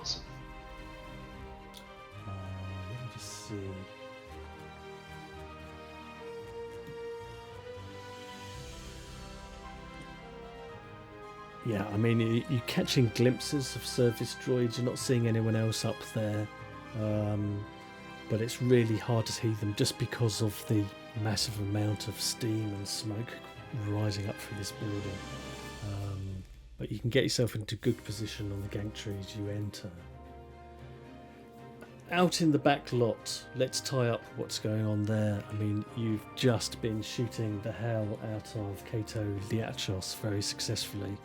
Awesome. Let me just see. Yeah, I mean, you're catching glimpses of service droids. You're not seeing anyone else up there. But it's really hard to see them just because of the massive amount of steam and smoke rising up through this building. But you can get yourself into good position on the gantry as you enter. Out in the back lot, let's tie up what's going on there. I mean, you've just been shooting the hell out of Kato Liachos very successfully.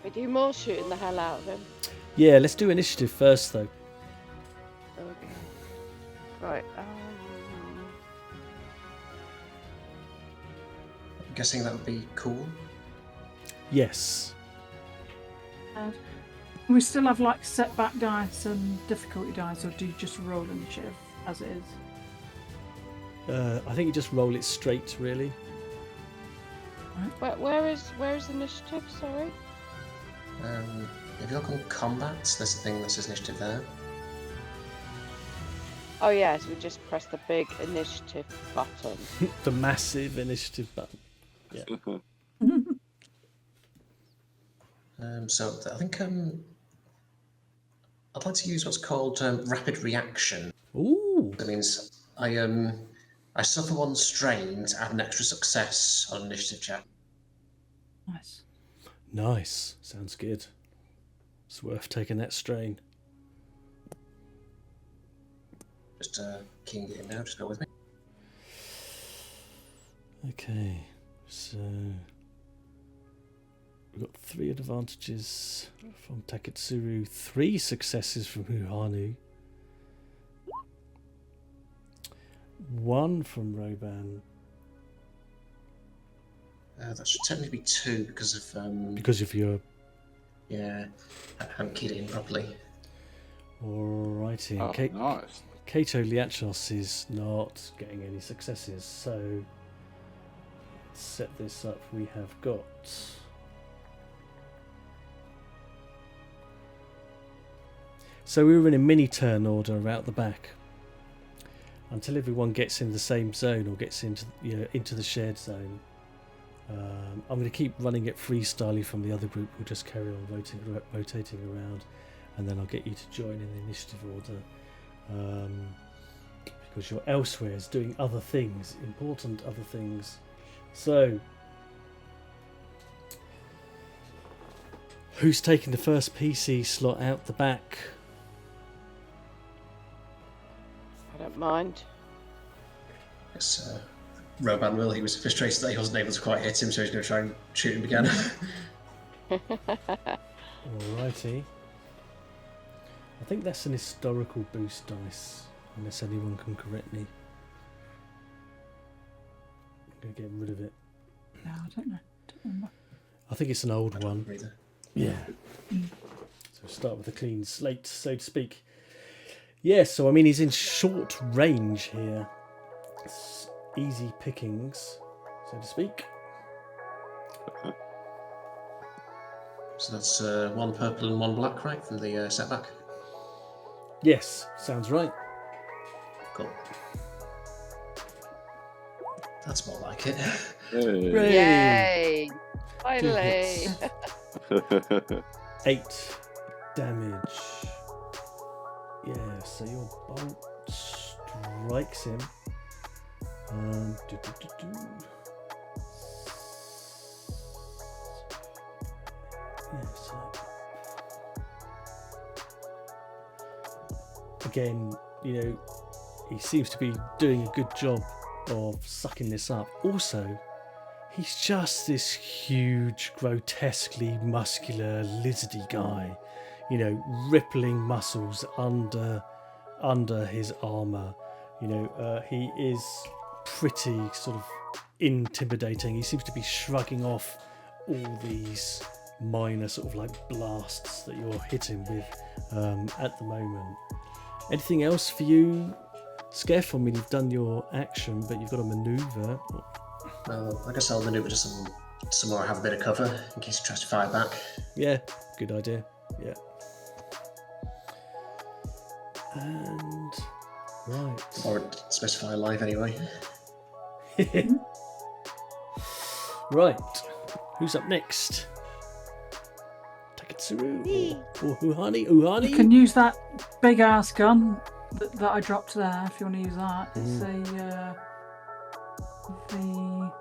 We do more shooting the hell out of him. Yeah, let's do initiative first, though. Okay. Right. I'm guessing that would be cool. Yes. And we still have like setback dice and difficulty dice, or do you just roll initiative as it is? I think you just roll it straight, really. Where is initiative? Sorry. If you look on combat, there's a thing that says initiative there. Oh yes, we just press the big initiative button. The massive initiative button. Yeah. So I think I'd like to use what's called rapid reaction. Ooh. That means I suffer one strain to add an extra success on initiative check. Nice. Nice. Sounds good. It's worth taking that strain. Just keying it in now, just go with me. Okay. So we've got 3 advantages from Taketsuru, 3 successes from Huhanu, 1 from Roban. That should technically be 2 because of Because of your... Yeah, I haven't keyed it in properly. Alrighty. Oh, nice. Kato Liachos is not getting any successes, so let's set this up. We have got... So we were in a mini turn order out the back until everyone gets in the same zone or gets into the shared zone. I'm going to keep running it freestyly from the other group. We'll just carry on rotating around, and then I'll get you to join in the initiative order, because you're elsewhere doing other things, important other things. So, who's taking the first PC slot out the back? I don't mind. It's Roban will. He was frustrated that he wasn't able to quite hit him, so he's going to try and shoot him again. Alrighty. I think that's an historical boost dice, unless anyone can correct me. I'm going to get rid of it. No, I don't know. Don't remember. I think it's an old one. Either. Yeah. So start with a clean slate, so to speak. Yeah, so I mean he's in short range here. It's easy pickings, so to speak. So that's 1 purple and 1 black, right, from the setback? Yes, sounds right. Cool. That's more like it. Hey. Hooray! Yay! Two Finally. hits. 8 damage. Yeah, so your bolt strikes him. Yeah, so again, he seems to be doing a good job of sucking this up. Also, he's just this huge, grotesquely muscular, lizardy guy, rippling muscles under his armour. He is pretty sort of intimidating. He seems to be shrugging off all these minor sort of like blasts that you're hitting with at the moment. Anything else for you, Skeff? I mean, you've done your action, but you've got to manoeuvre. Well, I guess I'll manoeuvre to somewhere I have a bit of cover in case he tries to fire back. Yeah, good idea. Yeah. And right. Or specify live anyway. Right. Who's up next? Taketsuru or Huhani? You can use that big ass gun that I dropped there if you want to use that. It's The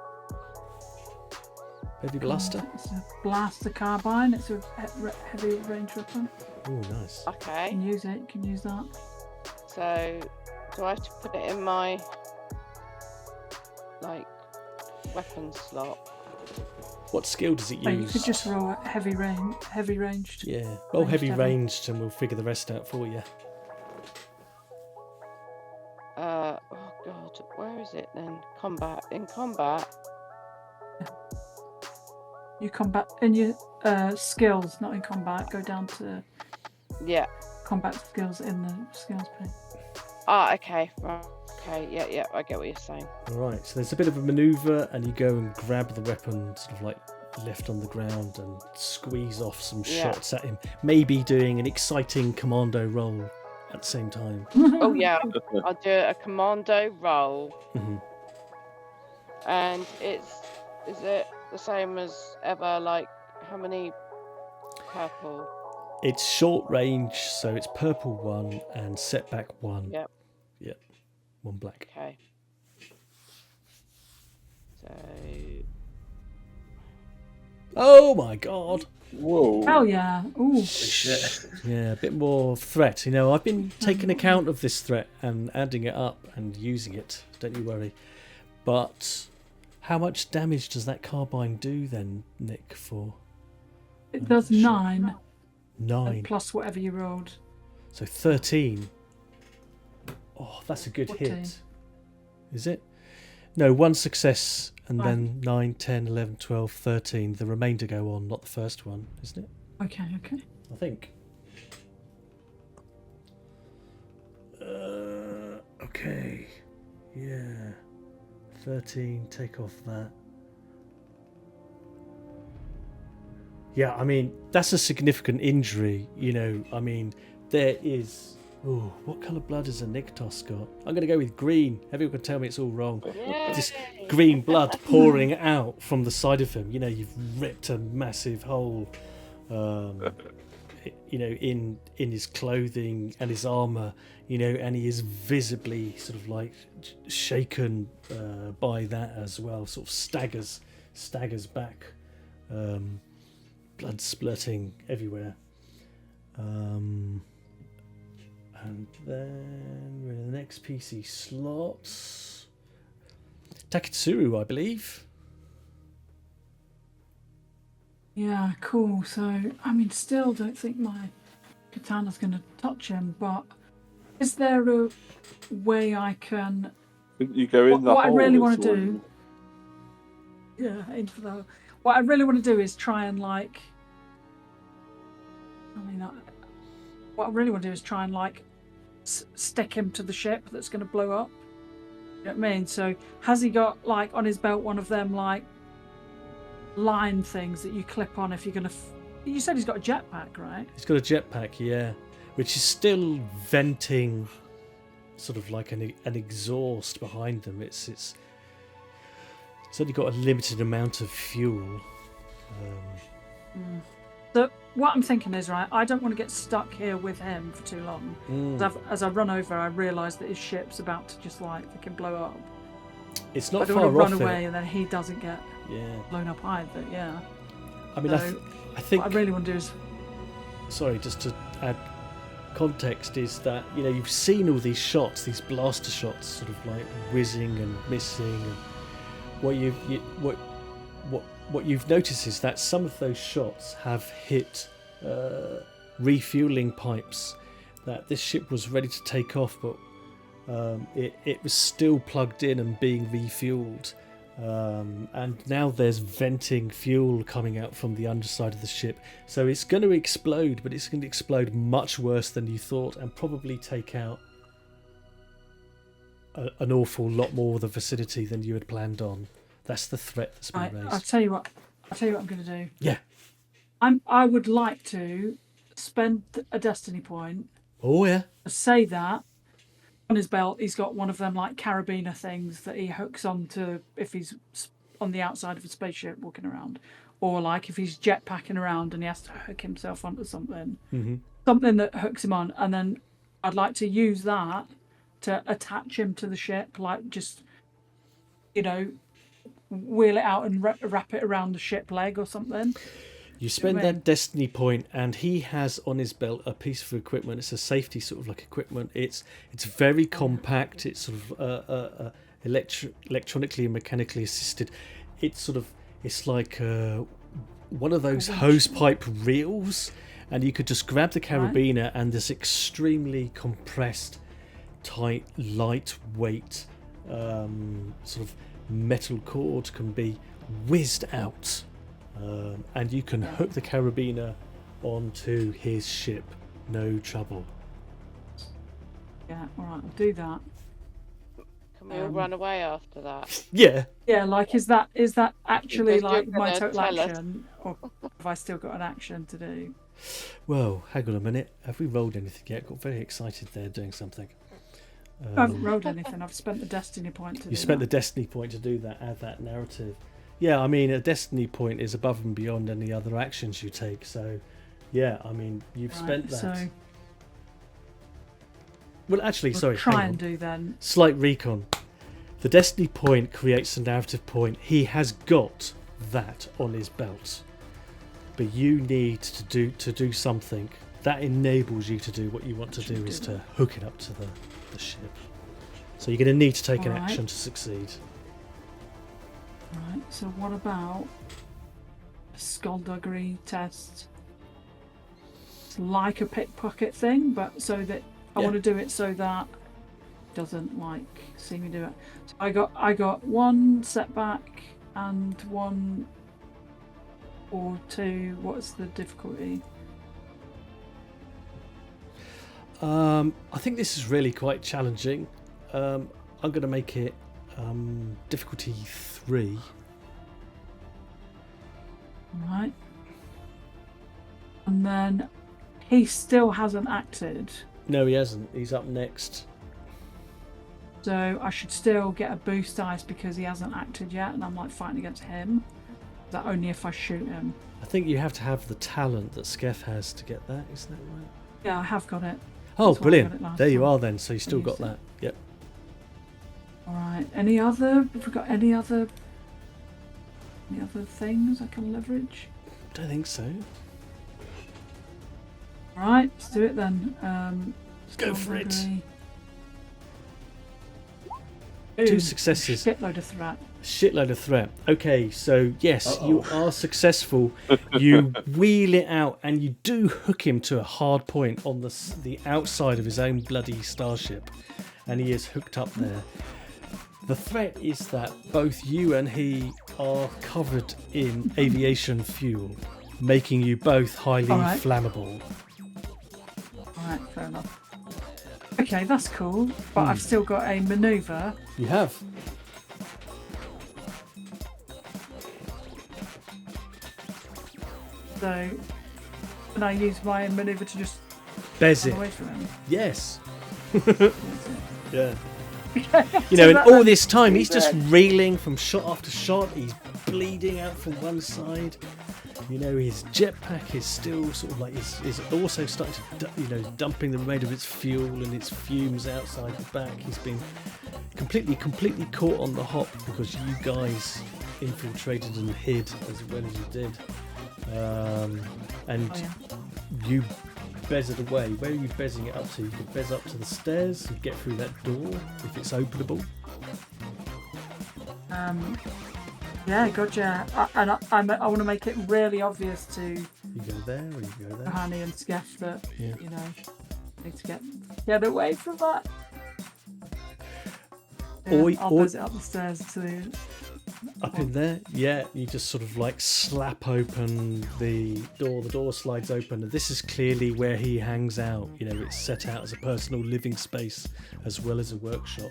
Heavy blaster. It's a blaster carbine. It's a heavy range weapon. Oh, nice. You Okay. can use it. You can use that. So, do I have to put it in my weapon slot? What skill does it Oh, you use? could just roll a heavy ranged. Yeah. Roll heavy Ranged, ranged, and we'll figure the rest out for you. Oh god, where is it then? Combat. In combat. You combat in your skills, not in combat. Go down to Yeah. combat skills in the skills pane. Ah, okay. Right. Okay. Yeah. I get what you're saying. All right. So there's a bit of a maneuver, and you go and grab the weapon, sort of like left on the ground, and squeeze off some Yeah. shots at him. Maybe doing an exciting commando roll at the same time. Oh yeah. I'll do a commando roll, Mhm. and is it the same as ever? Like how many purple? It's short range, so it's purple 1 and setback 1. Yep. Yep. 1 black. Okay. So Oh my god. Whoa. Hell yeah! Ooh, Holy shit. Yeah, a bit more threat. You know, I've been taking account of this threat and adding it up and using it. Don't you worry. But how much damage does that carbine do then, Nick, for it does sure. 9 9? plus whatever you rolled. So 13. Oh, that's a good 14. hit. Is it? No, 1 success and Right. then 9, 10, 11, 12, 13. The remainder go on, not the first one, isn't it? Okay. I think. Okay. Yeah. 13, take off that. Yeah, I mean, that's a significant injury, you know. I mean, there is... Oh, what colour blood has a NIKTO got? I'm going to go with green. Everyone can tell me it's all wrong. Just green blood pouring out from the side of him. You know, you've ripped a massive hole, you know, in his clothing and his armour, you know, and he is visibly sort of like shaken by that as well. Sort of staggers back, blood splurting everywhere. And then we're in the next PC slots. Taketsuru, I believe. Yeah, cool. So, I mean, still don't think my katana's going to touch him, but is there a way I can... Didn't you go in the what I hole? really want that's to all do... Yeah, into the... What I really want to do is try and, like... I mean, what I really want to do is try and, like, stick him to the ship that's going to blow up. You know what I mean? So, has he got, like, on his belt one of them, like, line things that you clip on if you're going to... You said he's got a jetpack, right? He's got a jetpack, yeah, which is still venting sort of like an exhaust behind them. It's only got a limited amount of fuel. So what I'm thinking is, right, I don't want to get stuck here with him for too long. As I run over, I realise that his ship's about to just like fucking blow up. It's I not don't far want to off run away it. and then he doesn't get Yeah, blown up either. Yeah. I mean, So, I think. What I really want to do is... Sorry, just to add context, is that, you know, you've seen all these shots, these blaster shots, sort of like whizzing and missing, and what you've noticed is that some of those shots have hit refueling pipes. That this ship was ready to take off, but it was still plugged in and being refueled. And now there's venting fuel coming out from the underside of the ship. So it's going to explode, but it's going to explode much worse than you thought, and probably take out an awful lot more of the vicinity than you had planned on. That's the threat that's been raised. I'll tell you what I'm going to do. Yeah. I would like to spend a destiny point. Oh, yeah. Say that on his belt he's got one of them like carabiner things that he hooks onto if he's on the outside of a spaceship walking around, or like if he's jetpacking around and he has to hook himself onto something, something that hooks him on, and then I'd like to use that to attach him to the ship, like just wheel it out and wrap it around the ship leg or something. You spend what I mean? that destiny point, and he has on his belt a piece of equipment. It's a safety sort of like equipment. It's very compact. It's sort of electronically and mechanically assisted. It's like one of those hose pipe reels, and you could just grab the carabiner, and this extremely compressed, tight, lightweight sort of metal cord can be whizzed out. And you can hook the carabiner onto his ship, no trouble. Yeah, all right, I'll do that. Can we all run away after that? Yeah. Yeah, like is that actually Because you're like my gonna total tell us. action, or have I still got an action to do? Well, hang on a minute. Have we rolled anything yet? Got very excited there doing something. I haven't rolled anything. I've spent the destiny point to do You spent the that. destiny point to do that, add that narrative. Yeah, I mean, a destiny point is above and beyond any other actions you take. So, yeah, I mean, you've spent that. So Well, actually, I'll sorry. try hang and on. do then. Slight recon. The destiny point creates a narrative point. He has got that on his belt, but you need to do something that enables you to do what you want to do, is to hook it up to the ship. So you're going to need to take an Alright. action to succeed. Right. So what about a skullduggery test? It's like a pickpocket thing, but so that I Yeah. want to do it so that it doesn't like see me do it. So I got one setback and one or two. What's the difficulty? I think this is really quite challenging. I'm going to make it difficulty 3. Right. And then he still hasn't acted. No, he hasn't. He's up next. So I should still get a boost dice because he hasn't acted yet, and I'm like fighting against him. Is that only if I shoot him? I think you have to have the talent that Skef has to get that. Isn't that right? Yeah, I have got it. Oh, That's why I got it brilliant! last There you time. are then. So you still I got used that. Yep. All right. Any other? Have we got any other things I can leverage? Don't think so. All right, let's do it then. Go for it. skullduggery. 2 successes. Shitload of threat. Shitload of threat. Okay, so yes, you are successful. You wheel it out, and you do hook him to a hard point on the outside of his own bloody starship, and he is hooked up there. The threat is that both you and he are covered in aviation fuel, making you both highly All right. flammable. All right, fair enough. Okay, that's cool. But I've still got a maneuver. You have. So, can I use my maneuver to just Bez run it. away from him? Yes. Yeah. So You know, and that all then- this time he's just reeling from shot after shot. He's bleeding out from one side. You know, his jetpack is still sort of like is also starting to dumping the remainder of its fuel and its fumes outside the back. He's been completely caught on the hop because you guys infiltrated and hid as well as you did, and Oh, yeah. you bez it away. Where are you bezzing it up to? You could bez up to the stairs and get through that door if it's openable. Yeah, gotcha. I want to make it really obvious to You go there or you go there. Hani and Skeff that Yeah. need to get away from that. Or- I'll or- buzz it up the stairs to the. Up in there, yeah, you just sort of like slap open the door slides open, and this is clearly where he hangs out. You know, it's set out as a personal living space as well as a workshop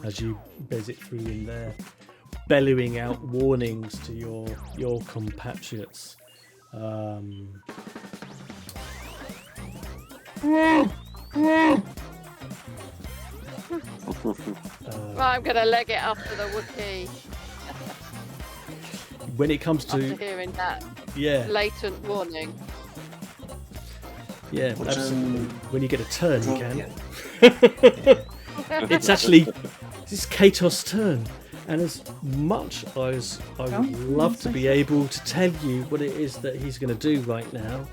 as you bez it through in there, bellowing out warnings to your compatriots. Right, I'm gonna leg it after the Wookiee When it comes after to hearing that yeah, latent warning. yeah, But, absolutely. When you get a turn, you well, can. yeah. It's actually this is Katos' turn. And as much as I would love to be able to tell you what it is that he's going to do right now,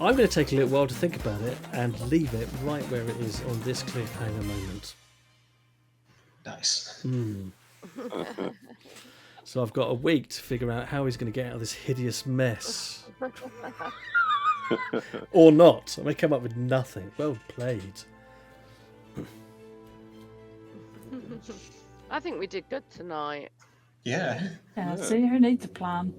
I'm going to take a little while to think about it and leave it right where it is on this cliffhanger moment. Nice. So I've got a week to figure out how he's going to get out of this hideous mess. Or not. I may come up with nothing. Well played. I think we did good tonight. Yeah. Yeah, see who needs a plan.